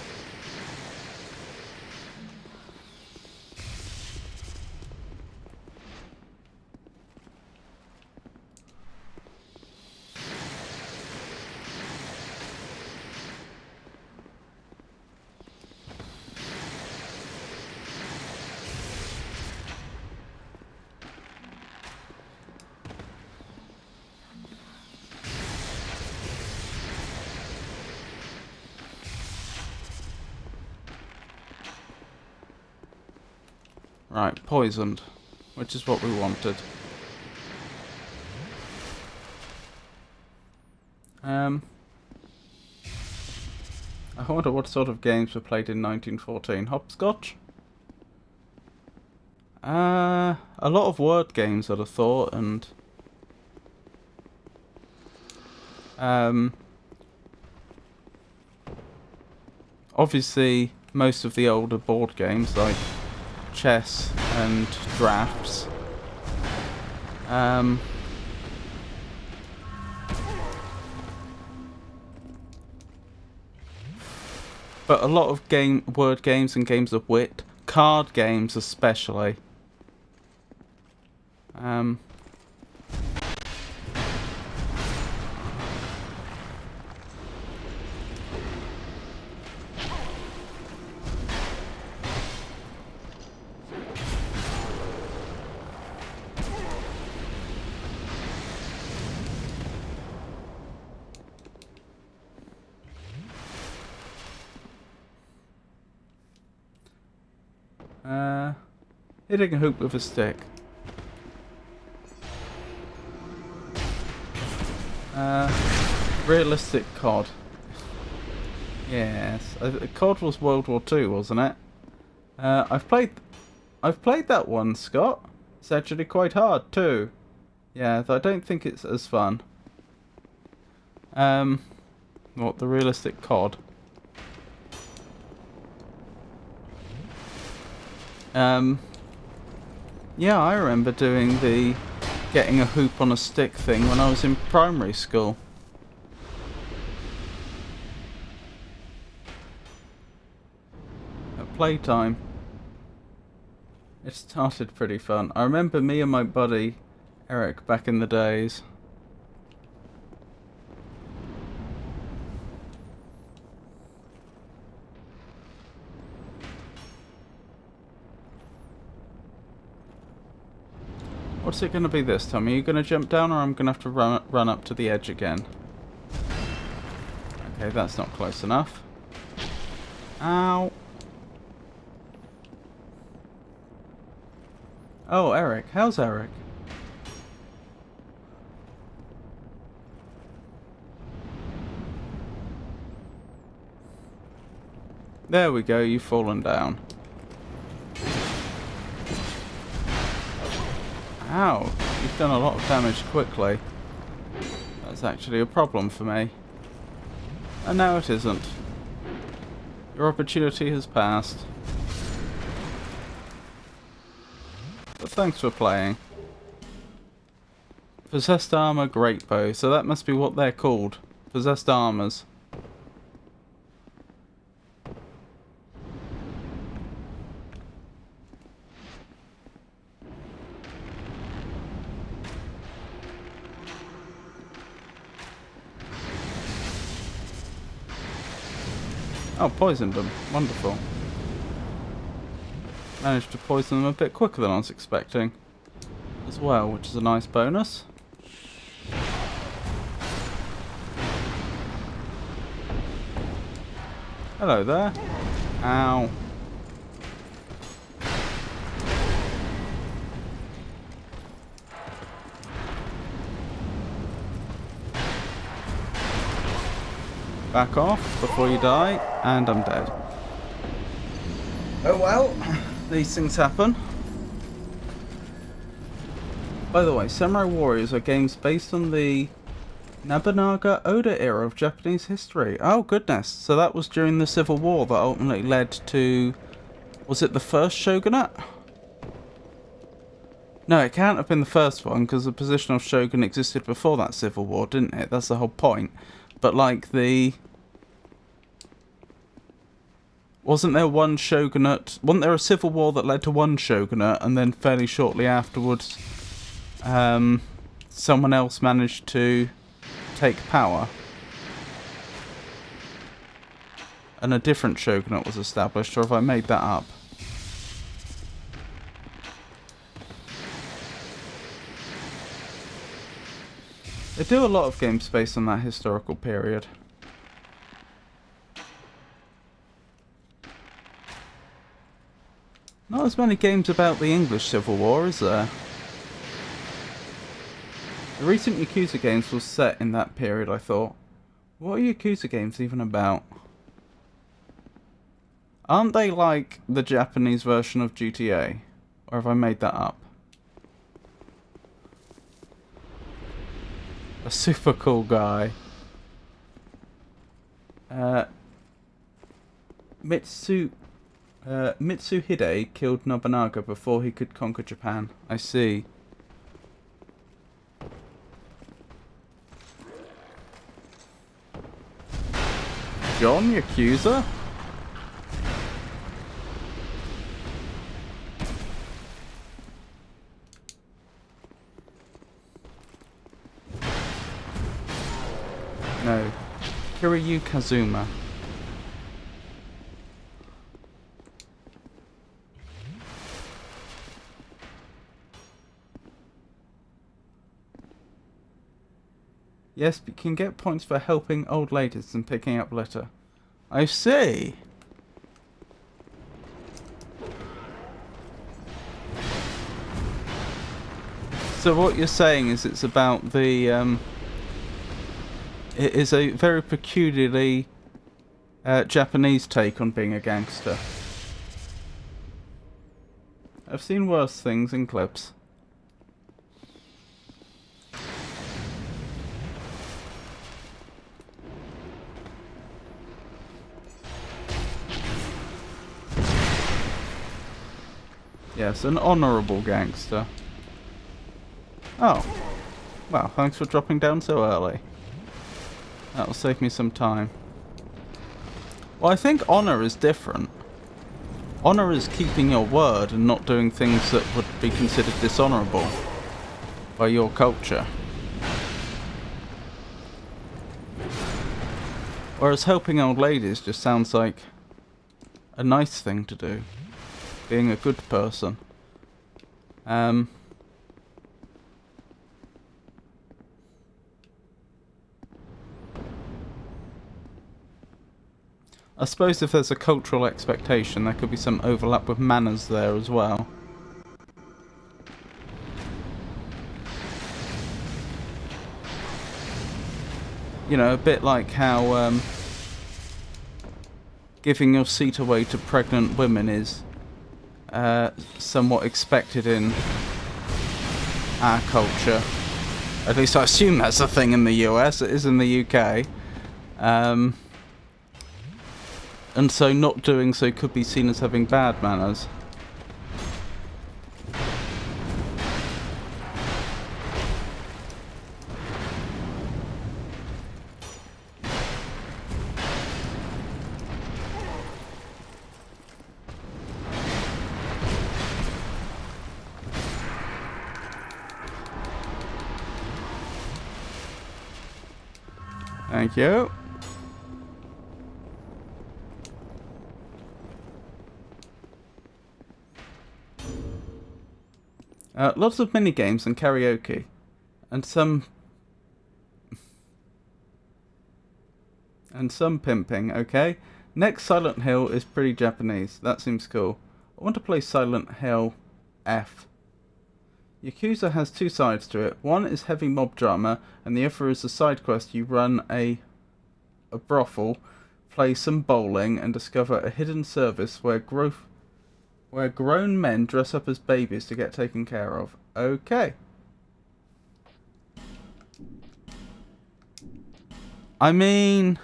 Right, poisoned, which is what we wanted. I wonder what sort of games were played in 1914. Hopscotch? A lot of word games, I'd have thought, and obviously most of the older board games like chess and drafts. But a lot of word games and games of wit, card games especially. Hitting a hoop with a stick. Realistic COD. Yes, COD was World War II, wasn't it? I've played that one, Scott. It's actually quite hard too. Yeah, I don't think it's as fun. What, the realistic COD? Yeah, I remember doing the getting a hoop on a stick thing when I was in primary school. At playtime. It started pretty fun. I remember me and my buddy Eric back in the days. What's it going to be this time? Are you going to jump down, or I'm going to have to run up to the edge again? Okay, that's not close enough. Ow. Oh, Eric. How's Eric? There we go, you've fallen down. Ow, you've done a lot of damage quickly. That's actually a problem for me. And now it isn't. Your opportunity has passed. But thanks for playing. Possessed Armor Great Bow, so that must be what they're called. Possessed Armors. Oh, poisoned them. Wonderful. Managed to poison them a bit quicker than I was expecting as well, which is a nice bonus. Hello there. Ow. Back off before you die, and I'm dead. Oh well, these things happen. By the way, Samurai Warriors are games based on the Nobunaga Oda era of Japanese history. Oh goodness, so that was during the Civil War that ultimately led to... Was it the first shogunate? No, it can't have been the first one, because the position of shogun existed before that Civil War, didn't it? That's the whole point. But like the... Wasn't there one shogunate... Wasn't there a civil war that led to one shogunate, and then fairly shortly afterwards, someone else managed to take power? And a different shogunate was established, or have I made that up? They do a lot of games based on that historical period. Not as many games about the English Civil War, is there? The recent Yakuza games was set in that period, I thought. What are Yakuza games even about? Aren't they like the Japanese version of GTA? Or have I made that up? A super cool guy. Mitsuhide killed Nobunaga before he could conquer Japan. I see. John Yakuza? No. Kiryu Kazuma. Yes, but you can get points for helping old ladies and picking up litter. I see. So what you're saying is it's about the, it is a very peculiarly Japanese take on being a gangster. I've seen worse things in clips. Yes, an honourable gangster. Oh. Well, thanks for dropping down so early. That'll save me some time. Well, I think honour is different. Honour is keeping your word and not doing things that would be considered dishonourable by your culture. Whereas helping old ladies just sounds like a nice thing to do. Being a good person. I suppose if there's a cultural expectation, there could be some overlap with manners there as well. You know, a bit like how giving your seat away to pregnant women is somewhat expected in our culture. At least I assume that's a thing in the US. It is in the UK. And so not doing so could be seen as having bad manners. Thank you. Lots of minigames and karaoke. And some pimping, okay? Next, Silent Hill is pretty Japanese. That seems cool. I want to play Silent Hill F. Yakuza has two sides to it. One is heavy mob drama, and the other is a side quest you run a a brothel, play some bowling, and discover a hidden service where grown men dress up as babies to get taken care of. Okay. I mean,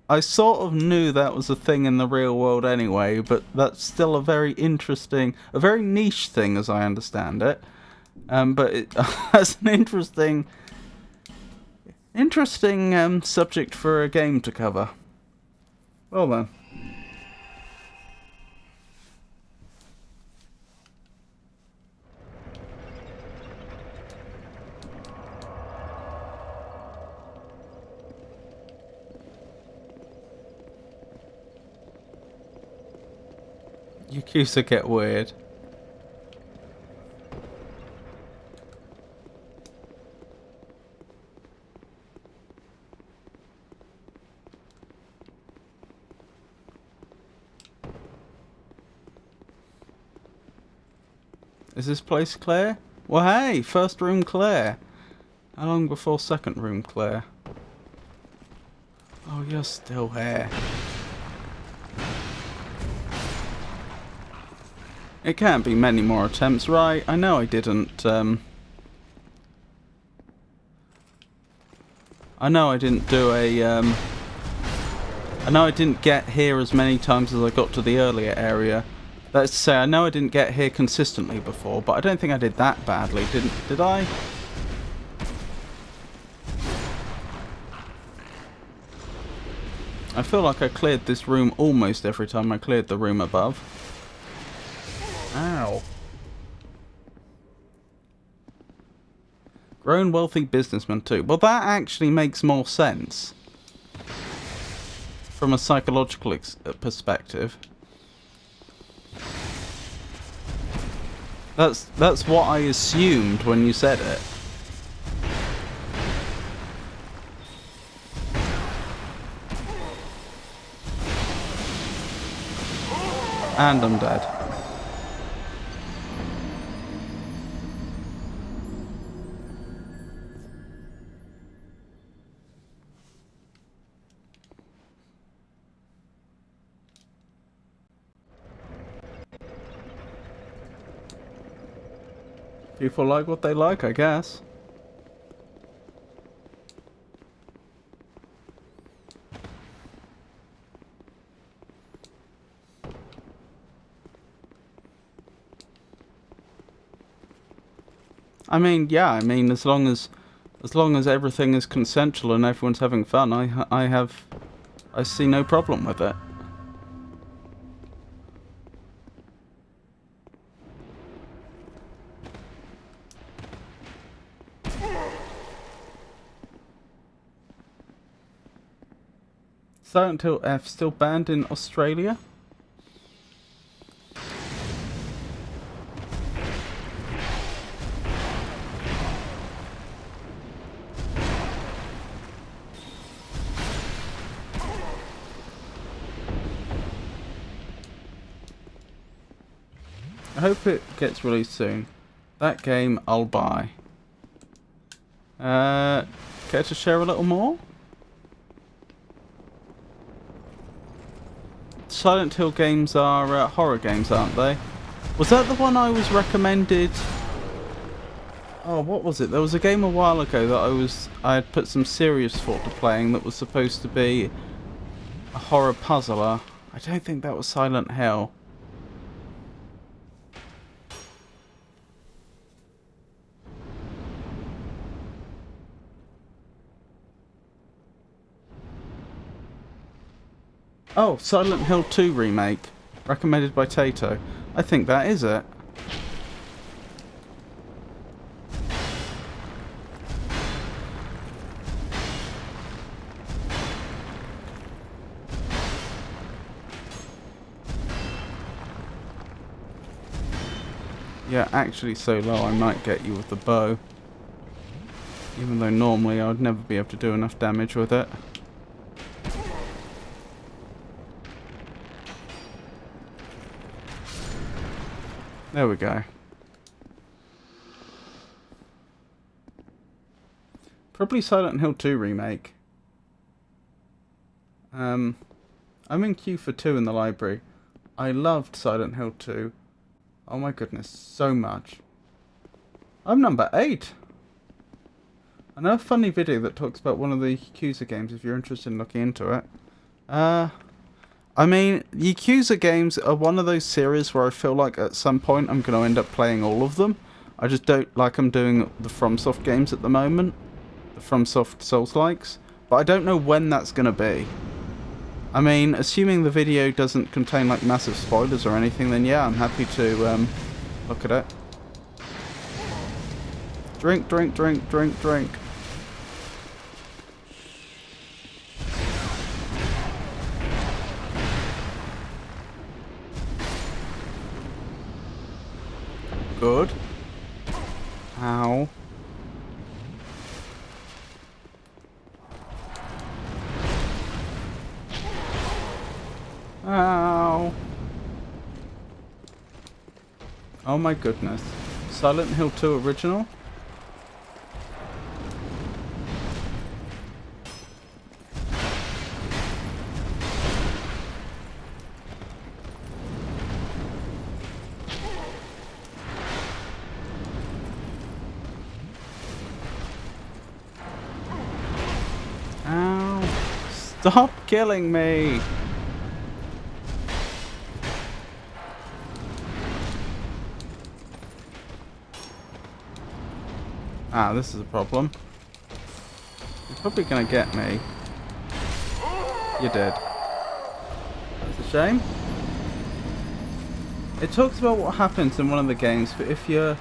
I sort of knew that was a thing in the real world anyway, but that's still a very interesting, a very niche thing as I understand it. But it has an interesting subject for a game to cover. Well then. Yakuza get weird. Is this place clear? Well, hey, first room clear. How long before second room clear? Oh, you're still here. It can't be many more attempts, right? I know I didn't, I know I didn't do a, I know I didn't get here as many times as I got to the earlier area. That's to say, I know I didn't get here consistently before, but I don't think I did that badly, did I? I feel like I cleared this room almost every time I cleared the room above. Ow. Grown wealthy businessman too. Well, that actually makes more sense. From a psychological perspective. That's what I assumed when you said it. And I'm dead. People like what they like, I guess. I mean, yeah, I mean, as long as everything is consensual and everyone's having fun, I see no problem with it. Silent Hill F still banned in Australia? I hope it gets released soon. That game I'll buy. Care to share a little more? Silent Hill games are horror games, aren't they? Was that the one I was recommended? Oh, what was it? There was a game a while ago that I had put some serious thought to playing that was supposed to be a horror puzzler. I don't think that was Silent Hill. Oh, Silent Hill 2 remake. Recommended by Tato. I think that is it. Yeah, actually so low I might get you with the bow. Even though normally I would never be able to do enough damage with it. There we go. Probably Silent Hill 2 remake. I'm in queue for 2 in the library. I loved Silent Hill 2. Oh my goodness, so much. I'm number 8. I know a funny video that talks about one of the Yakuza games if you're interested in looking into it. I mean, Yakuza games are one of those series where I feel like at some point I'm going to end up playing all of them. I just don't like I'm doing the FromSoft games at the moment. The FromSoft Souls-likes. But I don't know when that's going to be. I mean, assuming the video doesn't contain like massive spoilers or anything, then yeah, I'm happy to look at it. Drink, drink, drink, drink, drink. Good. Ow. Ow. Oh my goodness. Silent Hill 2 original? Ow. Stop killing me! Ah, this is a problem. You're probably gonna get me. You're dead. That's a shame. It talks about what happens in one of the games, but if you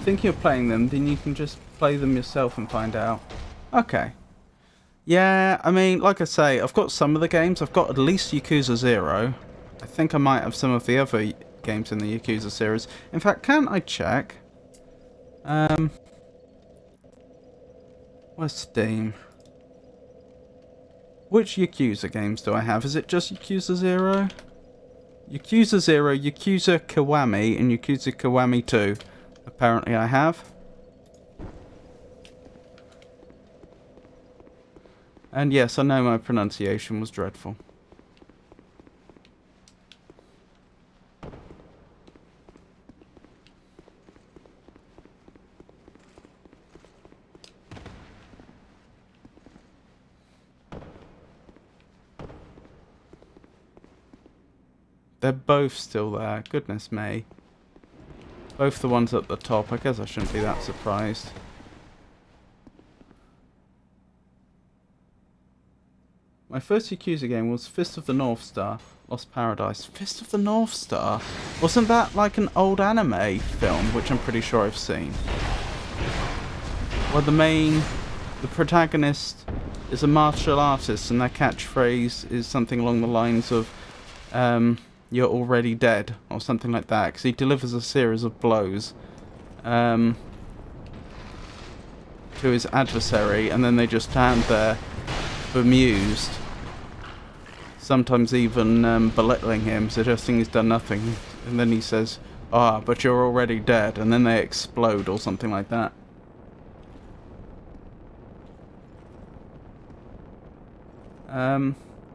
think you're playing them, then you can just play them yourself and find out. Okay. Yeah, I mean, like I say, I've got some of the games. I've got at least Yakuza 0. I think I might have some of the other games in the Yakuza series. In fact, can I check? Where's Steam? Which Yakuza games do I have? Is it just Yakuza 0? Yakuza 0, Yakuza Kiwami, and Yakuza Kiwami 2. Apparently I have. And yes, I know my pronunciation was dreadful. They're both still there. Goodness me. Both the ones at the top. I guess I shouldn't be that surprised. My first Yakuza game was Fist of the North Star, Lost Paradise. Fist of the North Star? Wasn't that like an old anime film, which I'm pretty sure I've seen? Where the protagonist is a martial artist and their catchphrase is something along the lines of, you're already dead, or something like that, because he delivers a series of blows to his adversary, and then they just stand there bemused, sometimes even belittling him, suggesting he's done nothing, and then he says, "Ah, but you're already dead," and then they explode, or something like that.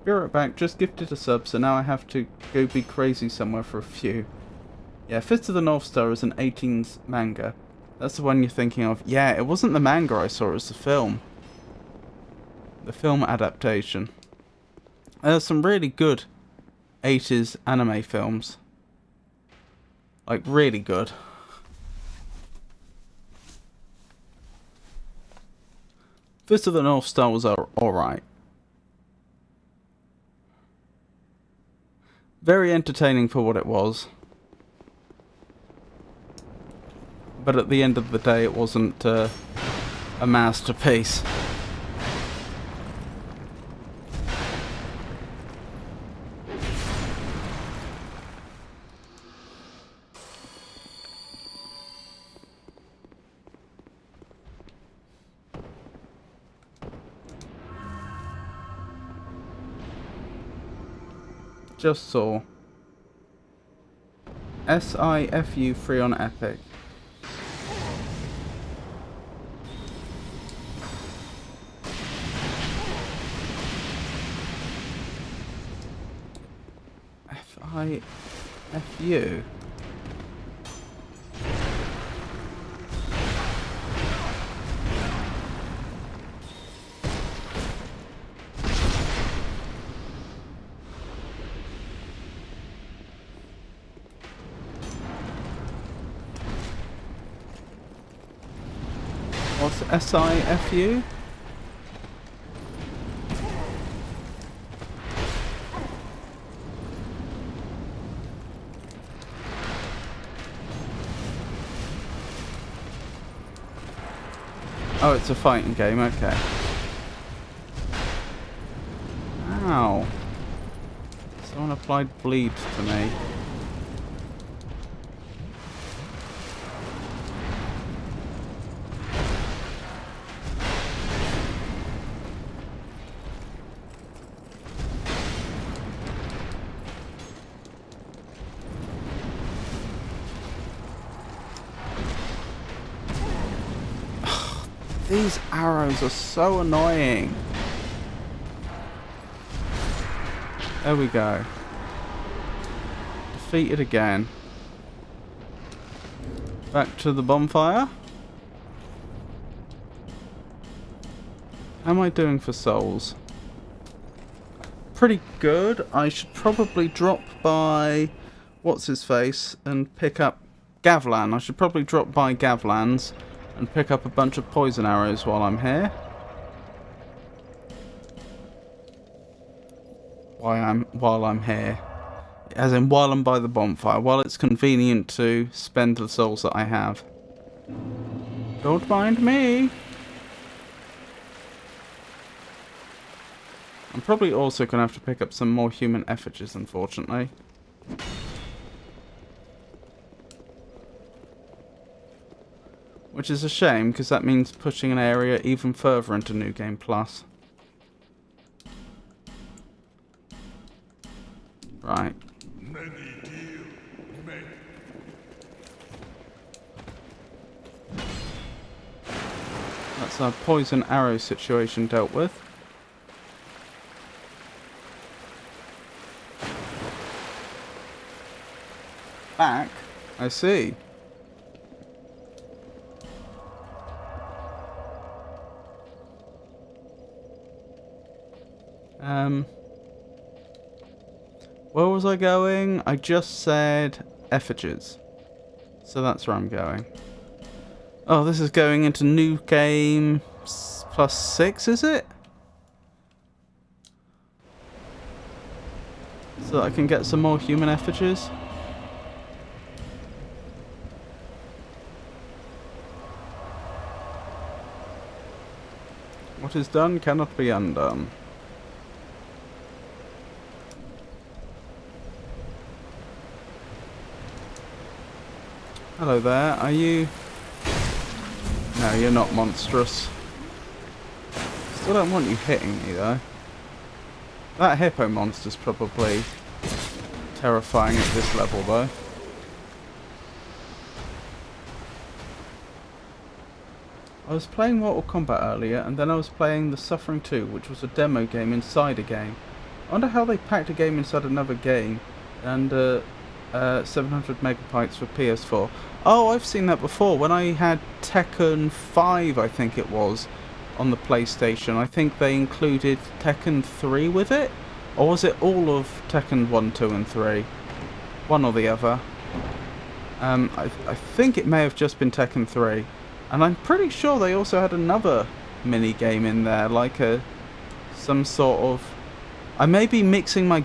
Be right back, just gifted a sub, so now I have to go be crazy somewhere for a few. Yeah, Fist of the North Star is an 18s manga. That's the one you're thinking of. Yeah, it wasn't the manga I saw, it was the film. The film adaptation. There's some really good 80s anime films. Like, really good. Fist of the North Star was alright. Very entertaining for what it was. But at the end of the day, it wasn't a masterpiece. Just saw. SIFU free on Epic. S-I-F-U. What's S-I-F-U? Oh, it's a fighting game, okay. Ow. Someone applied bleed to me. These arrows are so annoying. There we go. Defeated again. Back to the bonfire. How am I doing for souls? Pretty good. I should probably drop by what's his face and pick up Gavlan. I should probably drop by Gavlan's and pick up a bunch of poison arrows while I'm here. While I'm here. As in while I'm by the bonfire, while it's convenient to spend the souls that I have. Don't mind me. I'm probably also going to have to pick up some more human effigies, unfortunately. Which is a shame, because that means pushing an area even further into New Game Plus. Right. That's our poison arrow situation dealt with. Back? I see. Where was I going? I just said effigies. So that's where I'm going. Oh, this is going into New Game Plus 6, is it? So that I can get some more human effigies. What is done cannot be undone. Hello there, are you... No, you're not monstrous. Still don't want you hitting me though. That hippo monster's probably terrifying at this level though. I was playing Mortal Kombat earlier, and then I was playing The Suffering 2, which was a demo game inside a game. I wonder how they packed a game inside another game, and 700 megabytes for PS4. Oh, I've seen that before. When I had Tekken 5, I think it was, on the PlayStation, I think they included Tekken 3 with it? Or was it all of Tekken 1, 2 and 3? One or the other. I think it may have just been Tekken 3. And I'm pretty sure they also had another mini game in there, like some sort of... I may be mixing my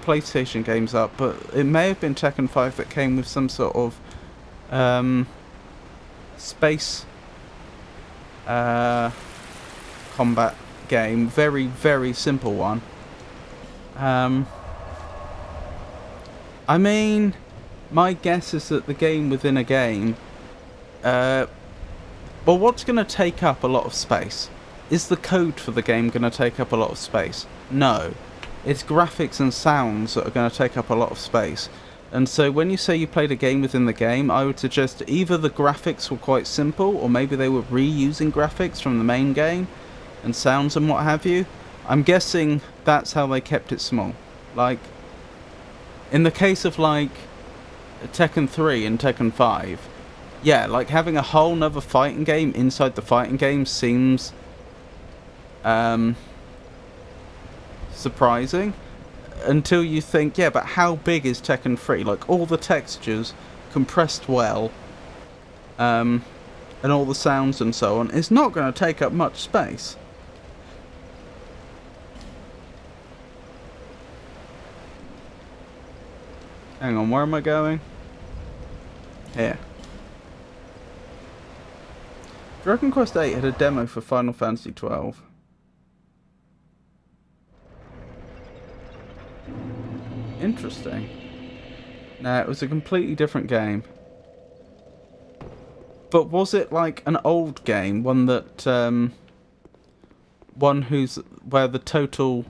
PlayStation games up, but it may have been Tekken 5 that came with some sort of space combat game. Very, very simple one. I mean, my guess is that the game within a game... well, what's going to take up a lot of space? Is the code for the game going to take up a lot of space? No. It's graphics and sounds that are going to take up a lot of space. And so when you say you played a game within the game, I would suggest either the graphics were quite simple, or maybe they were reusing graphics from the main game, and sounds and what have you. I'm guessing that's how they kept it small. Like, In the case of like Tekken 3 and Tekken 5, yeah, like having a whole nother fighting game inside the fighting game seems surprising, until you think, yeah, but how big is Tekken 3? Like, all the textures compressed well, and all the sounds and so on, is not going to take up much space. Hang on, where am I going? Here. Dragon Quest VIII had a demo for Final Fantasy XII. Interesting. No, it was a completely different game. But was it like an old game? One that, one where the total,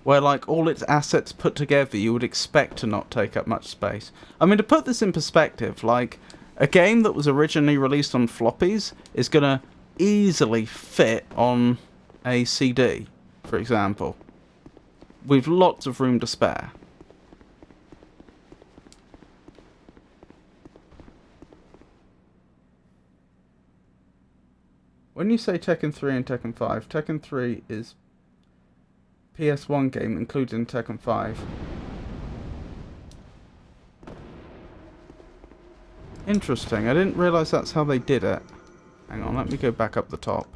where like all its assets put together you would expect to not take up much space. I mean, to put this in perspective, like a game that was originally released on floppies is gonna easily fit on a CD, for example, with lots of room to spare. When you say Tekken 3 and Tekken 5, Tekken 3 is PS1 game included in Tekken 5. Interesting, I didn't realise that's how they did it. Hang on, let me go back up the top.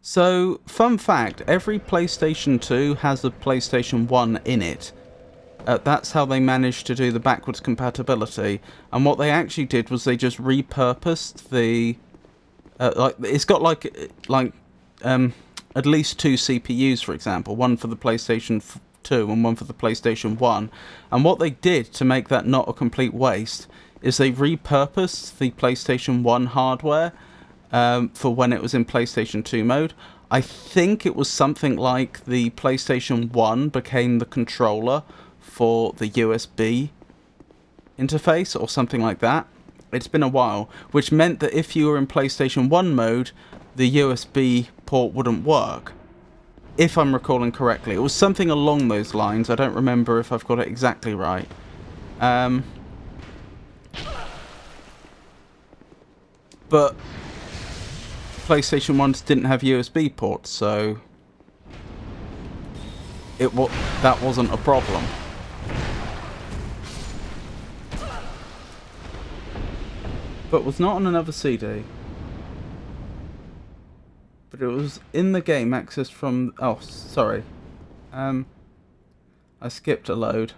So, fun fact, every PlayStation 2 has a PlayStation 1 in it. That's how they managed to do the backwards compatibility. And what they actually did was they just repurposed the... like it's got like at least 2 CPUs, for example. One for the PlayStation 2 and one for the PlayStation 1. And what they did to make that not a complete waste is they repurposed the PlayStation 1 hardware for when it was in PlayStation 2 mode. I think it was something like the PlayStation 1 became the controller for the USB interface or something like that. It's been a while, which meant that if you were in PlayStation 1 mode, the USB port wouldn't work. If I'm recalling correctly. It was something along those lines. I don't remember if I've got it exactly right. But PlayStation 1s didn't have USB ports, so that wasn't a problem. But was not on another CD. But it was in the game, accessed from... Oh, sorry. I skipped a load.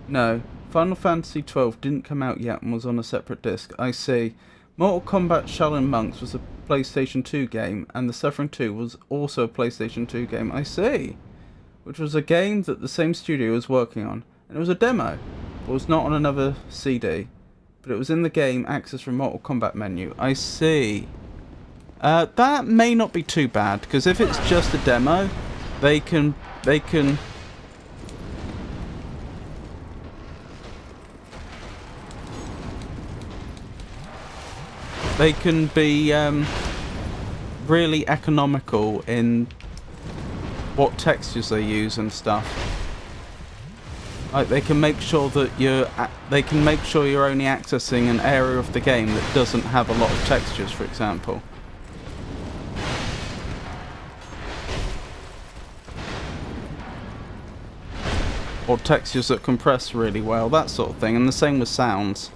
No, Final Fantasy XII didn't come out yet and was on a separate disc. I see. Mortal Kombat Shaolin Monks was a PlayStation 2 game, and The Suffering 2 was also a PlayStation 2 game. I see. Which was a game that the same studio was working on. And it was a demo. It was not on another CD. But it was in the game, access from Mortal Kombat menu. I see. That may not be too bad, because if it's just a demo, they can be really economical in what textures they use and stuff. Like they can make sure that you're only accessing an area of the game that doesn't have a lot of textures, for example. Or textures that compress really well, that sort of thing, and the same with sounds.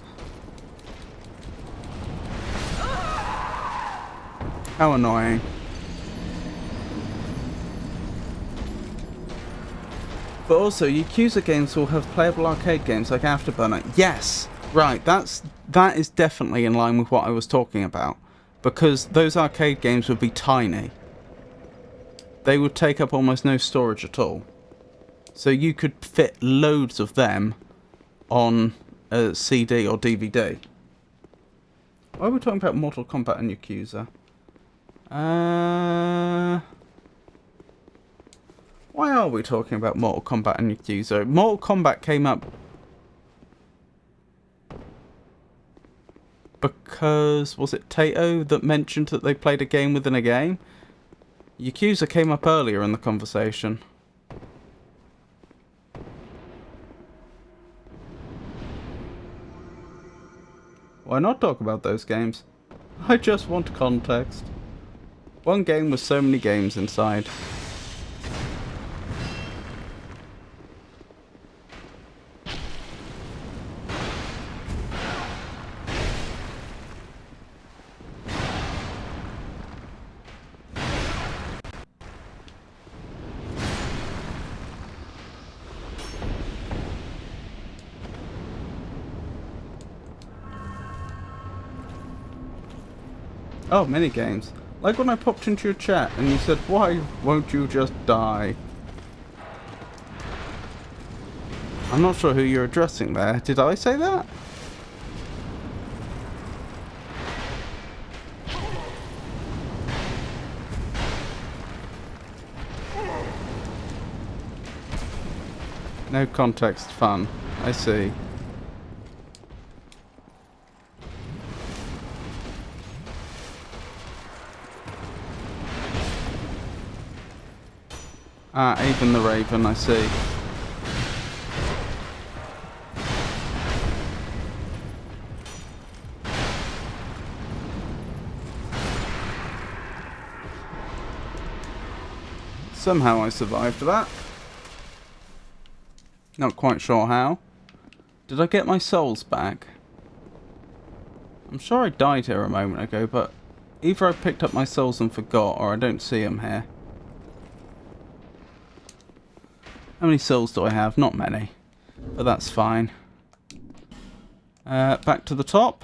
How annoying. But also, Yakuza games will have playable arcade games like Afterburner. Yes! Right, that is definitely in line with what I was talking about. Because those arcade games would be tiny. They would take up almost no storage at all. So you could fit loads of them on a CD or DVD. Why are we talking about Mortal Kombat and Yakuza? Why are we talking about Mortal Kombat and Yakuza? Mortal Kombat came up because, was it Tato that mentioned that they played a game within a game? Yakuza came up earlier in the conversation. Why not talk about those games? I just want context. One game with so many games inside. Oh, mini games. Like when I popped into your chat and you said, why won't you just die? I'm not sure who you're addressing there. Did I say that? No context fun. I see. Ah, even the Raven, I see. Somehow I survived that. Not quite sure how. Did I get my souls back? I'm sure I died here a moment ago, but either I picked up my souls and forgot, or I don't see them here. How many souls do I have? Not many. But that's fine. Back to the top.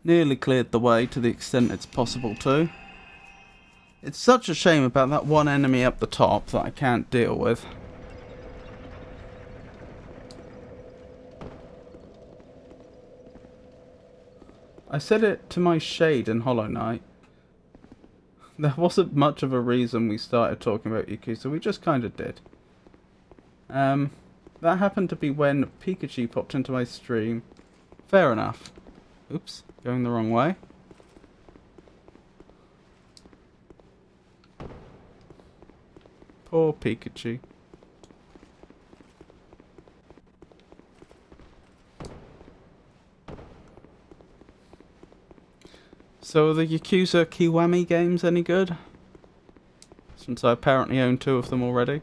Nearly cleared the way to the extent it's possible to. It's such a shame about that one enemy up the top that I can't deal with. I said it to my shade in Hollow Knight. There wasn't much of a reason we started talking about Yakuza, we just kind of did. That happened to be when Pikachu popped into my stream. Fair enough. Oops, going the wrong way. Poor Pikachu. So are the Yakuza Kiwami games any good? Since I apparently own 2 of them already.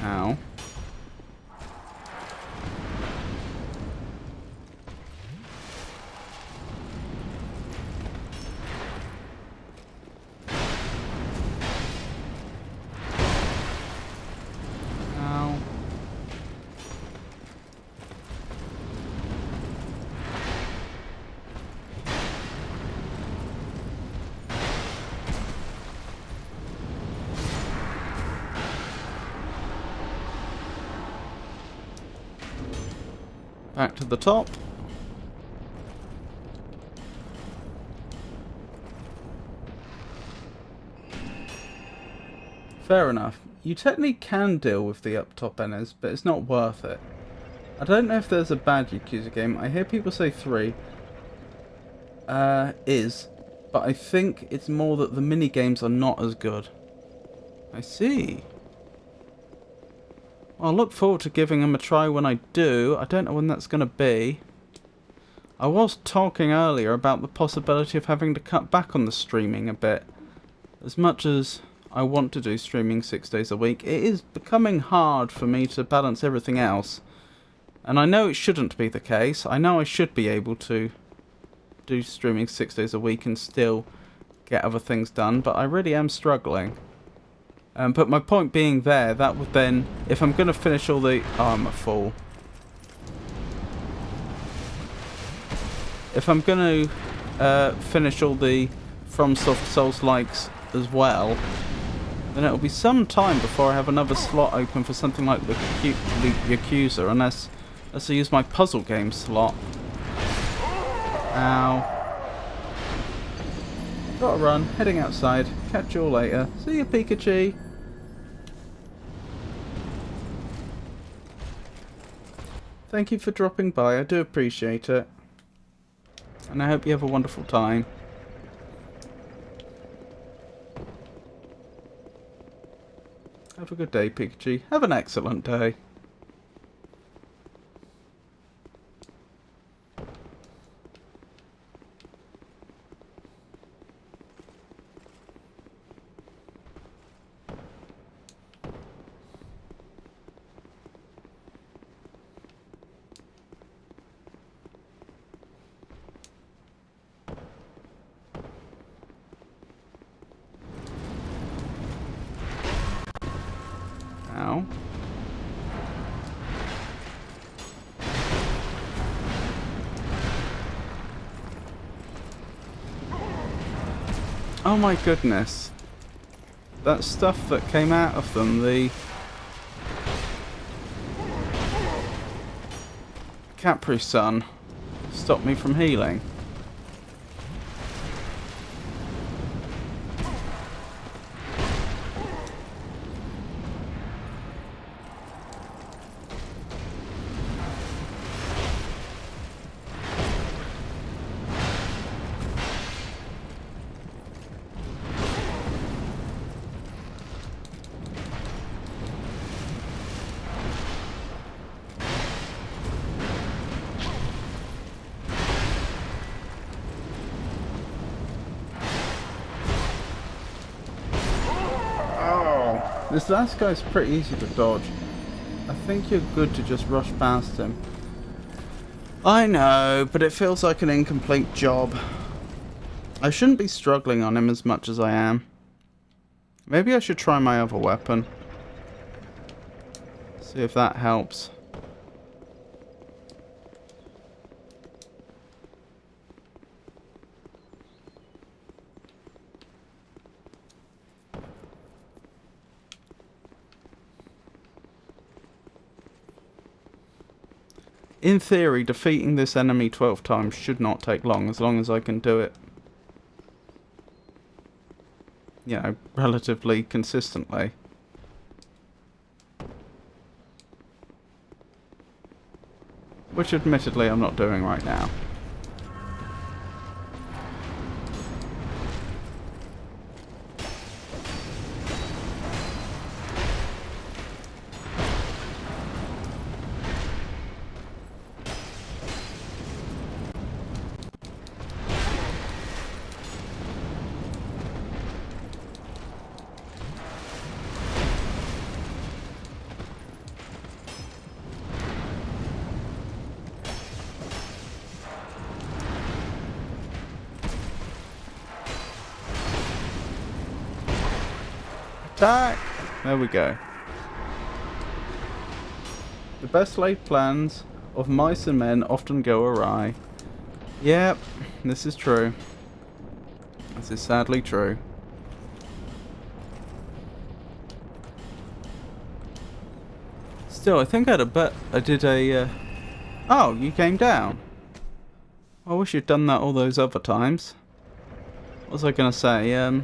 Ow. Back to the top. Fair enough. You technically can deal with the up top enemies, but it's not worth it. I don't know if there's a bad Yakuza game. I hear people say 3 is, but I think it's more that the mini games are not as good. I see. Well, I look forward to giving them a try when I do. I don't know when that's going to be. I was talking earlier about the possibility of having to cut back on the streaming a bit. As much as I want to do streaming 6 days a week, it is becoming hard for me to balance everything else. And I know it shouldn't be the case. I know I should be able to do streaming 6 days a week and still get other things done, but I really am struggling. But my point being there, that would then, if I'm going to finish all the... Oh, I'm a fool. if I'm going to finish all the FromSoft Souls-likes as well, then it'll be some time before I have another slot open for something like the Yakuza, unless I use my puzzle game slot. Ow. Gotta run, heading outside. Catch you all later. See you, Pikachu. Thank you for dropping by, I do appreciate it. And I hope you have a wonderful time. Have a good day, Pikachu. Have an excellent day. Ow. Oh my goodness. That stuff that came out of them, the Capri Sun, stopped me from healing. This last guy's pretty easy to dodge. I think you're good to just rush past him. I know, but it feels like an incomplete job. I shouldn't be struggling on him as much as I am. Maybe I should try my other weapon. See if that helps. In theory, defeating this enemy 12 times should not take long as I can do it, you know, relatively consistently. Which admittedly I'm not doing right now. Attack! There we go. The best laid plans of mice and men often go awry. Yep, this is true. This is sadly true. Still, I think I had a bet. I did a... Oh, you came down. I wish you'd done that all those other times. What was I going to say?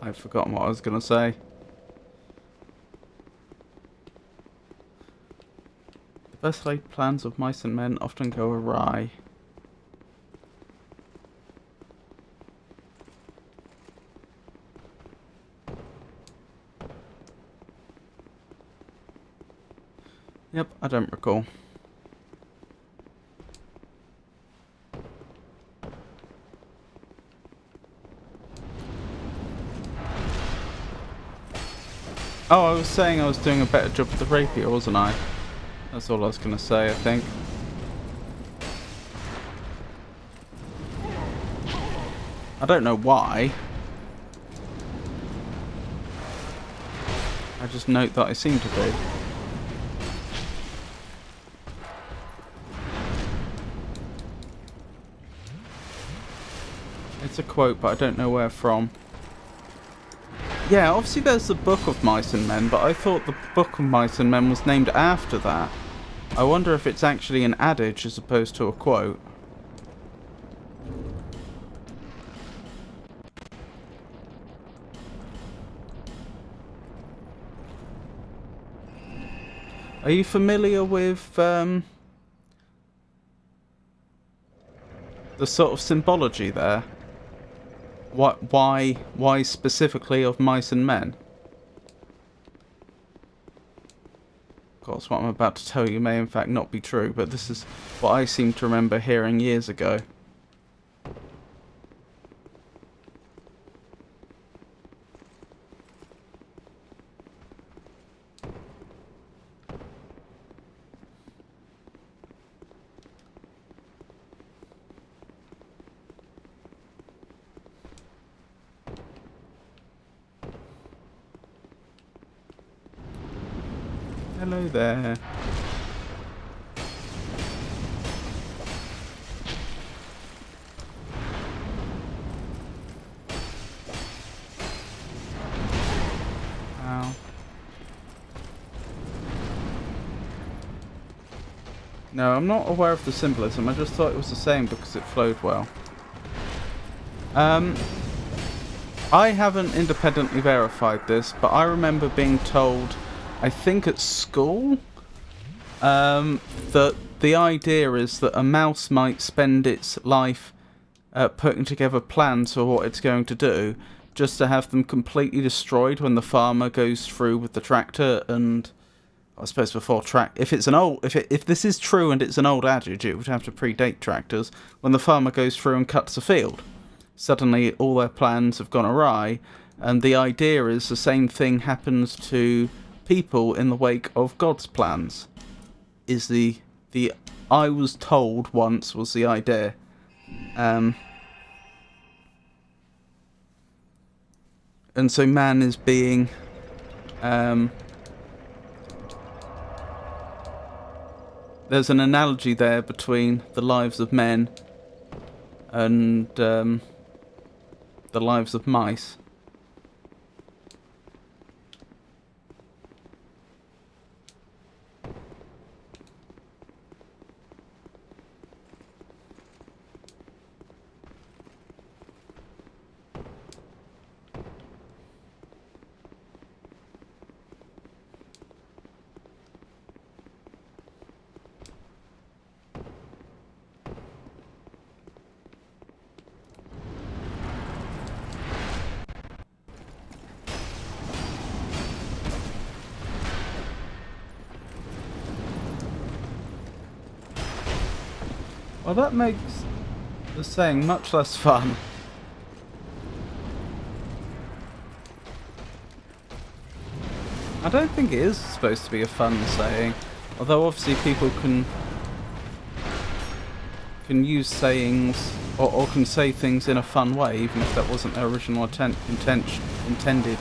I've forgotten what I was going to say. The best laid plans of mice and men often go awry. Yep, I don't recall. Oh, I was saying I was doing a better job with the rapier, wasn't I? That's all I was going to say, I think. I don't know why. I just note that I seem to do. It's a quote, but I don't know where from. Yeah, obviously there's the Book of Mice and Men, but I thought the Book of Mice and Men was named after that. I wonder if it's actually an adage as opposed to a quote. Are you familiar with the sort of symbology there? Why specifically of mice and men? Of course, what I'm about to tell you may in fact not be true, but this is what I seem to remember hearing years ago. Hello there. Ow. No, I'm not aware of the symbolism. I just thought it was the same because it flowed well. I haven't independently verified this, but I remember being told, I think at school, that the idea is that a mouse might spend its life putting together plans for what it's going to do, just to have them completely destroyed when the farmer goes through with the tractor. And I suppose before if this is true and it's an old adage, it would have to predate tractors. When the farmer goes through and cuts a field, suddenly all their plans have gone awry, and the idea is the same thing happens to people in the wake of God's plans. Is the I was told once was the idea. And so man is being there's an analogy there between the lives of men and the lives of mice. Well, that makes the saying much less fun. I don't think it is supposed to be a fun saying, although obviously people can use sayings or can say things in a fun way, even if that wasn't their original intended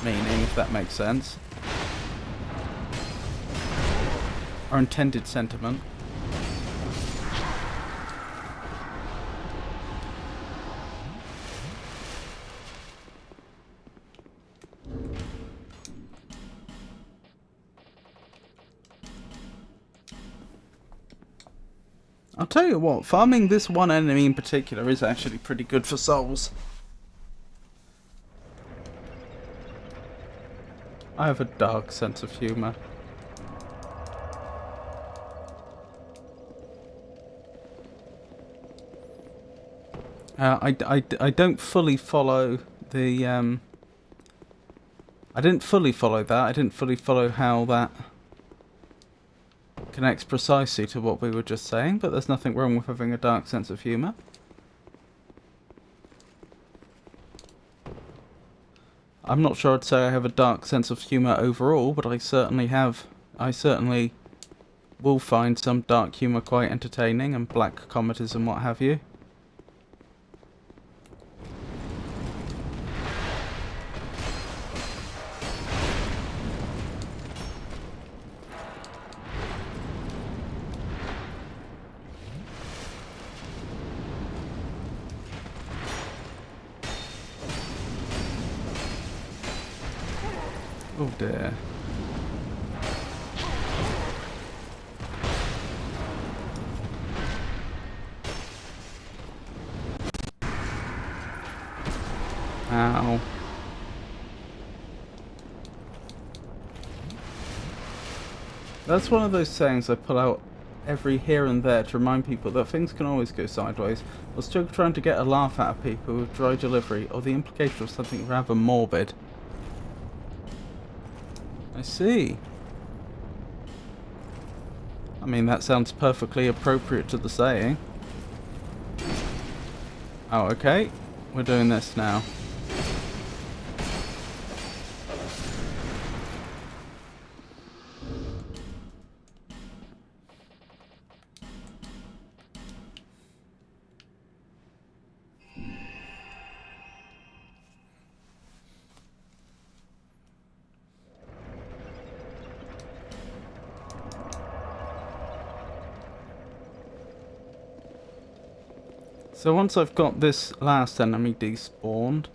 meaning, if that makes sense, or intended sentiment. I'll tell you what, farming this one enemy in particular is actually pretty good for souls. I have a dark sense of humour. I don't fully follow the I didn't fully follow that. I didn't fully follow how that connects precisely to what we were just saying, but there's nothing wrong with having a dark sense of humour. I'm not sure I'd say I have a dark sense of humour overall, but I certainly will find some dark humour quite entertaining, and black comedies and what have you. Oh dear. Ow. That's one of those sayings I pull out every here and there to remind people that things can always go sideways, or still trying to get a laugh out of people with dry delivery, or the implication of something rather morbid. I see. I mean, that sounds perfectly appropriate to the saying. Oh, okay. We're doing this now. So once I've got this last enemy despawned,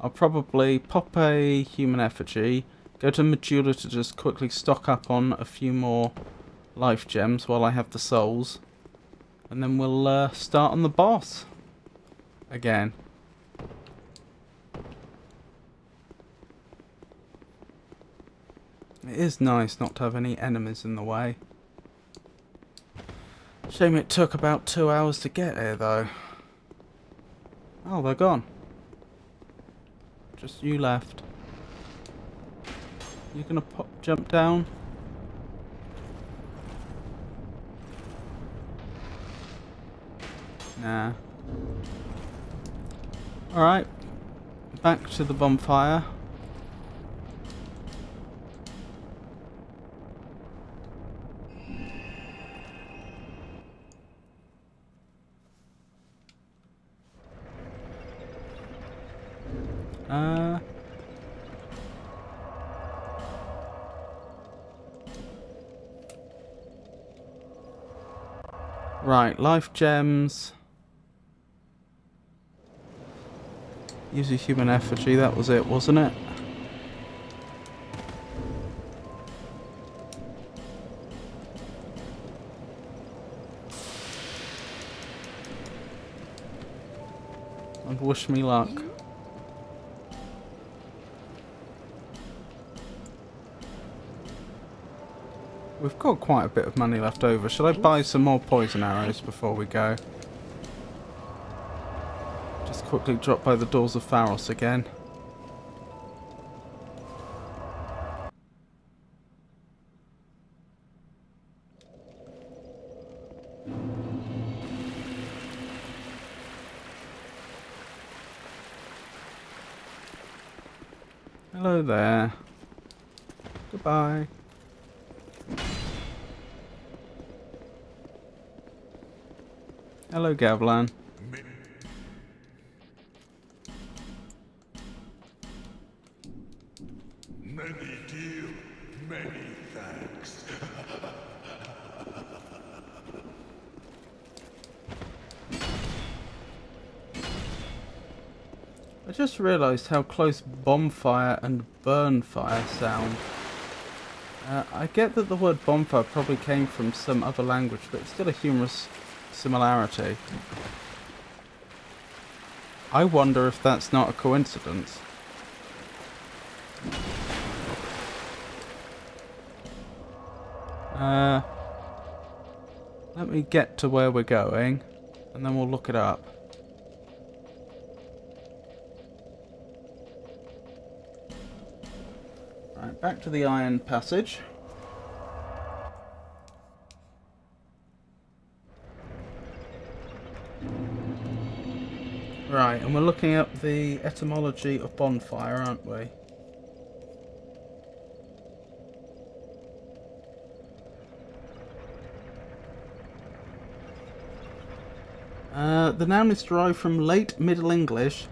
I'll probably pop a human effigy, go to Majula to just quickly stock up on a few more life gems while I have the souls, and then we'll start on the boss again. It is nice not to have any enemies in the way. Shame it took about 2 hours to get here though. Oh, they're gone. Just you left. You gonna jump down? Nah. Alright. Back to the bonfire. Right, life gems. Use a human effigy, that was it, wasn't it? And wish me luck. We've got quite a bit of money left over. Should I buy some more poison arrows before we go? Just quickly drop by the doors of Pharos again. Hello there. Goodbye. Hello, Gavlan. Many deal, many thanks. I just realised how close bonfire and burnfire sound. I get that the word bonfire probably came from some other language, but it's still a humorous similarity. I wonder if that's not a coincidence. Let me get to where we're going, and then we'll look it up. Right, back to the Iron Passage. Right, and we're looking up the etymology of bonfire, aren't we? The noun is derived from late Middle English.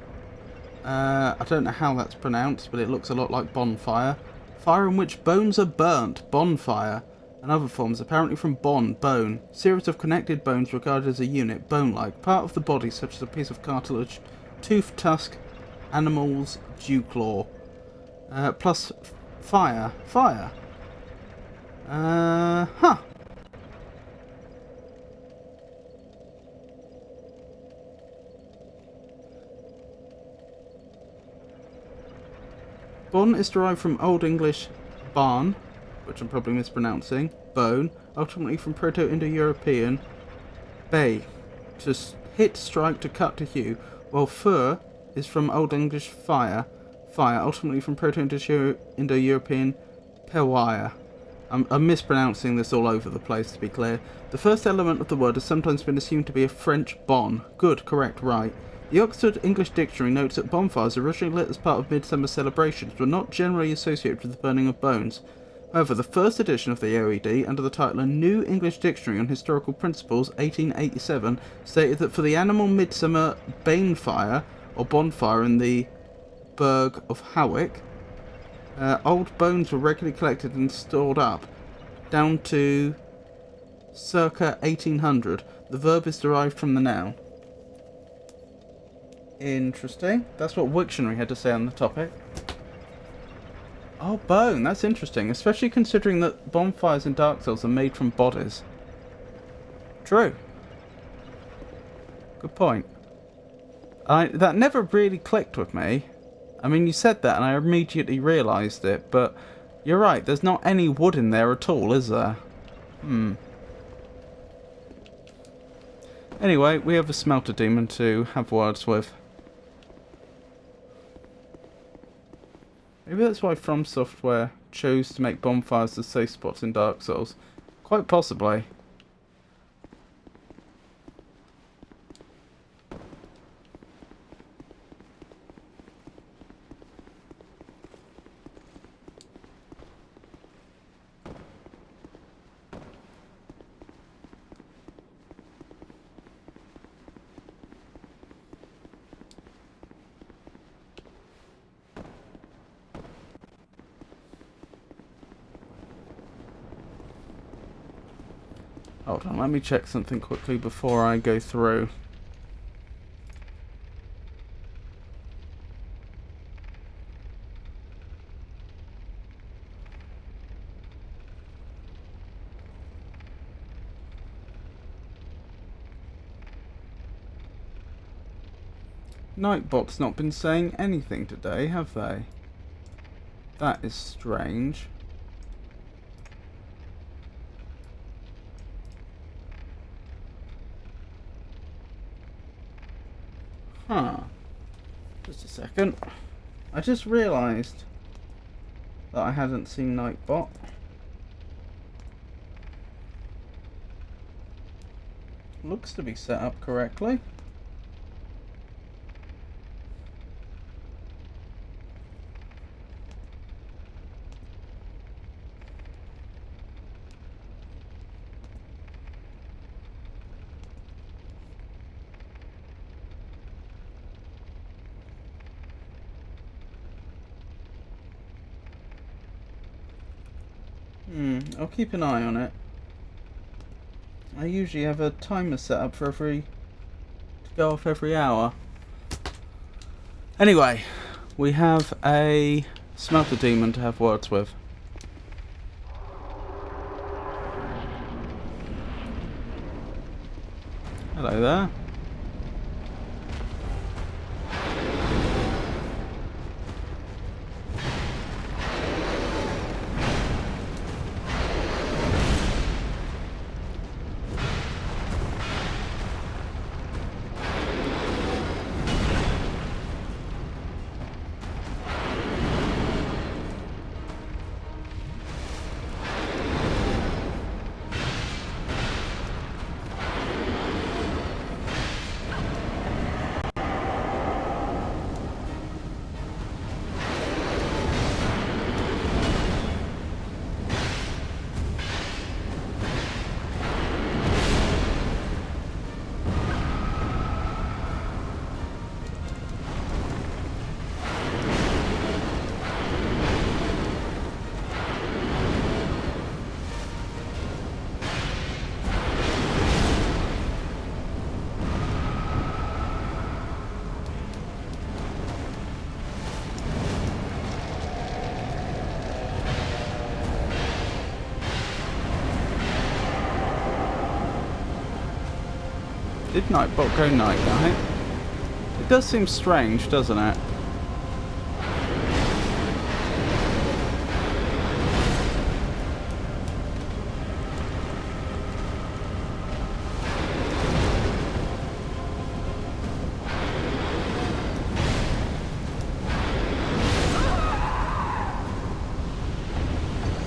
I don't know how that's pronounced, but it looks a lot like bonfire. Fire in which bones are burnt, bonfire, and other forms apparently from bon, bone. Series of connected bones regarded as a unit, bone-like, part of the body such as a piece of cartilage, tooth, tusk, animal's dew claw. Plus Fire. Fire. Huh. Bon is derived from Old English barn, which I'm probably mispronouncing, bone, ultimately from Proto-Indo-European bay, to hit, strike, to cut, to hew, while fur is from Old English fire, ultimately from Proto-Indo-European pewire. I'm mispronouncing this all over the place, to be clear. The first element of the word has sometimes been assumed to be a French bon. Good, correct, right. The Oxford English Dictionary notes that bonfires, originally lit as part of midsummer celebrations, were not generally associated with the burning of bones. However, the first edition of the OED, under the title A New English Dictionary on Historical Principles, 1887, stated that for the animal midsummer banefire, or bonfire in the burg of Hawick, old bones were regularly collected and stored up, down to circa 1800. The verb is derived from the noun. Interesting. That's what Wiktionary had to say on the topic. Oh, bone. That's interesting, especially considering that bonfires in Dark Souls are made from bodies. True. Good point. That never really clicked with me. I mean, you said that and I immediately realised it, but you're right, there's not any wood in there at all, is there? Anyway, we have a smelter demon to have words with. Maybe that's why From Software chose to make bonfires as safe spots in Dark Souls. Quite possibly. Hold on, let me check something quickly before I go through. Nightbot's not been saying anything today, have they? That is strange. Huh. Just a second. I just realised that I hadn't seen Nightbot. Looks to be set up correctly. I'll keep an eye on it. I usually have a timer set up for to go off every hour. Anyway, we have a smelter demon to have words with. Hello there. Did Nightbot go night-night? It does seem strange, doesn't it?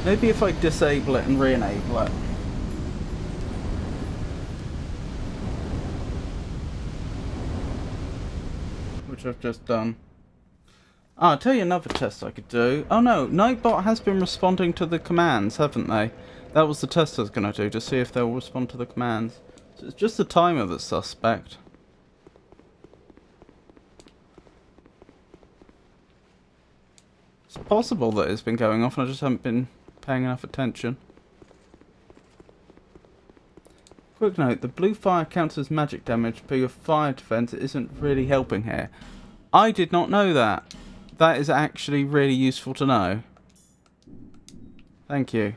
Maybe if I disable it and re-enable it. Which I've just done. Ah, I'll tell you another test I could do. Oh no, Nightbot has been responding to the commands, haven't they? That was the test I was going to do, to see if they'll respond to the commands. So it's just the timer that's suspect. It's possible that it's been going off and I just haven't been paying enough attention. Quick note, the blue fire counts as magic damage, but your fire defense isn't really helping here. I did not know that. That is actually really useful to know. Thank you.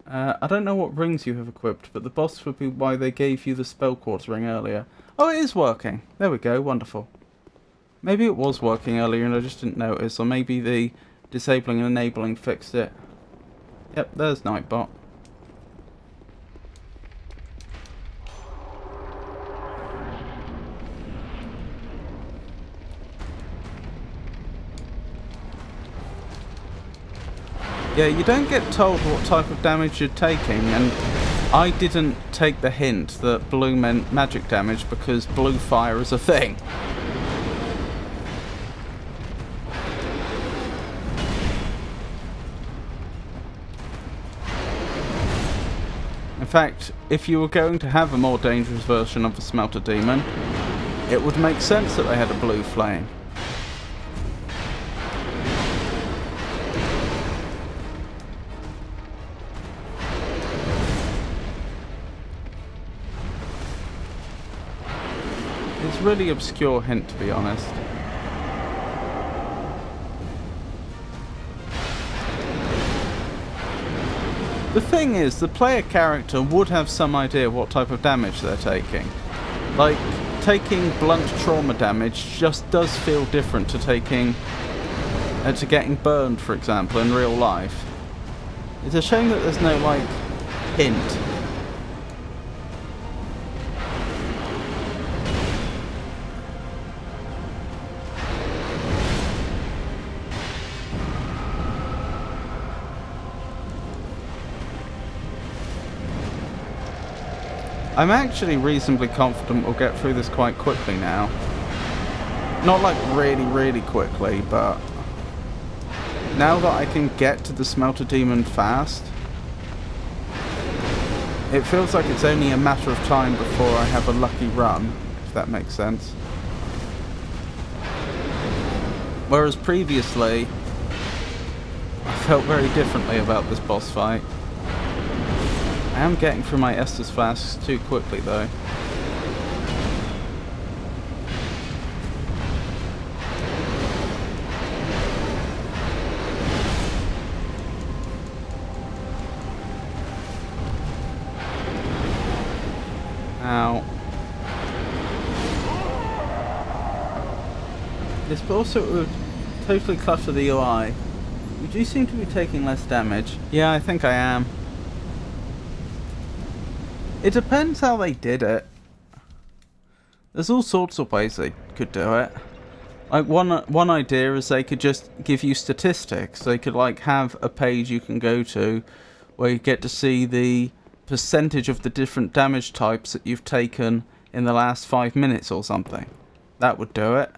I don't know what rings you have equipped, but the boss would be why they gave you the spell quartz ring earlier. Oh, it is working. There we go, wonderful. Maybe it was working earlier and I just didn't notice, or maybe the disabling and enabling fixed it. Yep, there's Nightbot. Yeah, you don't get told what type of damage you're taking, and I didn't take the hint that blue meant magic damage because blue fire is a thing. In fact, if you were going to have a more dangerous version of the Smelter Demon, it would make sense that they had a blue flame. It's a really obscure hint, to be honest. The thing is, the player character would have some idea what type of damage they're taking. Like, taking blunt trauma damage just does feel different to taking... to getting burned, for example, in real life. It's a shame that there's no, like, hint. I'm actually reasonably confident we'll get through this quite quickly now. Not like really quickly, but now that I can get to the Smelter Demon fast, it feels like it's only a matter of time before I have a lucky run, if that makes sense. Whereas previously, I felt very differently about this boss fight. I am getting through my Estus flasks too quickly though. Ow. This also would totally clutter the UI. You do seem to be taking less damage. Yeah, I think I am. It depends how they did it. There's all sorts of ways they could do it. Like one idea is they could just give you statistics. They could like have a page you can go to where you get to see the percentage of the different damage types that you've taken in the last 5 minutes or something. That would do it.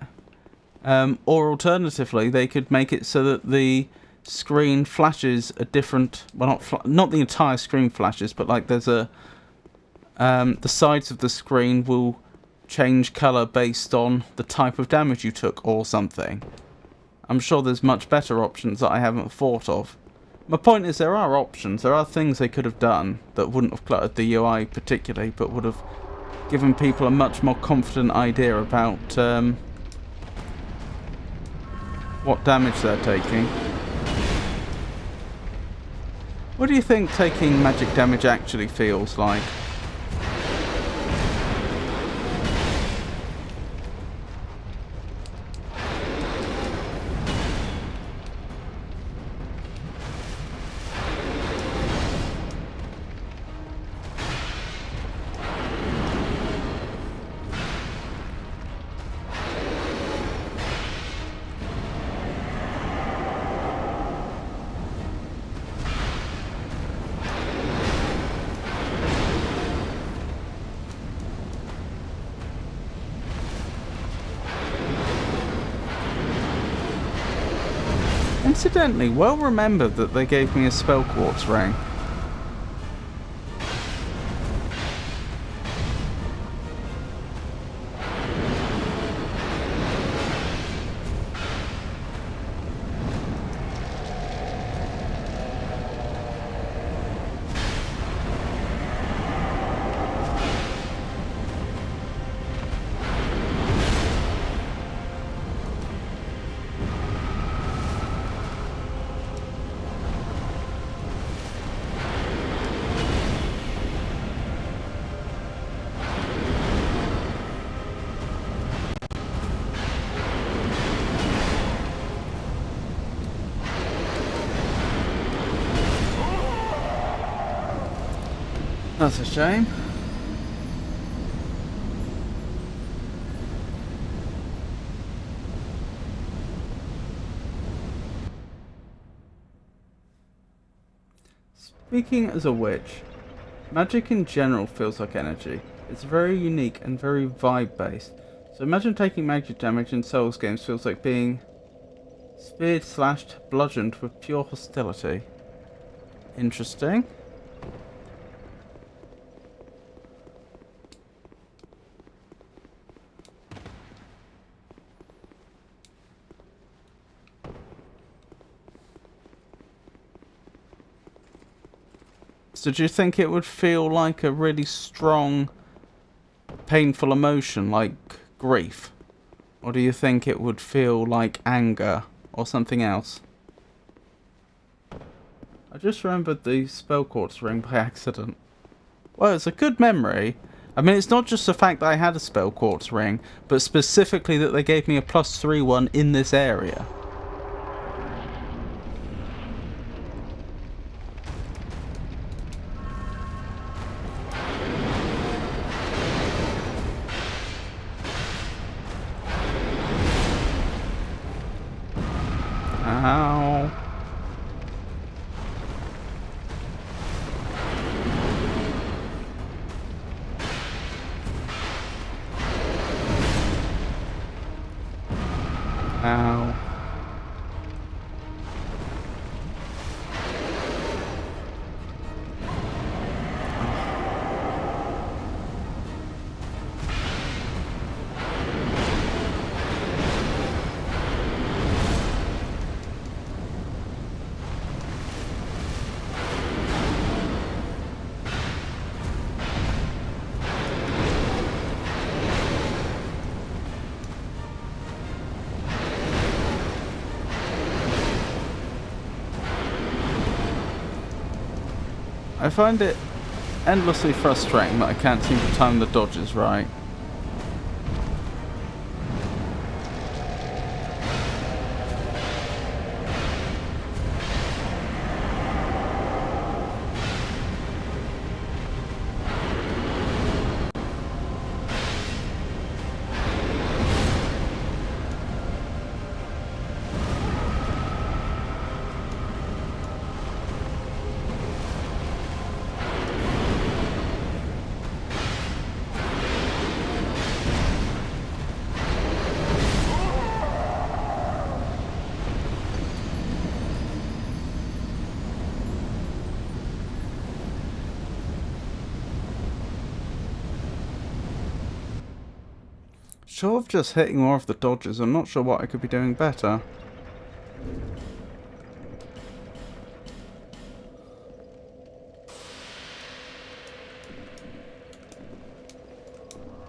Or alternatively, they could make it so that the screen flashes a different... Well, not the entire screen flashes, but like there's a... the sides of the screen will change colour based on the type of damage you took or something. I'm sure there's much better options that I haven't thought of. My point is there are options, there are things they could have done that wouldn't have cluttered the UI particularly, but would have given people a much more confident idea about what damage they're taking. What do you think taking magic damage actually feels like? Incidentally, well remembered that they gave me a spell quartz ring. That's a shame. Speaking as a witch, magic in general feels like energy. It's very unique and very vibe based. So imagine taking magic damage in Souls games feels like being speared, slashed, bludgeoned with pure hostility. Interesting. So do you think it would feel like a really strong, painful emotion like grief? Or do you think it would feel like anger or something else? I just remembered the spell quartz ring by accident. Well, it's a good memory. I mean, it's not just the fact that I had a spell quartz ring, but specifically that they gave me a +3 one in this area. Ow. Ow. I find it endlessly frustrating that I can't seem to time the dodges right. Sure of just hitting more of the dodges, I'm not sure what I could be doing better.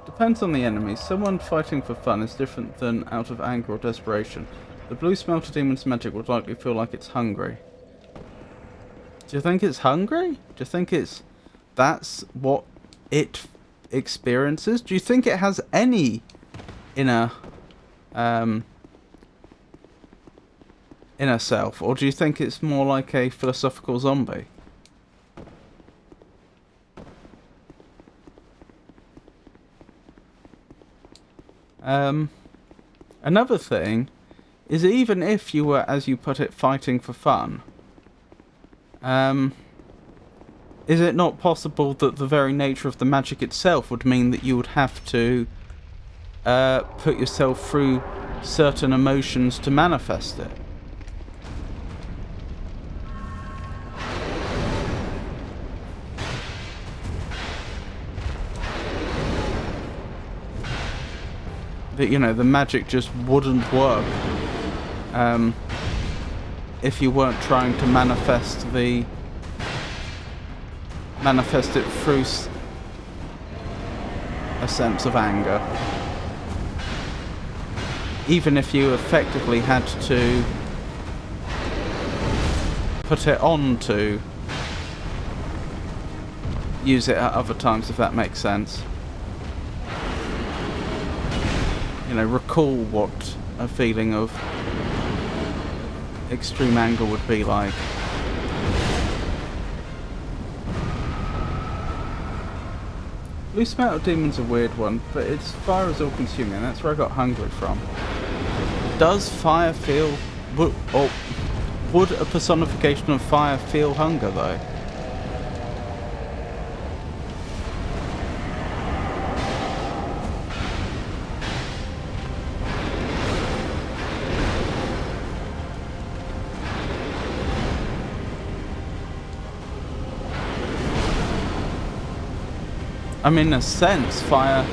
Depends on the enemy. Someone fighting for fun is different than out of anger or desperation. The blue smelter demon's magic would likely feel like it's hungry. Do you think it's hungry? Do you think that's what it experiences? Do you think it has any inner self, or do you think it's more like a philosophical zombie? Another thing is, even if you were, as you put it, fighting for fun, is it not possible that the very nature of the magic itself would mean that you would have to put yourself through certain emotions to manifest it? that, you know, the magic just wouldn't work if you weren't trying to manifest it through a sense of anger. Even if you effectively had to put it on to use it at other times, if that makes sense. You know, recall what a feeling of extreme anger would be like. Blue Smelter Demon's a weird one, but it's fire is all consuming. That's where I got hungry from. Does fire feel... would a personification of fire feel hunger, though? I mean, in a sense, fire,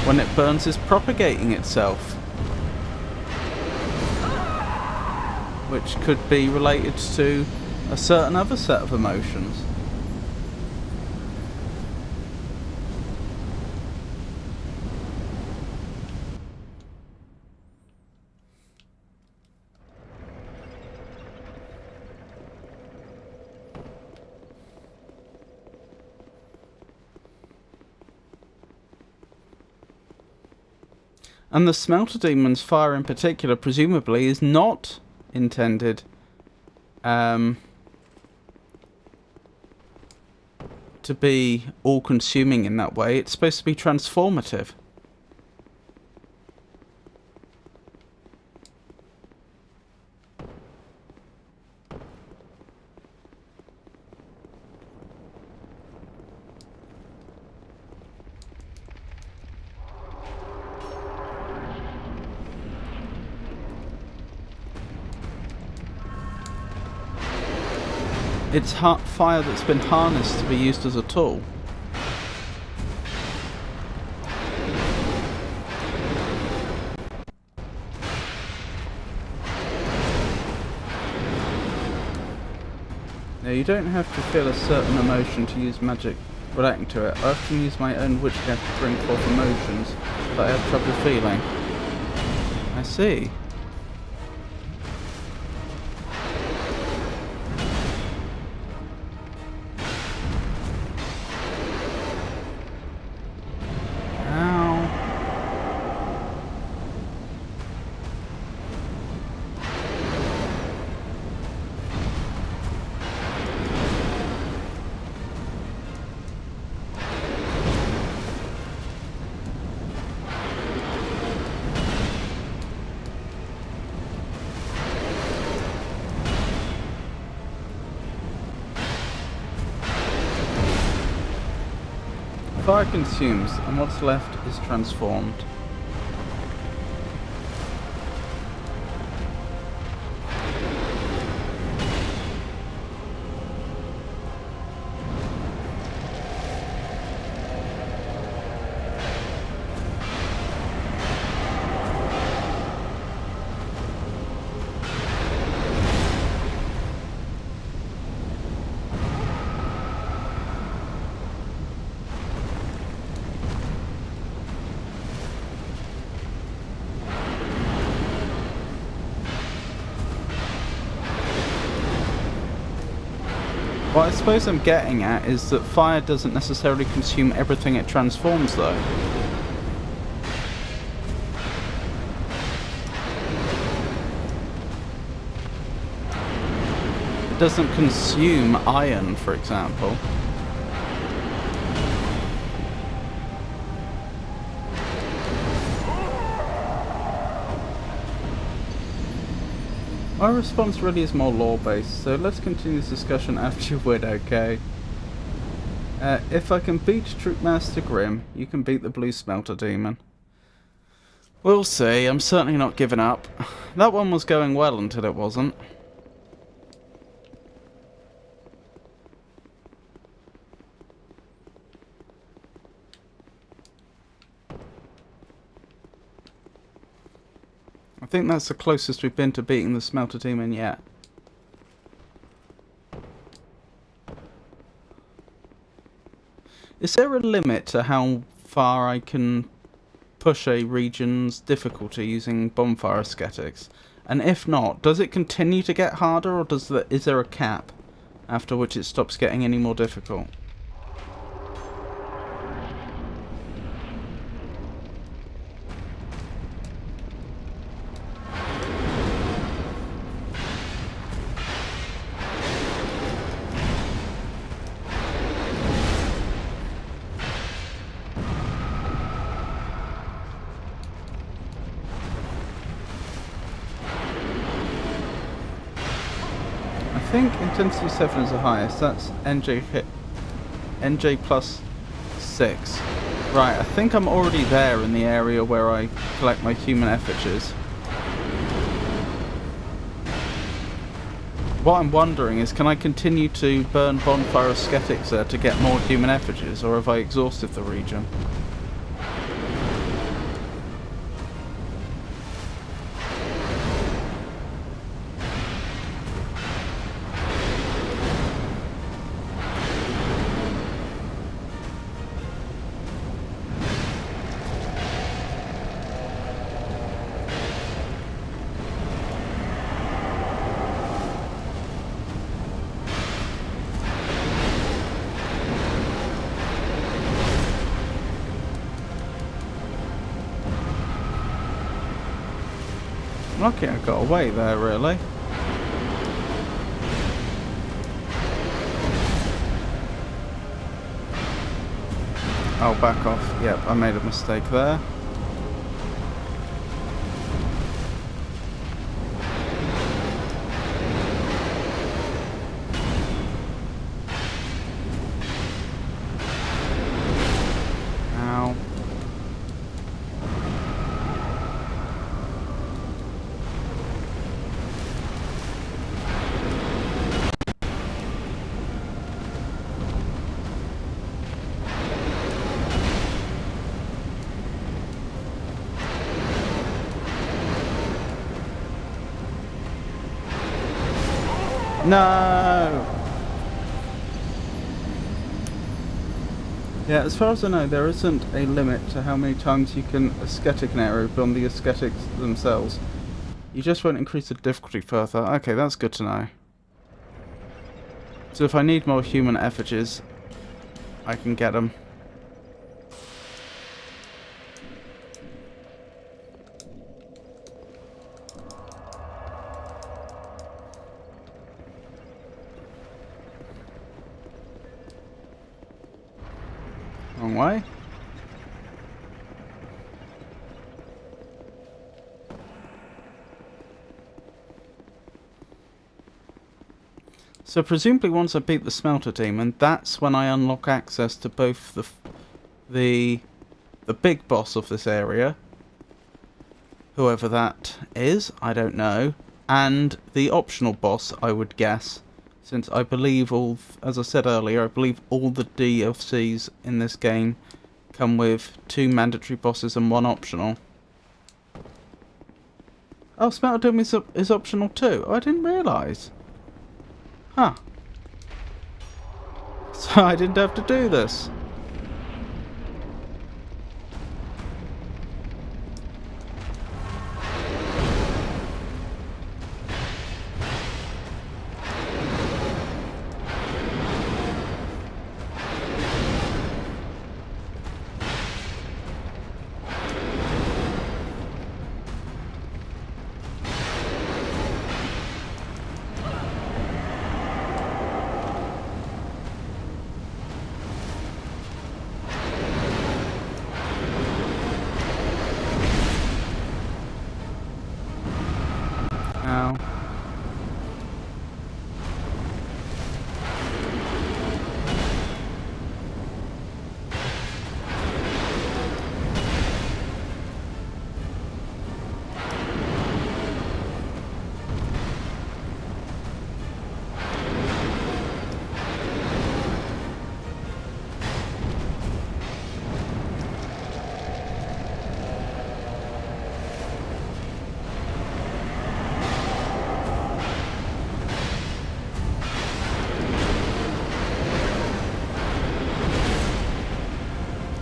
when it burns, is propagating itself. Which could be related to a certain other set of emotions. And the Smelter Demon's fire in particular, presumably, is not intended to be all-consuming in that way. It's supposed to be transformative. It's fire that's been harnessed to be used as a tool. Now, you don't have to feel a certain emotion to use magic relating to it. I often use my own witchcraft to bring forth emotions that I have trouble feeling. I see. Fire consumes, and what's left is transformed. What I suppose I'm getting at is that fire doesn't necessarily consume everything it transforms, though. It doesn't consume iron, for example. My response really is more lore-based, so let's continue this discussion after you win, okay? If I can beat Troopmaster Grimm, you can beat the Blue Smelter Demon. We'll see, I'm certainly not giving up. That one was going well until it wasn't. think that's the closest we've been to beating the smelter demon yet. Is there a limit to how far I can push a region's difficulty using bonfire ascetics? And if not, does it continue to get harder, or is there a cap after which it stops getting any more difficult? I think intensity 7 is the highest. That's NJ plus 6. Right, I think I'm already there in the area where I collect my human effigies. What I'm wondering is, can I continue to burn bonfire ascetics there to get more human effigies, or have I exhausted the region? Lucky I got away there, really. I'll back off. Yep, I made a mistake there. Ow. No! Yeah, as far as I know, there isn't a limit to how many times you can ascetic an area beyond the ascetics themselves. You just won't increase the difficulty further. Okay, that's good to know. So if I need more human effigies, I can get them. Wrong way. So presumably once I beat the smelter demon, that's when I unlock access to both the big boss of this area, whoever that is, I don't know, and the optional boss, I would guess. Since I believe as I said earlier, I believe all the DLCs in this game come with 2 mandatory bosses and 1 optional. Oh, Smelter Doom is optional too. Oh, I didn't realise. Huh. So I didn't have to do this.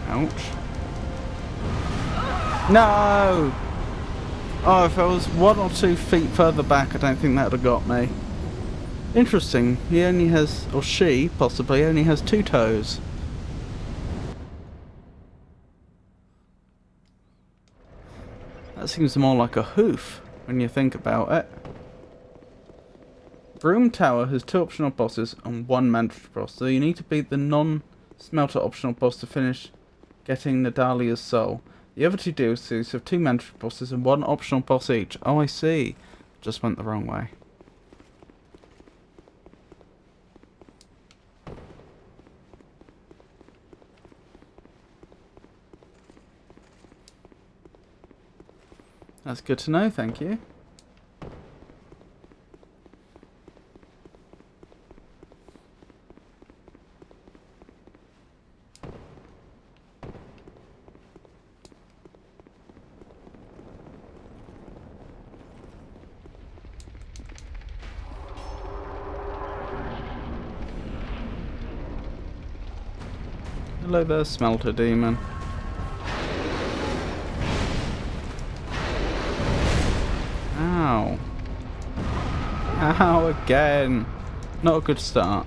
Ouch. No! Oh, if I was 1 or 2 feet further back, I don't think that would have got me. Interesting. He only has, or she, possibly, only has 2 toes. That seems more like a hoof, when you think about it. Broom Tower has 2 optional bosses and 1 mandatory boss, so you need to beat the non-smelter optional boss to finish getting Nadalia's soul. The other 2 DLCs have 2 mandatory bosses and 1 optional boss each. Oh, I see. Just went the wrong way. That's good to know, thank you. Hello there, Smelter Demon. Ow. Ow, again. Not a good start.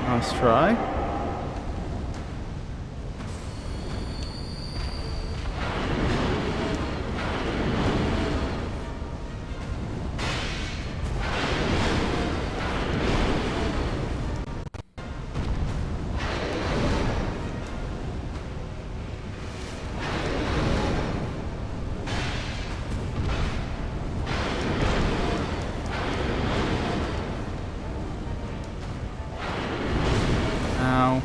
Nice try. Ow.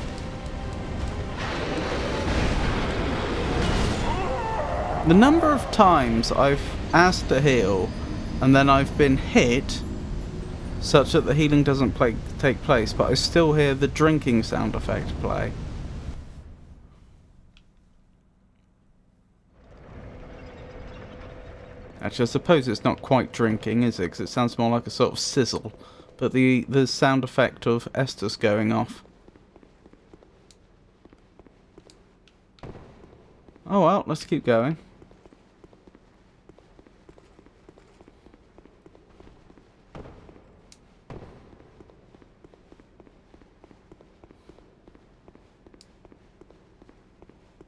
The number of times I've asked to heal and then I've been hit such that the healing doesn't take place, but I still hear the drinking sound effect play. Actually, I suppose it's not quite drinking, is it? 'Cause it sounds more like a sort of sizzle. But the sound effect of Estus going off. Oh well, let's keep going.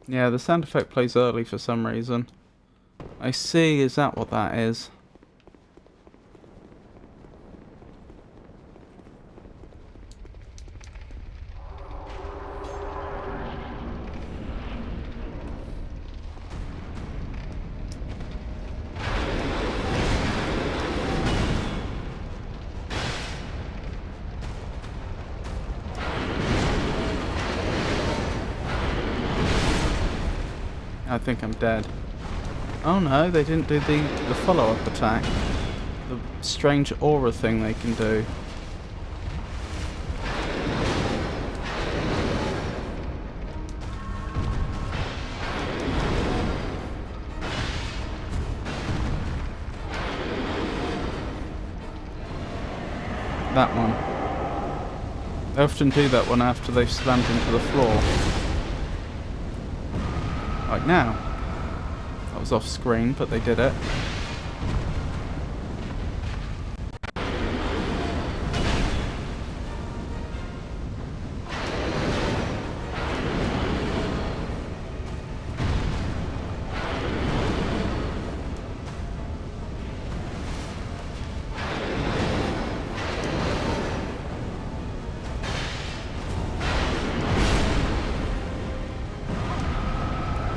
Yeah, the sound effect plays early for some reason. I see, is that what that is? I think I'm dead. Oh no, they didn't do the follow-up attack. The strange aura thing they can do. That one. They often do that one after they've slammed into the floor. Like now. That was off screen, but they did it.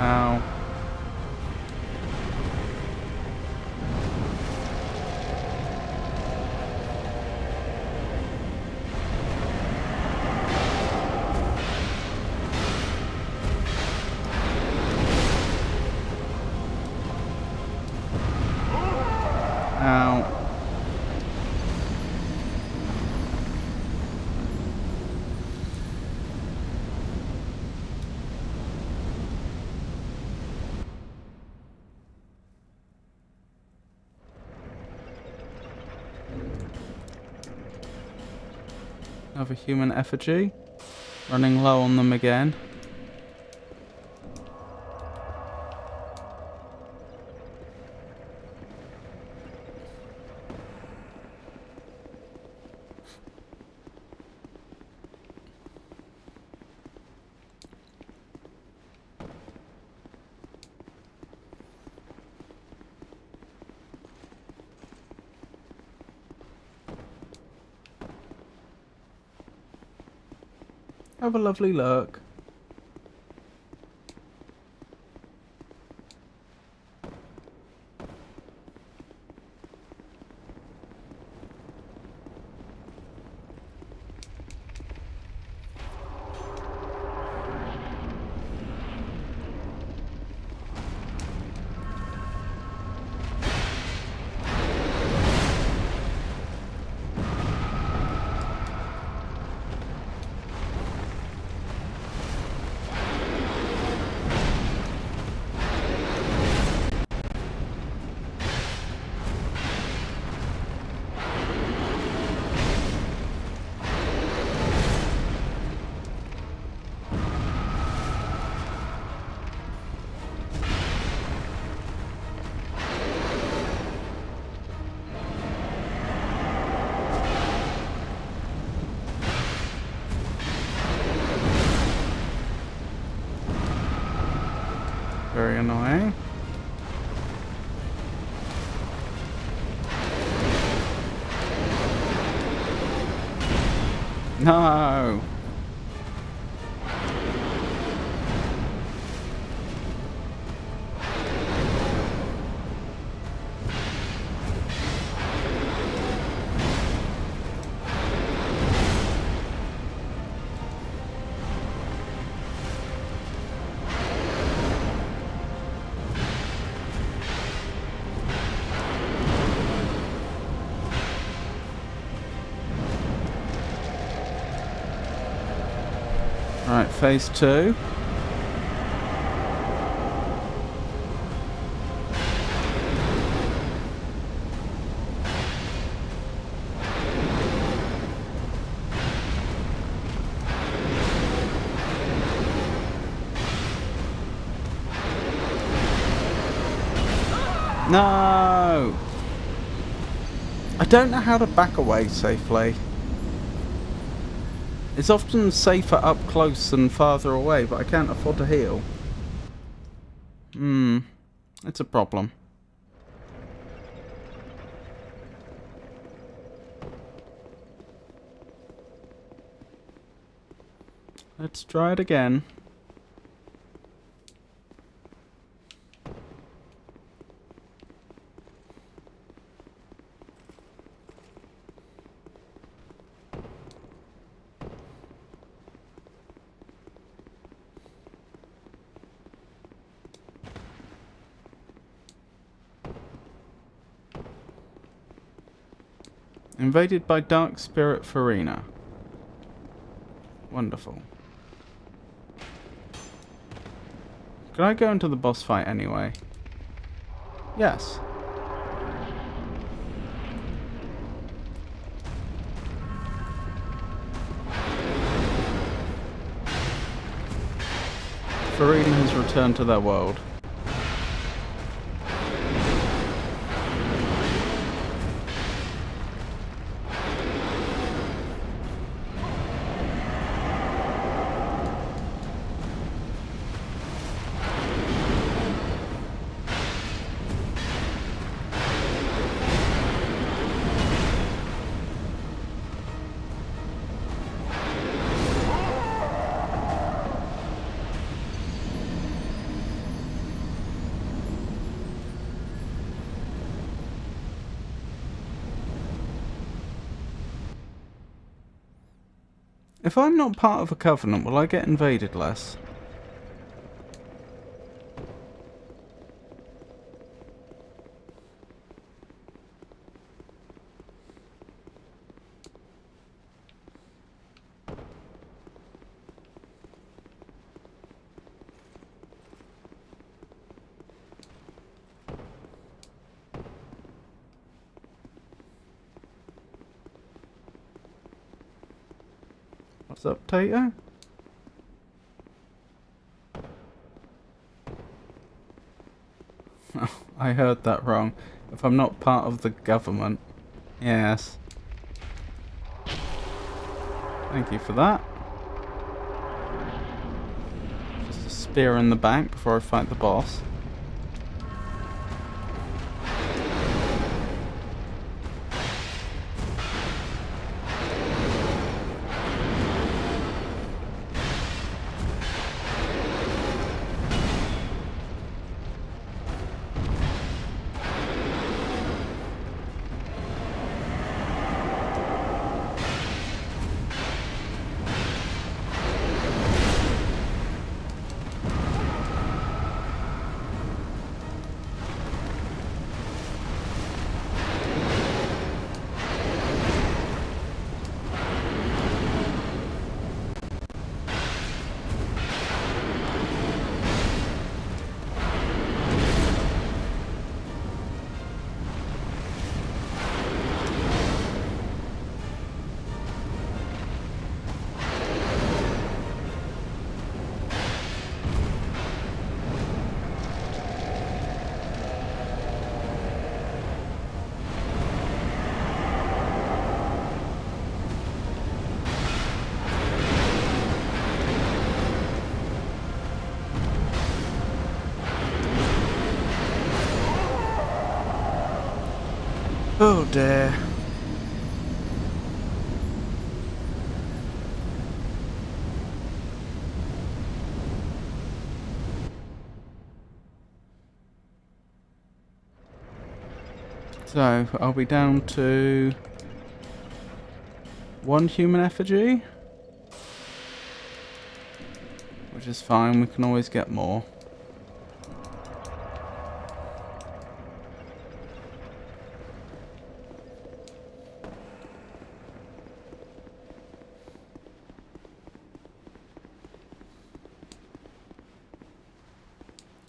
Ow. Ow. Another human effigy. Running low on them again. Have a lovely look. Very annoying. No! Right, phase 2. No! I don't know how to back away safely. It's often safer up close than farther away, but I can't afford to heal. It's a problem. Let's try it again. Invaded by Dark Spirit Farina. Wonderful. Can I go into the boss fight anyway? Yes. Farina has returned to their world. If I'm not part of a covenant, will I get invaded less? What's up, Tato? I heard that wrong. If I'm not part of the government. Yes. Thank you for that. Just a spear in the back before I fight the boss. Oh dear. So, are we down to 1 human effigy? Which is fine, we can always get more.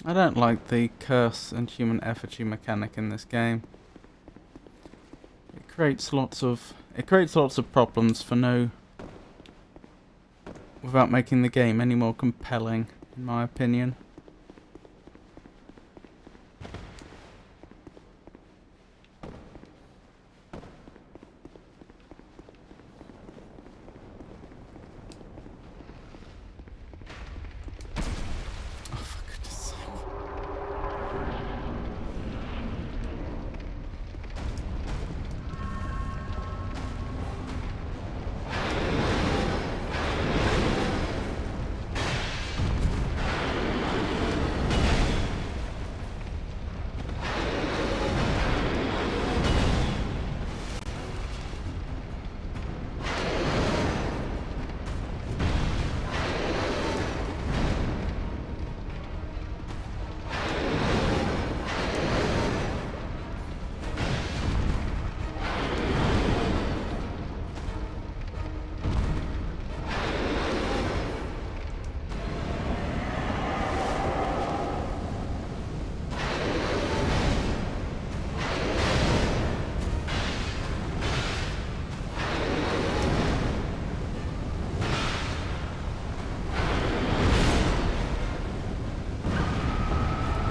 I don't like the curse and human effigy mechanic in this game. It creates lots of problems for without making the game any more compelling, in my opinion.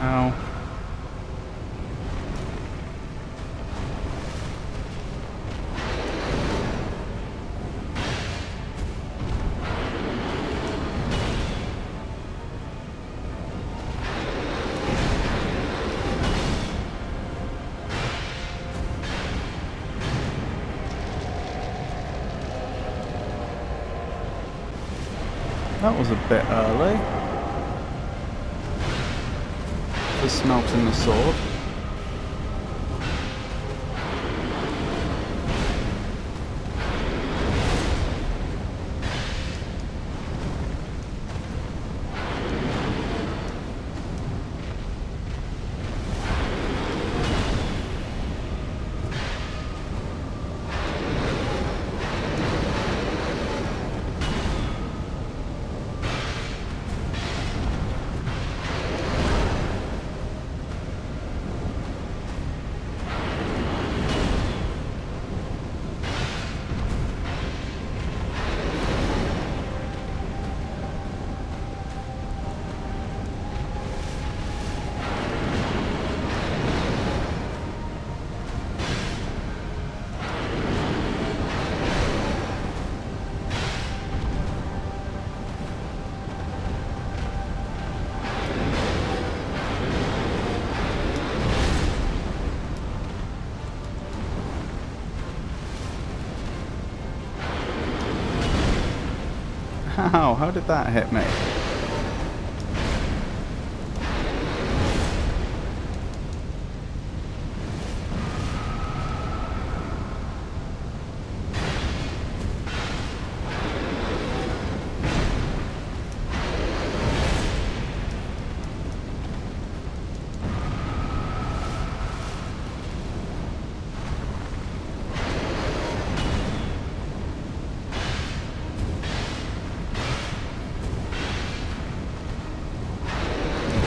Ow. That was a bit early. For smelting the sword. Ow, how did that hit me?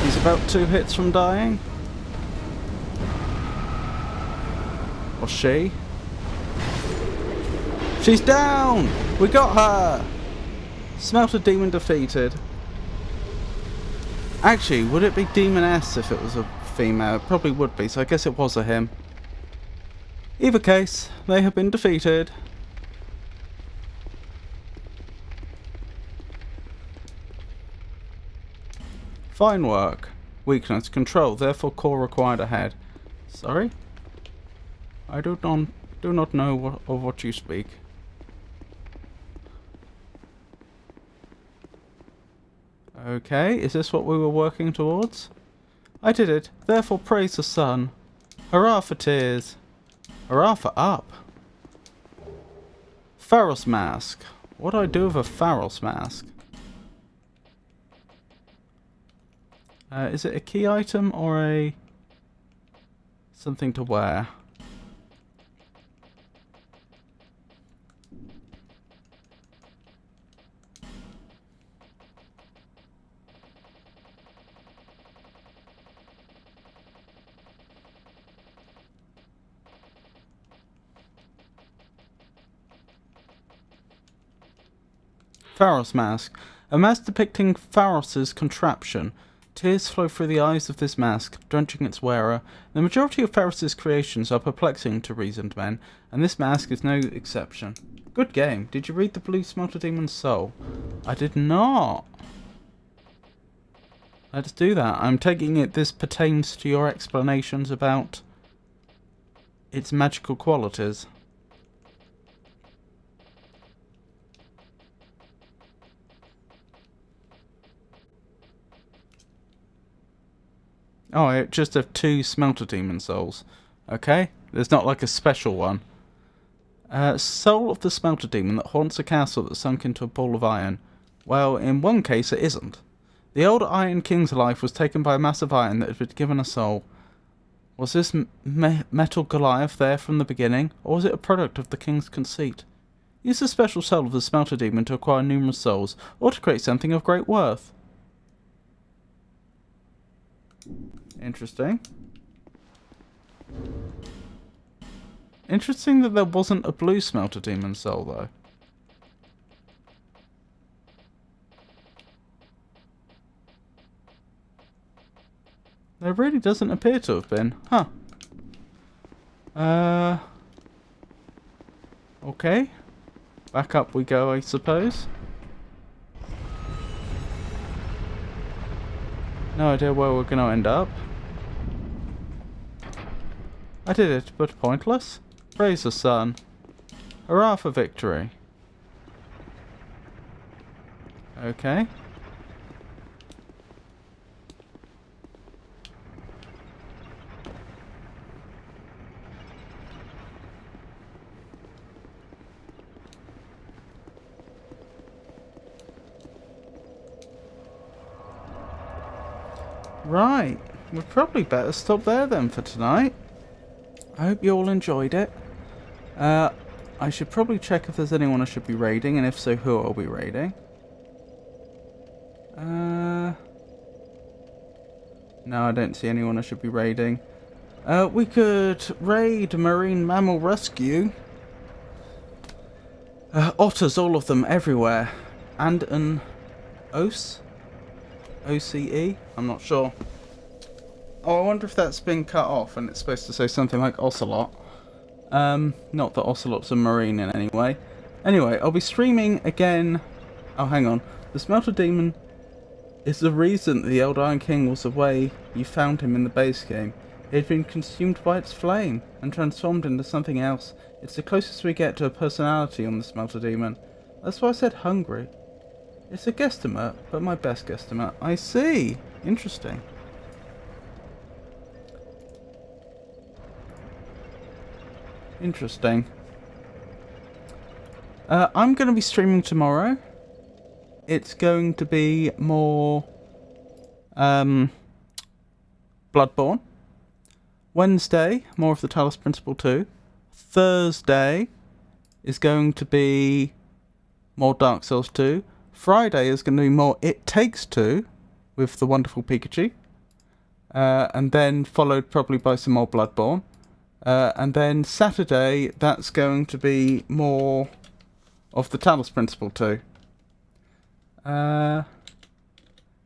He's about 2 hits from dying. Or she. She's down! We got her! Smelter Demon defeated. Actually, would it be Demoness if it was a female? It probably would be, so I guess it was a him. Either case, they have been defeated. Fine work. Weakness. Control. Therefore core required ahead. Sorry? I do not know of what you speak. Okay, is this what we were working towards? I did it. Therefore praise the sun. Hurrah for tears. Hurrah for up. Pharos mask. What do I do with a Pharos mask? Is it a key item or a something to wear? Pharos mask. A mask depicting Pharos' contraption. Tears flow through the eyes of this mask, drenching its wearer. The majority of Pharos' creations are perplexing to reasoned men, and this mask is no exception. Good game. Did you read the Blue Smelter Demon's Soul? I did not. Let's do that. I'm taking it this pertains to your explanations about its magical qualities. Oh, I just have 2 Smelter Demon Souls. Okay, there's not like a special one. Soul of the Smelter Demon that haunts a castle that sunk into a ball of iron. Well, in one case it isn't. The old Iron King's life was taken by a mass of iron that had been given a soul. Was this metal Goliath there from the beginning, or was it a product of the King's conceit? Use the special soul of the Smelter Demon to acquire numerous souls, or to create something of great worth. Interesting. Interesting that there wasn't a blue Smelter Demon Soul, though. There really doesn't appear to have been. Huh. Okay. Back up we go, I suppose. No idea where we're going to end up. I did it, but pointless. Praise the sun. Hurrah for victory. Okay. Right. We'd probably better stop there then for tonight. I hope you all enjoyed it. I should probably check if there's anyone I should be raiding, and if so, who I'll be raiding. No, I don't see anyone I should be raiding. We could raid Marine Mammal Rescue. Otters, all of them, everywhere. And an OCE? OCE? I'm not sure. Oh, I wonder if that's been cut off and it's supposed to say something like Ocelot. Not that Ocelot's a marine in any way. Anyway, I'll be streaming again. Oh, hang on. The Smelter Demon is the reason the old Iron King was away. You found him in the base game. He had been consumed by its flame and transformed into something else. It's the closest we get to a personality on the Smelter Demon. That's why I said hungry. It's a guesstimate, but my best guesstimate. I see. Interesting. Interesting. I'm going to be streaming tomorrow. It's going to be more Bloodborne. Wednesday, more of the Talos Principle 2. Thursday is going to be more Dark Souls 2. Friday is going to be more It Takes Two with the wonderful Pikachu. And then followed probably by some more Bloodborne. And then Saturday, that's going to be more of the Talos Principle 2.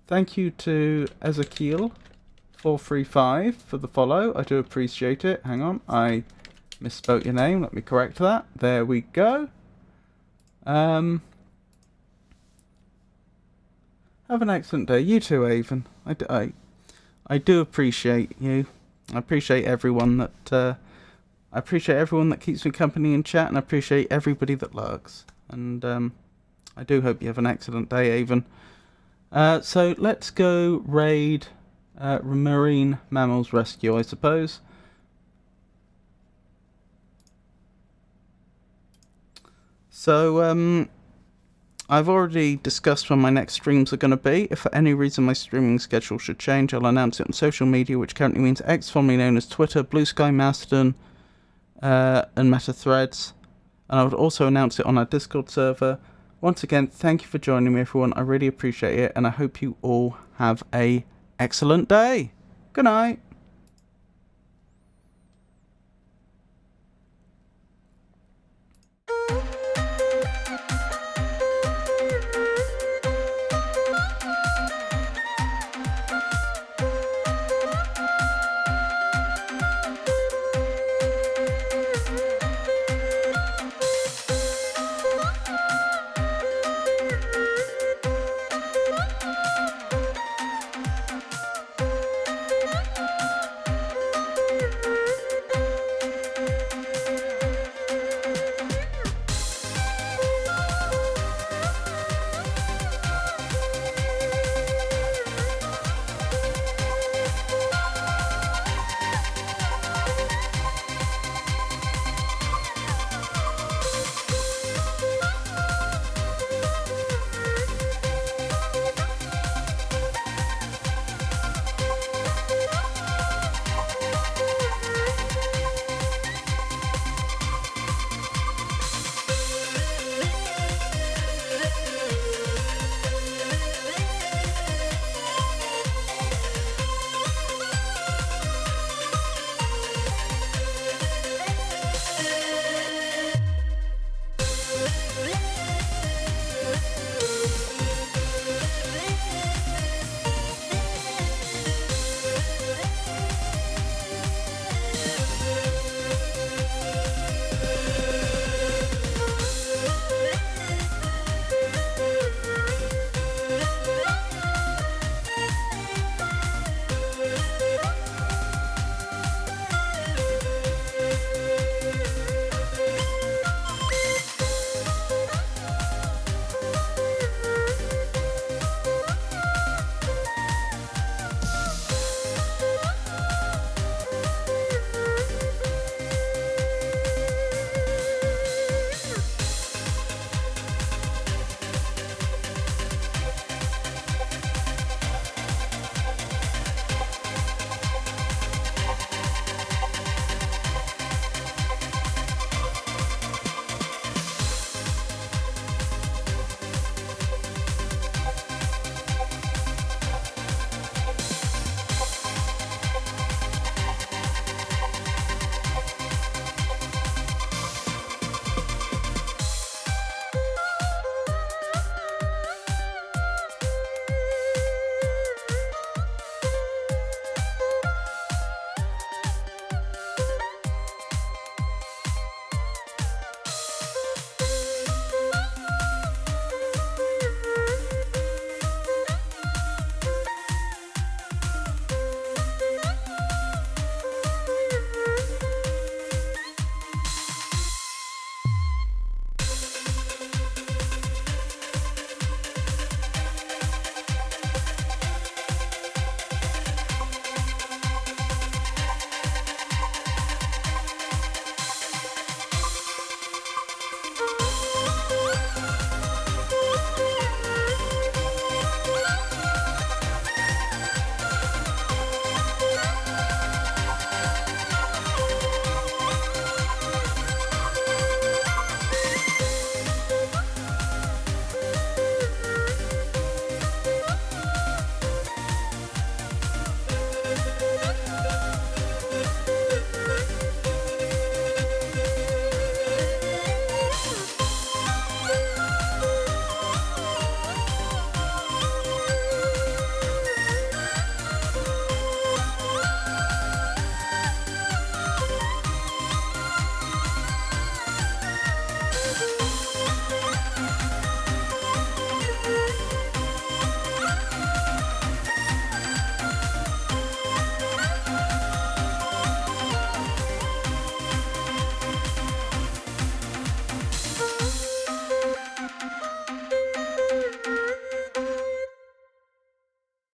Thank you to Ezekiel435 for the follow. I do appreciate it. Hang on, I misspoke your name. Let me correct that. There we go. Have an excellent day. You too, Avon. I do appreciate you. I appreciate everyone that keeps me company in chat, and I appreciate everybody that lurks. And I do hope you have an excellent day, Avon. So let's go raid Marine Mammals Rescue, I suppose. So I've already discussed when my next streams are going to be. If for any reason my streaming schedule should change, I'll announce it on social media, which currently means X, formerly known as Twitter, Blue Sky, Mastodon, and Meta Threads. And I would also announce it on our Discord server. Once again, thank you for joining me, everyone. I really appreciate it, and I hope you all have a excellent day. Good night.